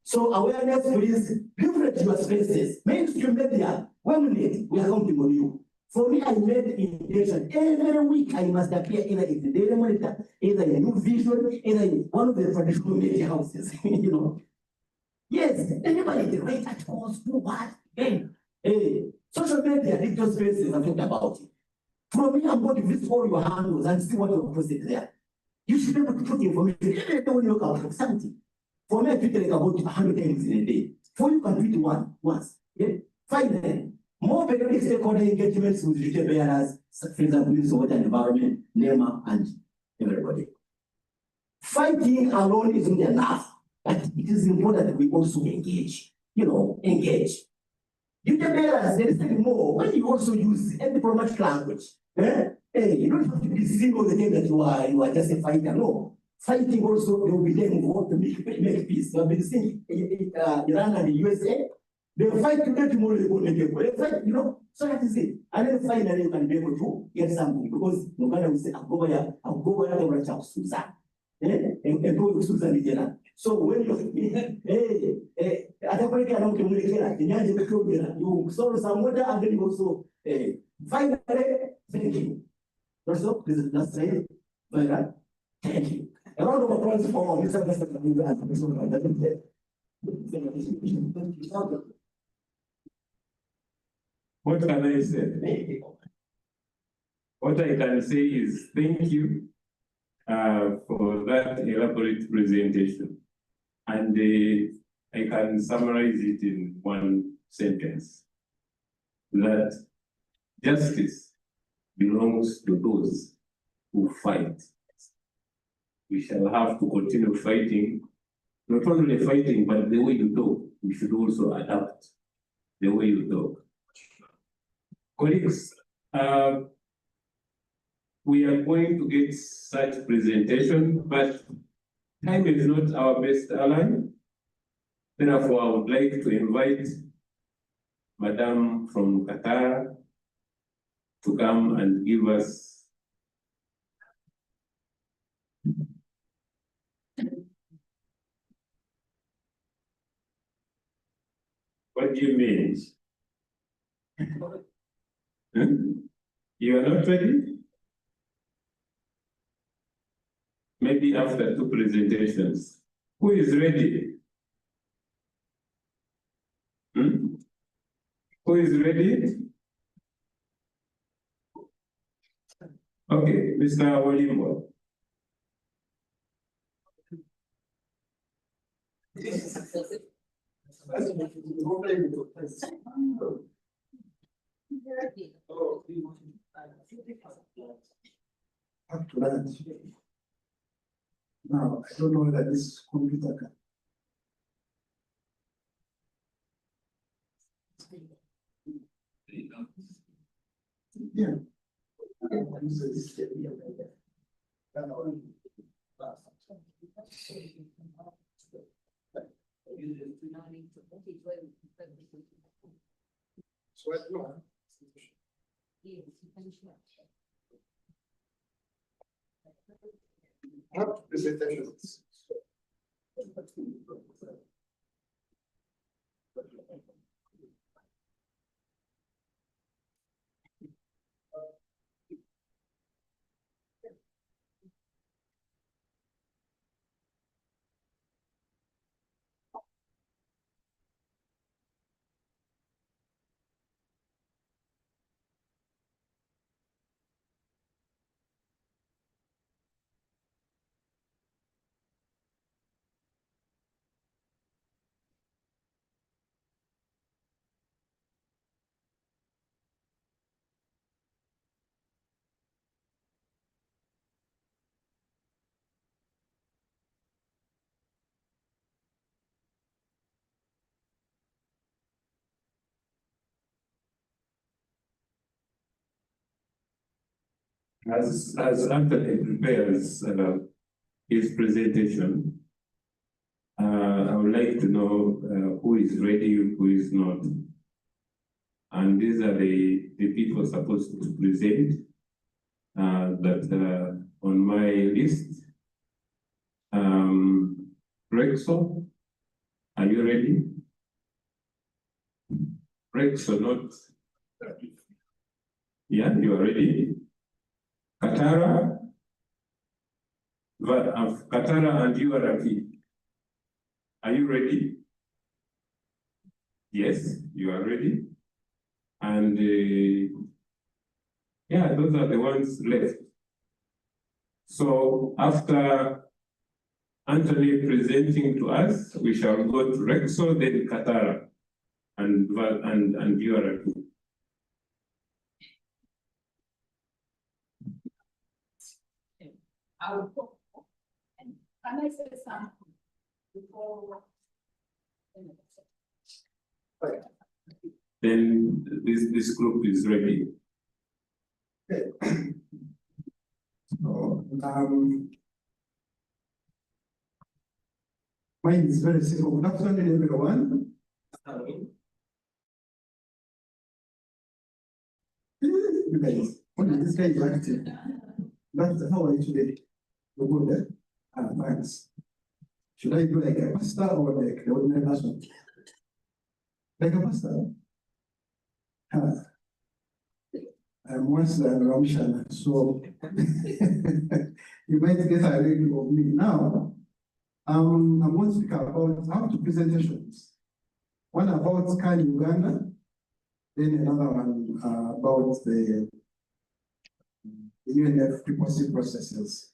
So awareness, please, leverage your spaces. Mainstream media, when we need, we are counting on you. For me, I made intention. Every week I must appear either in the Daily Monitor, either in New Vision, either in one of the traditional media houses. Yes, anybody can write articles, do what? Hey, social media, digital spaces, I'm talking about it. For me, I'm going to visit all your handles and see what you're posted there. You should be able to put information. Even when you look out something. For me, I tweet like about 100 times in a day. For you can tweet once. Yeah? Finally, more periodic stakeholder engagements with retail bearers, for example, Ministry of Water and Environment, NEMA, and everybody. Fighting alone isn't enough, but it is important that we also engage. Engage. Retail bearers, there is nothing more when you also use a diplomatic language. You don't have to be seen all the time that you are just a fighter. No. Fighting also, they will be there involved to make peace. You have been seeing Iran and the USA. They fight today, tomorrow they will make a they fight, so that is it. And then finally you can be able to get something because Uganda will say, I'll go where the right of Susan. And go to Susan again. So when you you solve some water and then you also finally thank you. Also, this is not saying, but thank you. A round of applause for Mr. What can I say? What I can say is thank you for that elaborate presentation. And I can summarize it in one sentence. That justice belongs to those who fight. We shall have to continue fighting, not only fighting, but the way you talk, we should also adapt the way you talk. Colleagues, we are going to get such presentation, but time is not our best ally. Therefore, I would like to invite Madam from Qatar to come and give us what do you mean? You are not ready? Maybe after 2 presentations. Who is ready? Who is ready? Okay, Mr. Walimbo. Now, I don't know whether this computer can. Yeah. Have presentations. As Anthony prepares his presentation, I would like to know who is ready, who is not. And these are the people supposed to present that on my list. Rexo, are you ready? Rexo, not. Yeah, you are ready. Katara, Katara and you are Rafi. Are you ready? Yes, you are ready. And yeah, those are the ones left. So after Anthony presenting to us, we shall go to Rexo, then Katara, and you are Rafi. I will go. And can I say something before? Then this group is ready. So, mine is very simple. Good afternoon, everyone. You guys, only this guy is active. That's how are you today? You're good, eh? Thanks. Should I do like a pastor or like the ordinary person? Like a pastor? I'm worse than Ramshana, so you might get a review of me. Now, I'm going to speak about how to presentations. One about Scan Uganda, then another one about the UNF preposing processes.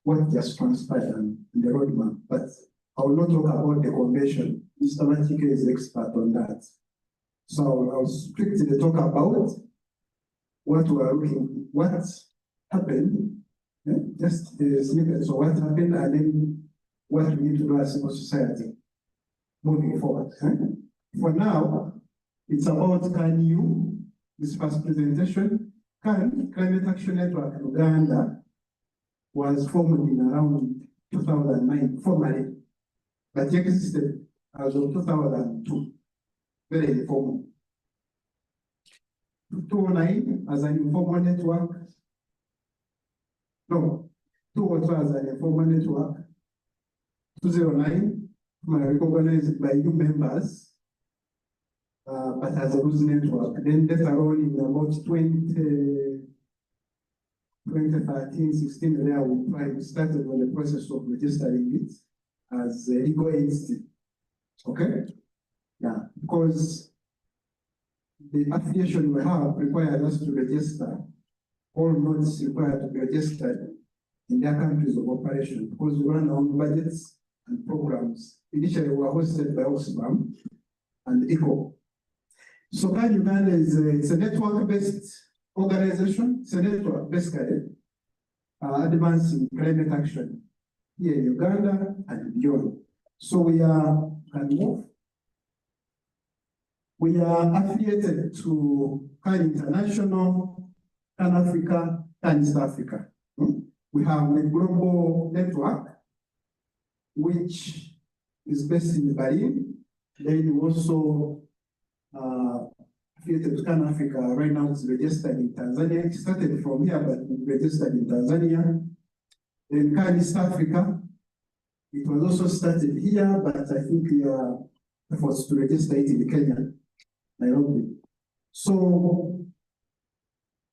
What just transpired in the roadmap, but I will not talk about the convention. Mr. Matike is expert on that. So I'll strictly talk about what we are looking, what happened, just a snippet. So what happened, and then what we need to do as civil society moving forward. For now, it's about can you, this first presentation, can Climate Action Network Uganda was formed in around 2009 formally, but existed as of 2002, very informal. 2009 as an informal network, no, 2002 as an informal network, 2009 recognized by new members, but as a loose network. Then later on in about 2013, 16, there we started on the process of registering it as a legal entity. Okay? Yeah, because the affiliation we have required us to register, all nodes required to be registered in their countries of operation, because we run our own budgets and programs. Initially, we were hosted by Oxfam and ECO. So CAN Uganda is it's a network-based organization. It's a network basically advancing climate action here in Uganda and beyond. So we are affiliated to CAN International, CAN Africa, CAN East Africa. We have a global network which is based in Berlin. Then we also affiliated to CAN Africa. Right now it's registered in Tanzania. It started from here, but it's registered in Tanzania. In East Africa, it was also started here, but I think efforts to register it in Kenya, Nairobi. So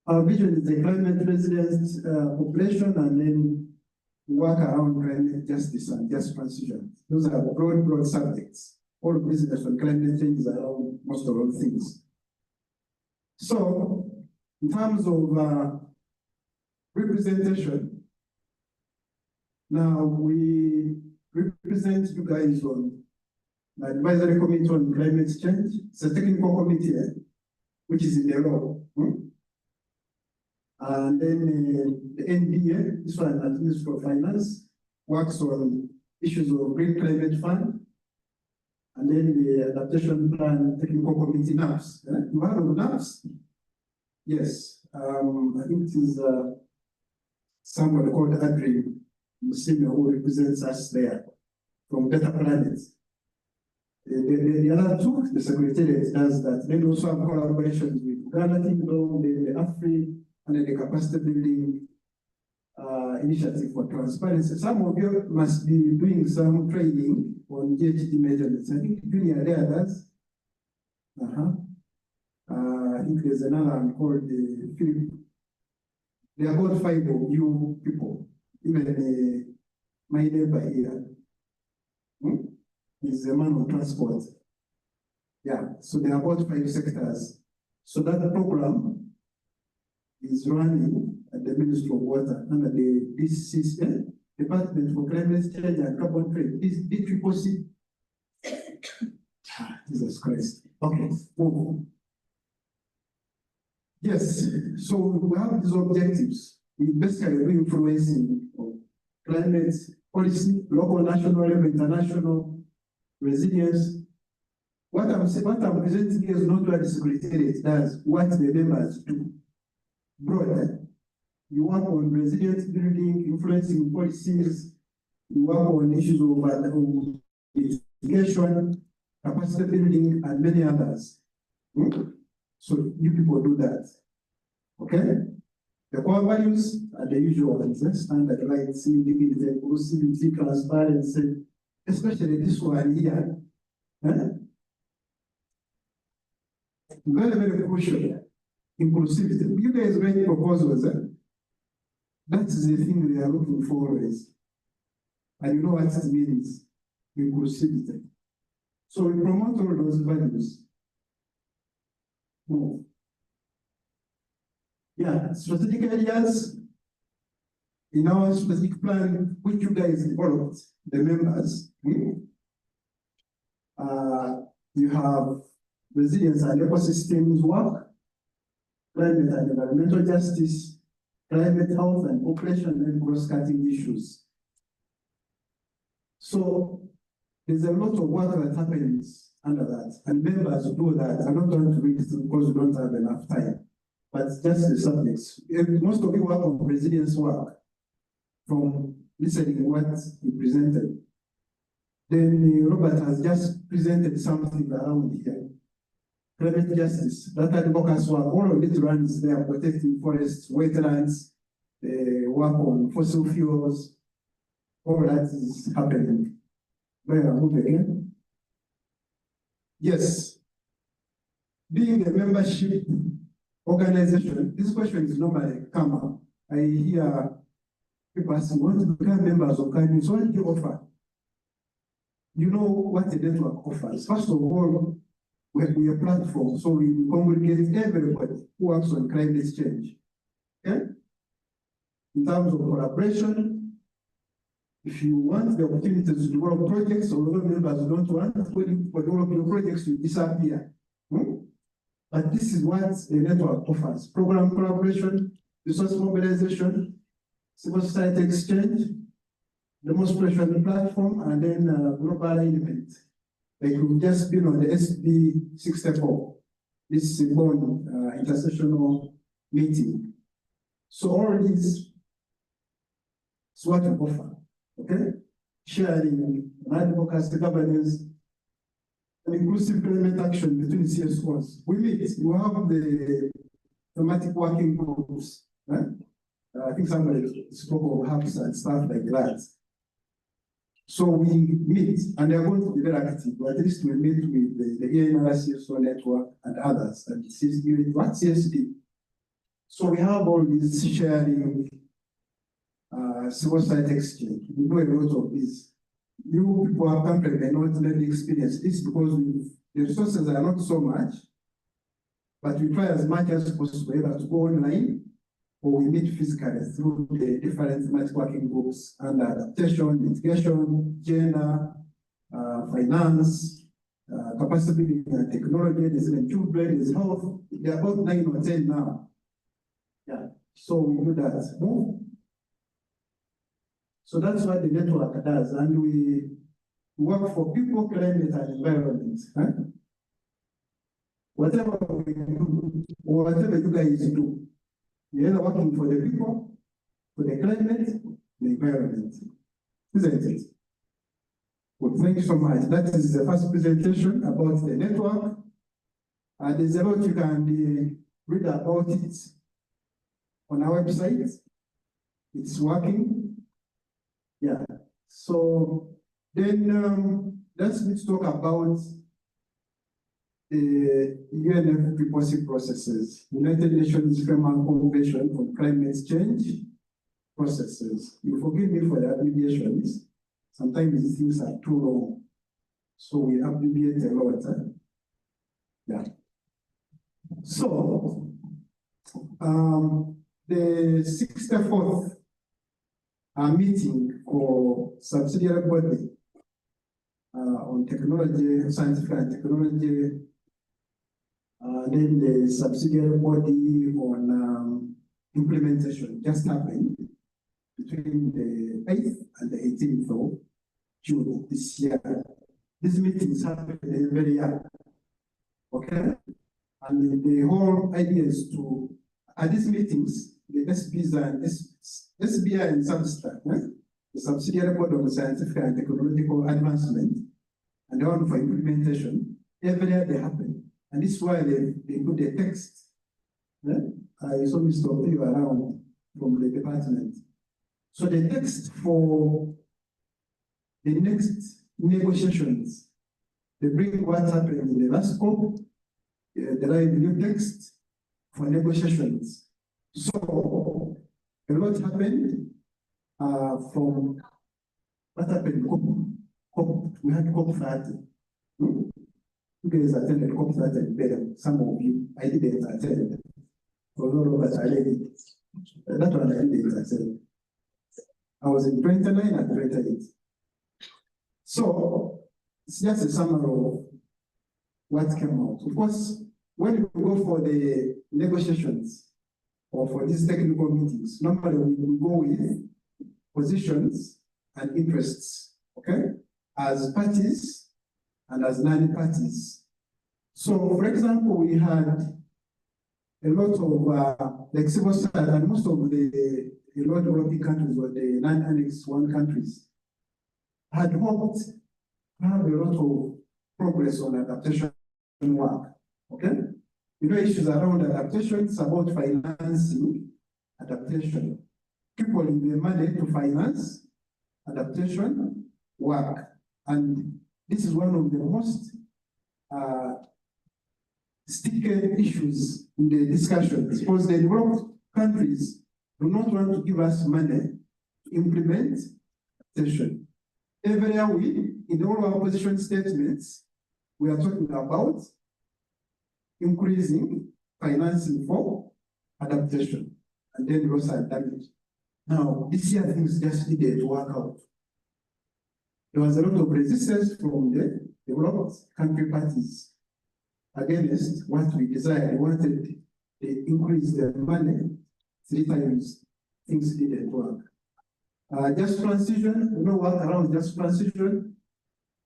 our vision is a climate resilient population, and then work around climate justice and just transition. Those are broad subjects. All business on climate change is around most of those things. So, in terms of representation, now we represent you guys on the advisory committee on climate change. It's a technical committee, which is in the law. And then the NBA, this one at Ministry of Finance, works on issues of Green Climate Fund. And then the Adaptation Plan Technical Committee, NAPS. You heard of NAPS? Yes. I think it is somebody called Adri Musime who represents us there from Better Planet. The other two, the Secretariat does that. Then also have collaborations with Ghana Kingdom, the AFRI, and then the capacity building initiative for transparency. Some of you must be doing some training on GHG measurements. I think Junior there does. I think there's another one called Philip. There are about 5 of you people. Even my neighbor here. He's a man of transport. Yeah, so there are about 5 sectors. So that program is running at the Ministry of Water under the DCC, Department for Climate Change and Carbon Trade. This DCCC. Jesus Christ. Okay. Oh. Yes, so we have these objectives. We basically influencing climate policy, local, national, international, resilience. What I'm presenting here is not what the Secretariat does, what the members do. Broader, you work on resilience building, influencing policies, you work on issues of mitigation, capacity building, and many others. So you people do that. Okay? The core values are the usual ones, standard rights, dignity, inclusivity, transparency, especially this one here. Very, very crucial. Inclusivity. You guys make proposals. That's the thing we are looking for always. And you know what it means. Inclusivity. So we promote all those values. Yeah, strategic areas in our strategic plan, which you guys developed, the members. You have resilience and ecosystems work, climate and environmental justice, climate health and population and cross-cutting issues. So there's a lot of work that happens under that, and members do that. I don't want to read it because we don't have enough time, but just the subjects. Most of you work on resilience work from listening what you presented. Then Robert has just presented something around here. Climate justice, that advocacy work, all of it runs there, protecting forests, wetlands, work on fossil fuels, all that is happening. Where I move again. Yes. Being a membership organization, this question is normally come up. I hear people asking, want to become members of Kindness, what do you offer? You know what the network offers. First of all, we're a platform, so we congregate everybody who works on climate change. Okay? In terms of collaboration, if you want the opportunity to develop projects, or other members don't want, for develop your projects to disappear. But this is what the network offers. Program collaboration, resource mobilization, civil society exchange, demonstration platform, and then global alignment. Like we've just been on the SB 64. This is a intersessional meeting. So all this is what we offer. Okay? Sharing, advocacy, governance, and inclusive climate action between CSOs. We meet, we have the thematic working groups. Right? I think somebody spoke of hubs and stuff like that. So we meet, and they're going to be very active, but at least we meet with the ENRCSO network and others, and CSD, what CSD? So we have all these sharing, civil site exchange. We do a lot of this. You people are country may not really experience this because the resources are not so much, but we try as much as possible either to go online or we meet physically through the different networking groups under adaptation, mitigation, gender, finance, capacity building and technology, there's even children, there's health. There are about 9 or 10 now. Yeah, so we do that. So that's what the network does, and we work for people, climate, and environment. Huh? Whatever we do, or whatever you guys do, you're either working for the people, for the climate, the environment. Isn't it? Well, thank you so much. That is the first presentation about the network. And there's a lot you can read about it on our website. It's working. Yeah. So then let's talk about the UNFP policy processes, United Nations Framework Convention on Climate Change processes. You forgive me for the abbreviations. Sometimes these things are too long, so we abbreviate a lot. Yeah. So the 64th meeting for subsidiary body on technology, scientific and technology, then the subsidiary body on implementation just happened between the 8th and the 18th of June this year. These meetings happen every year. Okay? And the whole idea is to, at these meetings, the SBI and Substar, the subsidiary body on scientific and technological advancement, and the one for implementation, every year they happen. And this is why they put the text. I saw Mr. Opiyo around from the department. So the text for the next negotiations, they bring what happened in the last COP, there are new text for negotiations. So a lot happened from what happened COP, we had COP 30. You guys attended COP 30 better. Some of you, I didn't attend. Although I did. That one I didn't attend. I was in 29 and 28. So it's just a summary of what came out. Of course, when we go for the negotiations or for these technical meetings, normally we go with positions and interests, okay, as parties and as non-parties. So, for example, we had a lot of like civil society and most of the low developing countries or the non-Annex 1 countries had hoped to have a lot of progress on adaptation work. Okay? You know, issues around adaptation, it's about financing adaptation. People in the money to finance adaptation work. And this is one of the most sticky issues in the discussions because the developed countries do not want to give us money to implement adaptation. Every year in all our position statements, we are talking about increasing financing for adaptation and then loss and damage. Now, this year things just needed to work out. There was a lot of resistance from the developed country parties against what we desired. We wanted to increase the money 3 times things needed to work. Just transition, you know, work around just transition,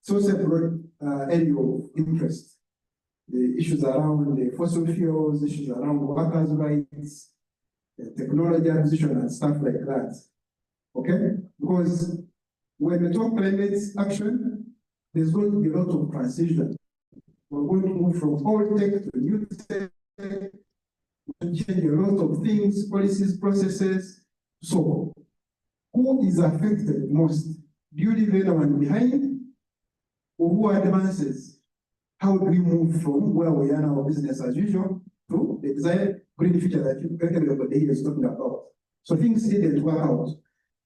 it's also a broad area of interest. The issues around the fossil fuels, issues around workers' rights, technology acquisition and stuff like that. Okay? Because when we talk climate action, there's going to be a lot of transition. We're going to move from old tech to new tech, we're going to change a lot of things, policies, processes, So who is affected most? Do you leave anyone behind? Or who advances? How do we move from where we are now, business as usual, to the desired green future that everybody is talking about? So things didn't work out.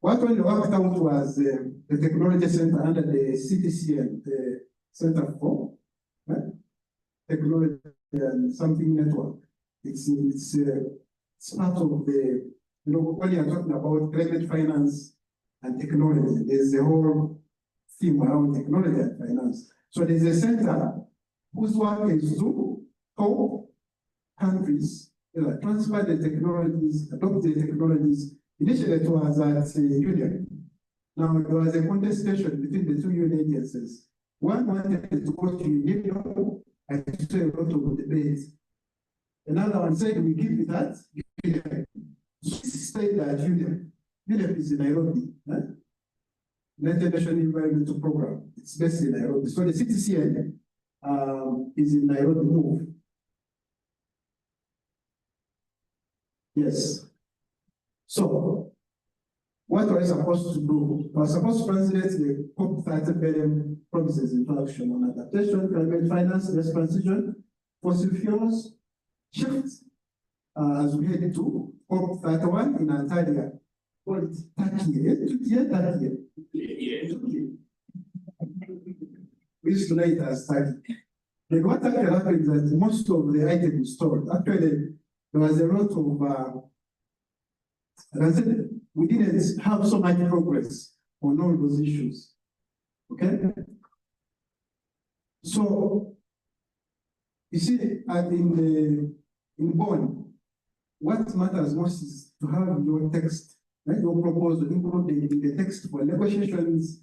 What only worked out was the technology center under the CTC and the Center for Technology and Something Network. It's part of the, when you're talking about climate finance and technology, there's a whole theme around technology and finance. So there's a center whose work is to help countries transfer the technologies, adopt the technologies. Initially, it was at Union. Now, there was a contestation between the two union agencies. One wanted to go to Union, and saw a lot of debate. Another one said, we give it at Union. Stayed at Union. Union is in Nairobi. United Nations Environmental Program. It's based in Nairobi. So the CTCN is in Nairobi move. Yes. So, what were we supposed to do? We were supposed to translate the COP30 billion promises into action on adaptation, climate finance, just transition, fossil fuels, shift, as we head to COP31 in Antalya. Well, it's Turkey. We used to know it as Turkey. Then what actually happened is that most of the items stored, actually, there was a lot of, as I said, we didn't have so much progress on all those issues. Okay? So, you see, in Bonn, what matters most is to have your text, right? Your proposal included in the text for negotiations.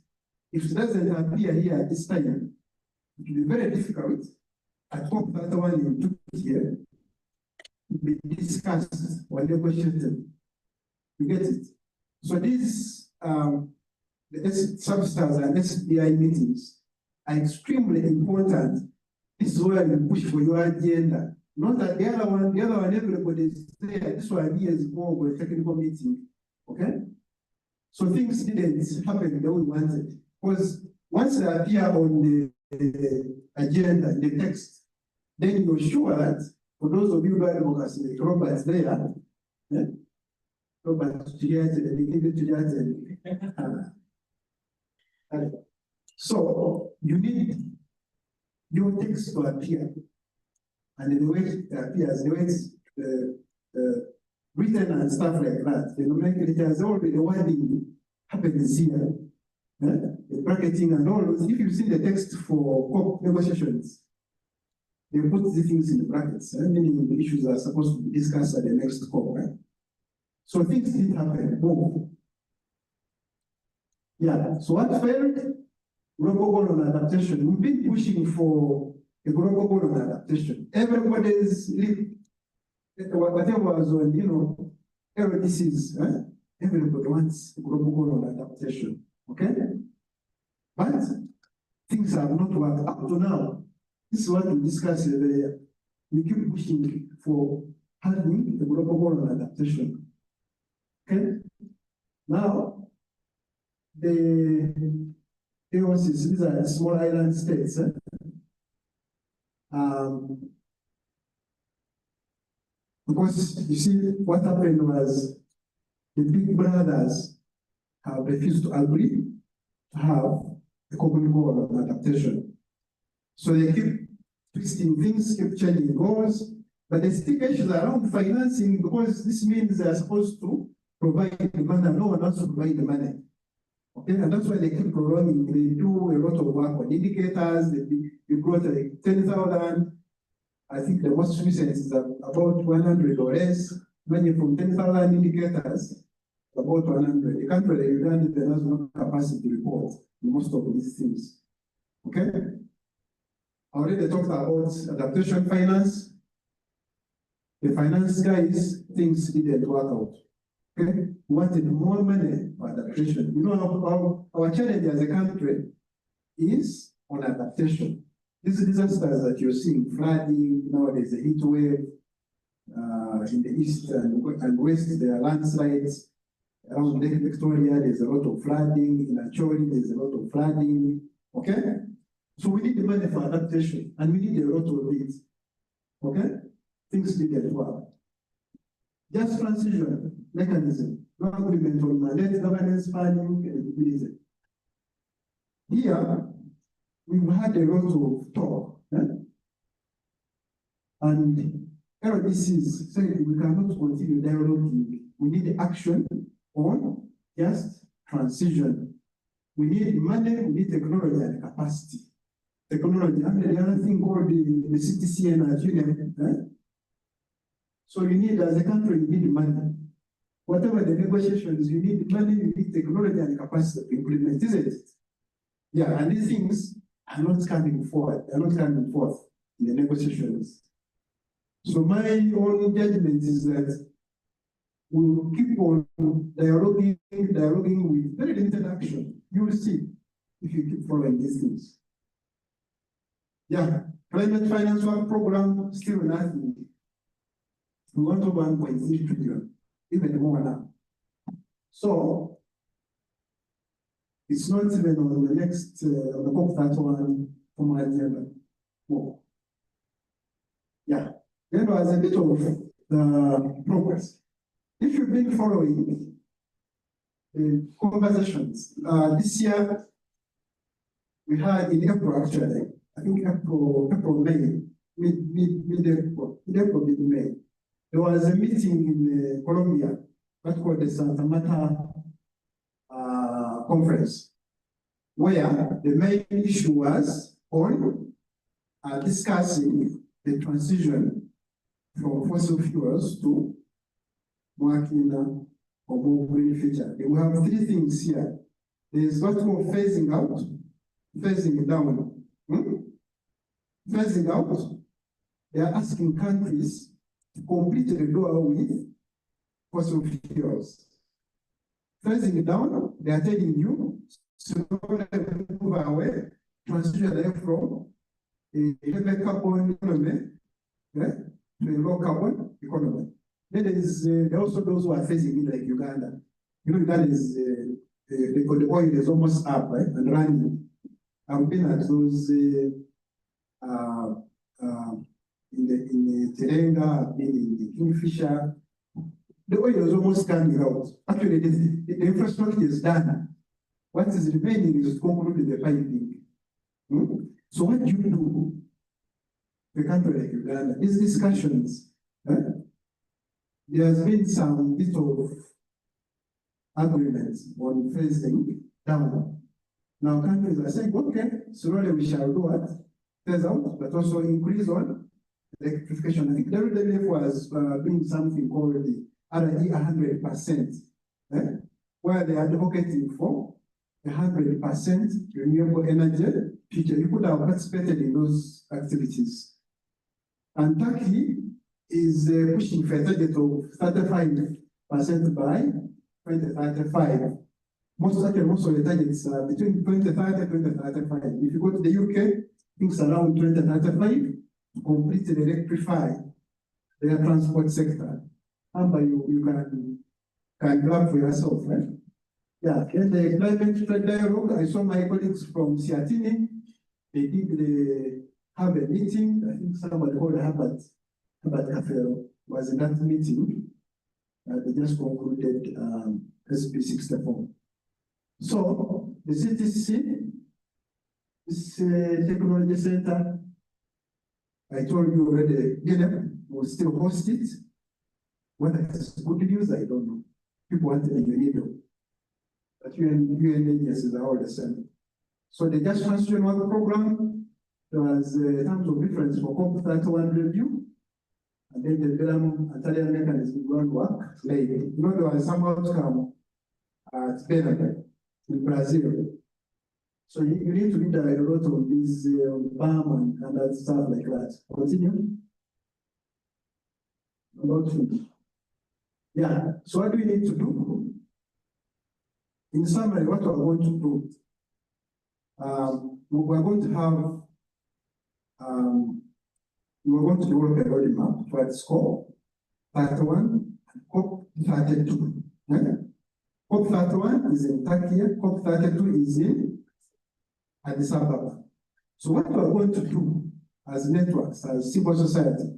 If it doesn't appear here at this time, it will be very difficult at COP31 in Turkey to be discussed or negotiated. You get it? So these the Substars and SBI meetings are extremely important. This is where you push for your agenda. Not that the other one, everybody is there. This one here is more of a technical meeting. Okay? So things didn't happen the way we wanted. Because once they appear on the agenda, in the text, then you're sure that for those of you who are advocacy, like Robert's there, yeah? Robert, so you need your text to appear. And the way it appears, the way it's written and stuff like that, the nomenclature has already the wording happens here. Yeah? The bracketing and all those. If you see the text for COP negotiations, they put the things in the brackets, meaning the issues are supposed to be discussed at the next COP. Right? So things didn't happen. Boom. Yeah. So what failed? Global goal on adaptation. We've been pushing for a global goal on adaptation. Everybody's whatever was on, LDCs, everybody wants a global goal on adaptation. Okay? But things have not worked up to now. This is what we discussed earlier. We keep pushing for having a global goal on adaptation. Okay? Now, the AOCs, these are small island states. Because you see, what happened was the big brothers have refused to agree to have a common goal on adaptation. So they keep twisting things, keep changing goals, but there's still issues around financing because this means they are supposed to provide the money, no one wants to provide the money. Okay, and that's why they keep prolonging. They do a lot of work on indicators. They brought like 10,000. I think the most recent is about 100 or less, ranging from 10,000 indicators about 100. The country that Uganda has no capacity to report most of these things. Okay? I already talked about adaptation finance. The finance guys, things didn't work out. Okay? We wanted more money for adaptation. You know, our challenge as a country is on adaptation. These disasters that you're seeing, flooding, there's a heat wave in the east and west, there are landslides. Around Lake Victoria, there's a lot of flooding. In Acholi, there's a lot of flooding. Okay? So we need the money for adaptation, and we need a lot of it. Okay? Things didn't work. Just transition mechanism, no agreement on mandate, governance, funding, and liquidity. Here, we've had a lot of talk. And LDCs saying we cannot continue dialoguing. We need action on just transition. We need money, we need technology and capacity. Technology, and the other thing called the CTC and So you need, as a country, you need money. Whatever the negotiations, you need money, you need technology and capacity to implement, isn't it? Yeah, and these things are not coming forward, they're not coming forth in the negotiations. So my own judgment is that we'll keep on dialoguing with very limited action. You will see if you keep following these things. Yeah, climate finance work program, still nothing. We want to 1.3 trillion, even more now. So it's not even on the next, on the COP31 from my agenda. More. Yeah, there was a bit of progress. If you've been following the conversations, this year we had in April actually, I think April, May, mid-April, mid-May. There was a meeting in Colombia that's called the Santa Marta conference, where the main issue was on discussing the transition from fossil fuels to more cleaner or more green future. We have three things here. There is what's called phasing out, phasing down. Phasing out, they are asking countries to completely go out with fossil fuels. Phasing down, they are telling you, slowly move away, transition from a heavy carbon economy to a low carbon economy. Then there is also those who are phasing in, like Uganda. You know, Uganda is the oil is almost up, right, and running. I've been at those in the Terenga, I've been in the Kingfisher. The oil is almost coming out. Actually, the infrastructure is done. What is remaining is to conclude the piping. So what do you do? The country like Uganda, these discussions, there has been some bit of agreements on phasing down. Now countries are saying, okay, slowly we shall do what? Phase out, but also increase on electrification. I think WWF was doing something called the RE 100%, where they are advocating for 100% renewable energy future. You could have participated in those activities. And Turkey is pushing for a target of 35% by 2035. Most of the targets are between 2030 and 2035. If you go to the UK, things around 2035 to completely electrify their transport sector. How you can grab for yourself, right? Yeah, in the climate trade dialogue, I saw my colleagues from Siatini. They have a meeting. I think somebody called Herbert Cafe was in that meeting. They just concluded SP64. So the CTC, this technology center, I told you already, will still host it. Whether it's good news, I don't know. People want a UNIDO. But UN agencies are all the same. So the Just Transition Work Program, there was terms of reference for COP31 review, and then the Belém Antalya mechanism going to work later. You know, there was some outcome at Belém in Brazil. So you need to read a lot of these BAM and that stuff like that. Continue. About food. Yeah, so what do we need to do? In summary, what we're going to do, we're going to have, we're going to develop a roadmap for its COP31 and COP32. COP31 is in Turkey, COP32 is in Addis Ababa. So what we are going to do as networks, as civil society,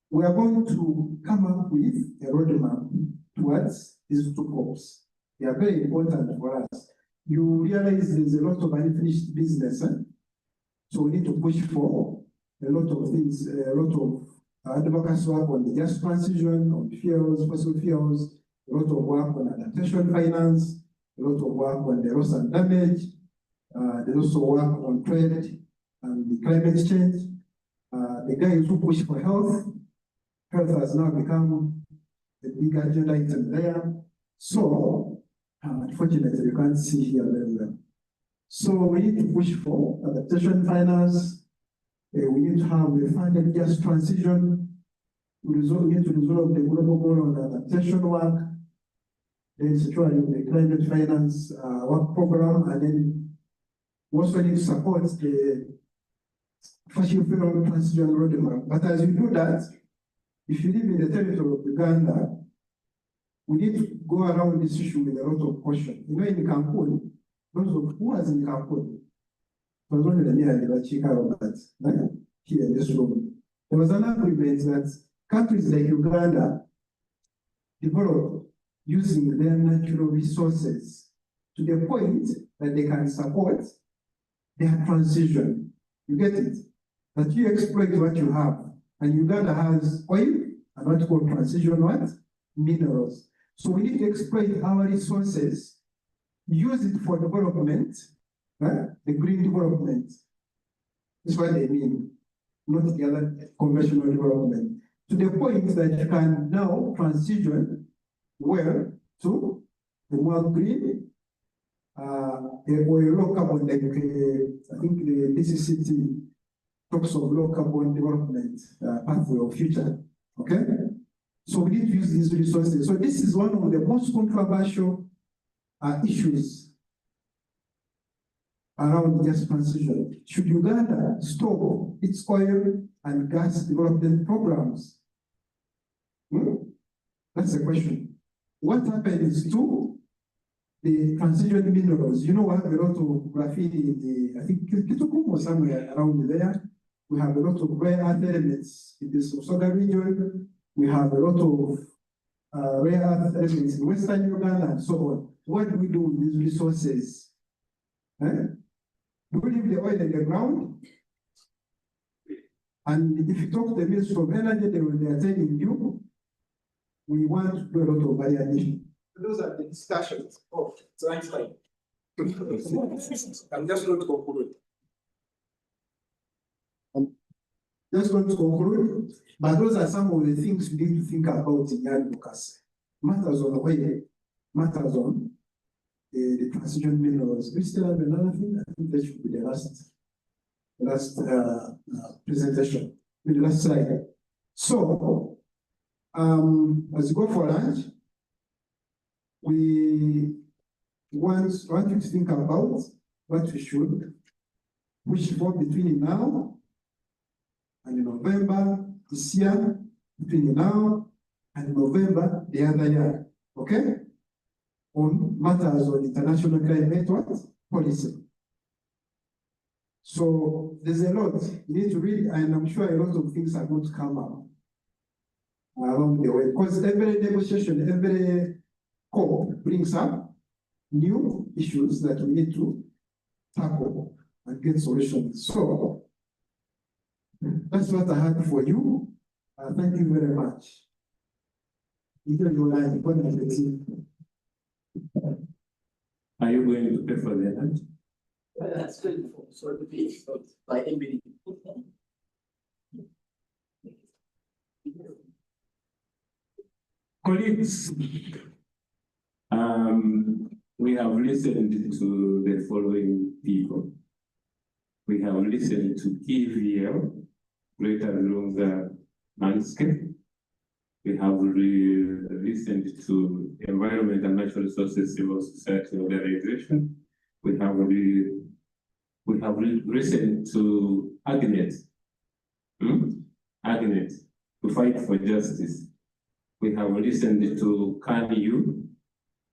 we are going to come up with a roadmap towards these two COPs. They are very important for us. You realize there's a lot of unfinished business, so we need to push for a lot of things, a lot of advocacy work on the just transition, on fuels, fossil fuels, a lot of work on adaptation finance, a lot of work on the loss and damage. There's also work on trade and the climate change. The guys who push for health has now become a big agenda item there. So, unfortunately, you can't see here very well. So we need to push for adaptation finance. We need to have a funded just transition. We need to resolve the global goal on adaptation work. Then securing the climate finance work program, and then we also need to support the fossil fuel transition roadmap. But as you do that, if you live in the territory of Uganda, we need to go around this issue with a lot of caution. You know, in Cancun, those of who was in Cancun, it was only the near the Chica Robert, here in this room. There was an agreement that countries like Uganda develop using their natural resources to the point that they can support their transition. You get it? That you exploit what you have. And Uganda has oil and what called transition what? Minerals. So we need to exploit our resources, use it for development, the green development. That's what they mean, not the other conventional development. To the point that you can now transition well to the more green, or low carbon, like I think the DCCT talks of low carbon development pathway of future. Okay? So we need to use these resources. So this is one of the most controversial issues around just transition. Should Uganda stop its oil and gas development programs? That's the question. What happens to the transition minerals? You know, we have a lot of graphene in the, I think, Kitukum or somewhere around there. We have a lot of rare earth elements in the Sosoga region. We have a lot of rare earth elements in Western Uganda and so on. What do we do with these resources? Do we leave the oil in the ground? And if you talk to the Ministry of Energy, they are telling you, we want to do a lot of validation. Those are the discussions. Oh, it's Einstein. I'm just going to conclude. Just going to conclude, but those are some of the things we need to think about in advocacy. Matters on oil, matters on the transition minerals. We still have another thing. I think that should be the last presentation, the last slide. So, as we go for lunch, we want you to think about what we should push for between now and in November this year, between now and November the other year, okay? On matters on international climate policy. So there's a lot you need to read, and I'm sure a lot of things are going to come up along the way, because every negotiation, every COP brings up new issues that we need to tackle and get solutions. So that's what I had for you. Thank you very much. Are you going to pay for the lunch? Well, that's good. So to be by MBD. Colleagues, we have listened to the following people. We have listened to KVL, Greater Lunga Landscape. We have listened to Environment and Natural Resources Civil Society Organization. We have listened to Agnet, Agnet, to fight for justice. We have listened to CANU,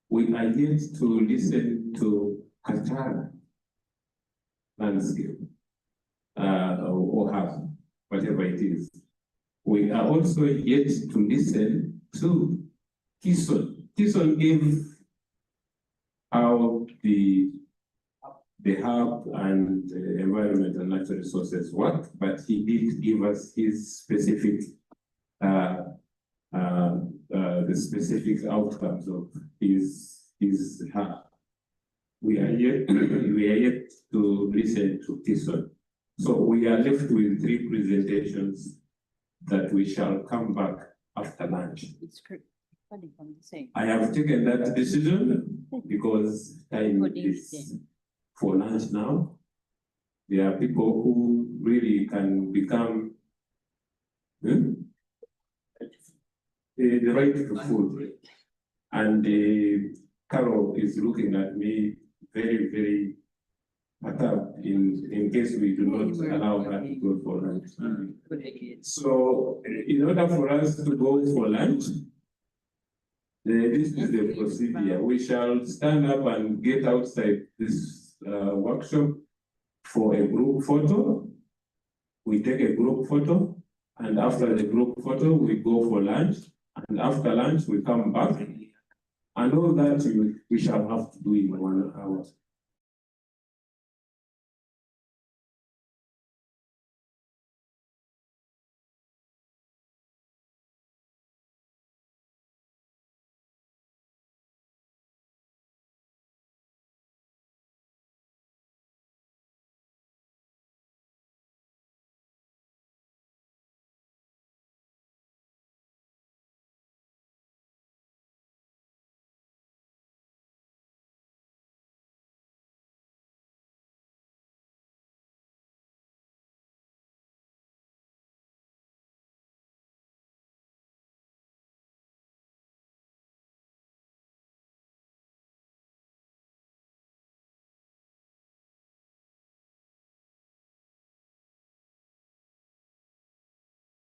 We are yet to listen to Qatar landscape, or have, whatever it is. We are also yet to listen to Tison. Tison gave how the hub and environment and natural resources work, but he did give us his specific the specific outcomes of his hub. We are yet to listen to Tison. So we are left with 3 presentations that we shall come back after lunch. I have taken that decision because time is for lunch now. There are people who really can become the right to food. And Carol is looking at me very, very perturbed in case we do not allow her to go for lunch. So in order for us to go for lunch, this is the procedure. We shall stand up and get outside this workshop for a group photo. We take a group photo, and after the group photo, we go for lunch. And after lunch, we come back. And all that we shall have to do in 1 hour.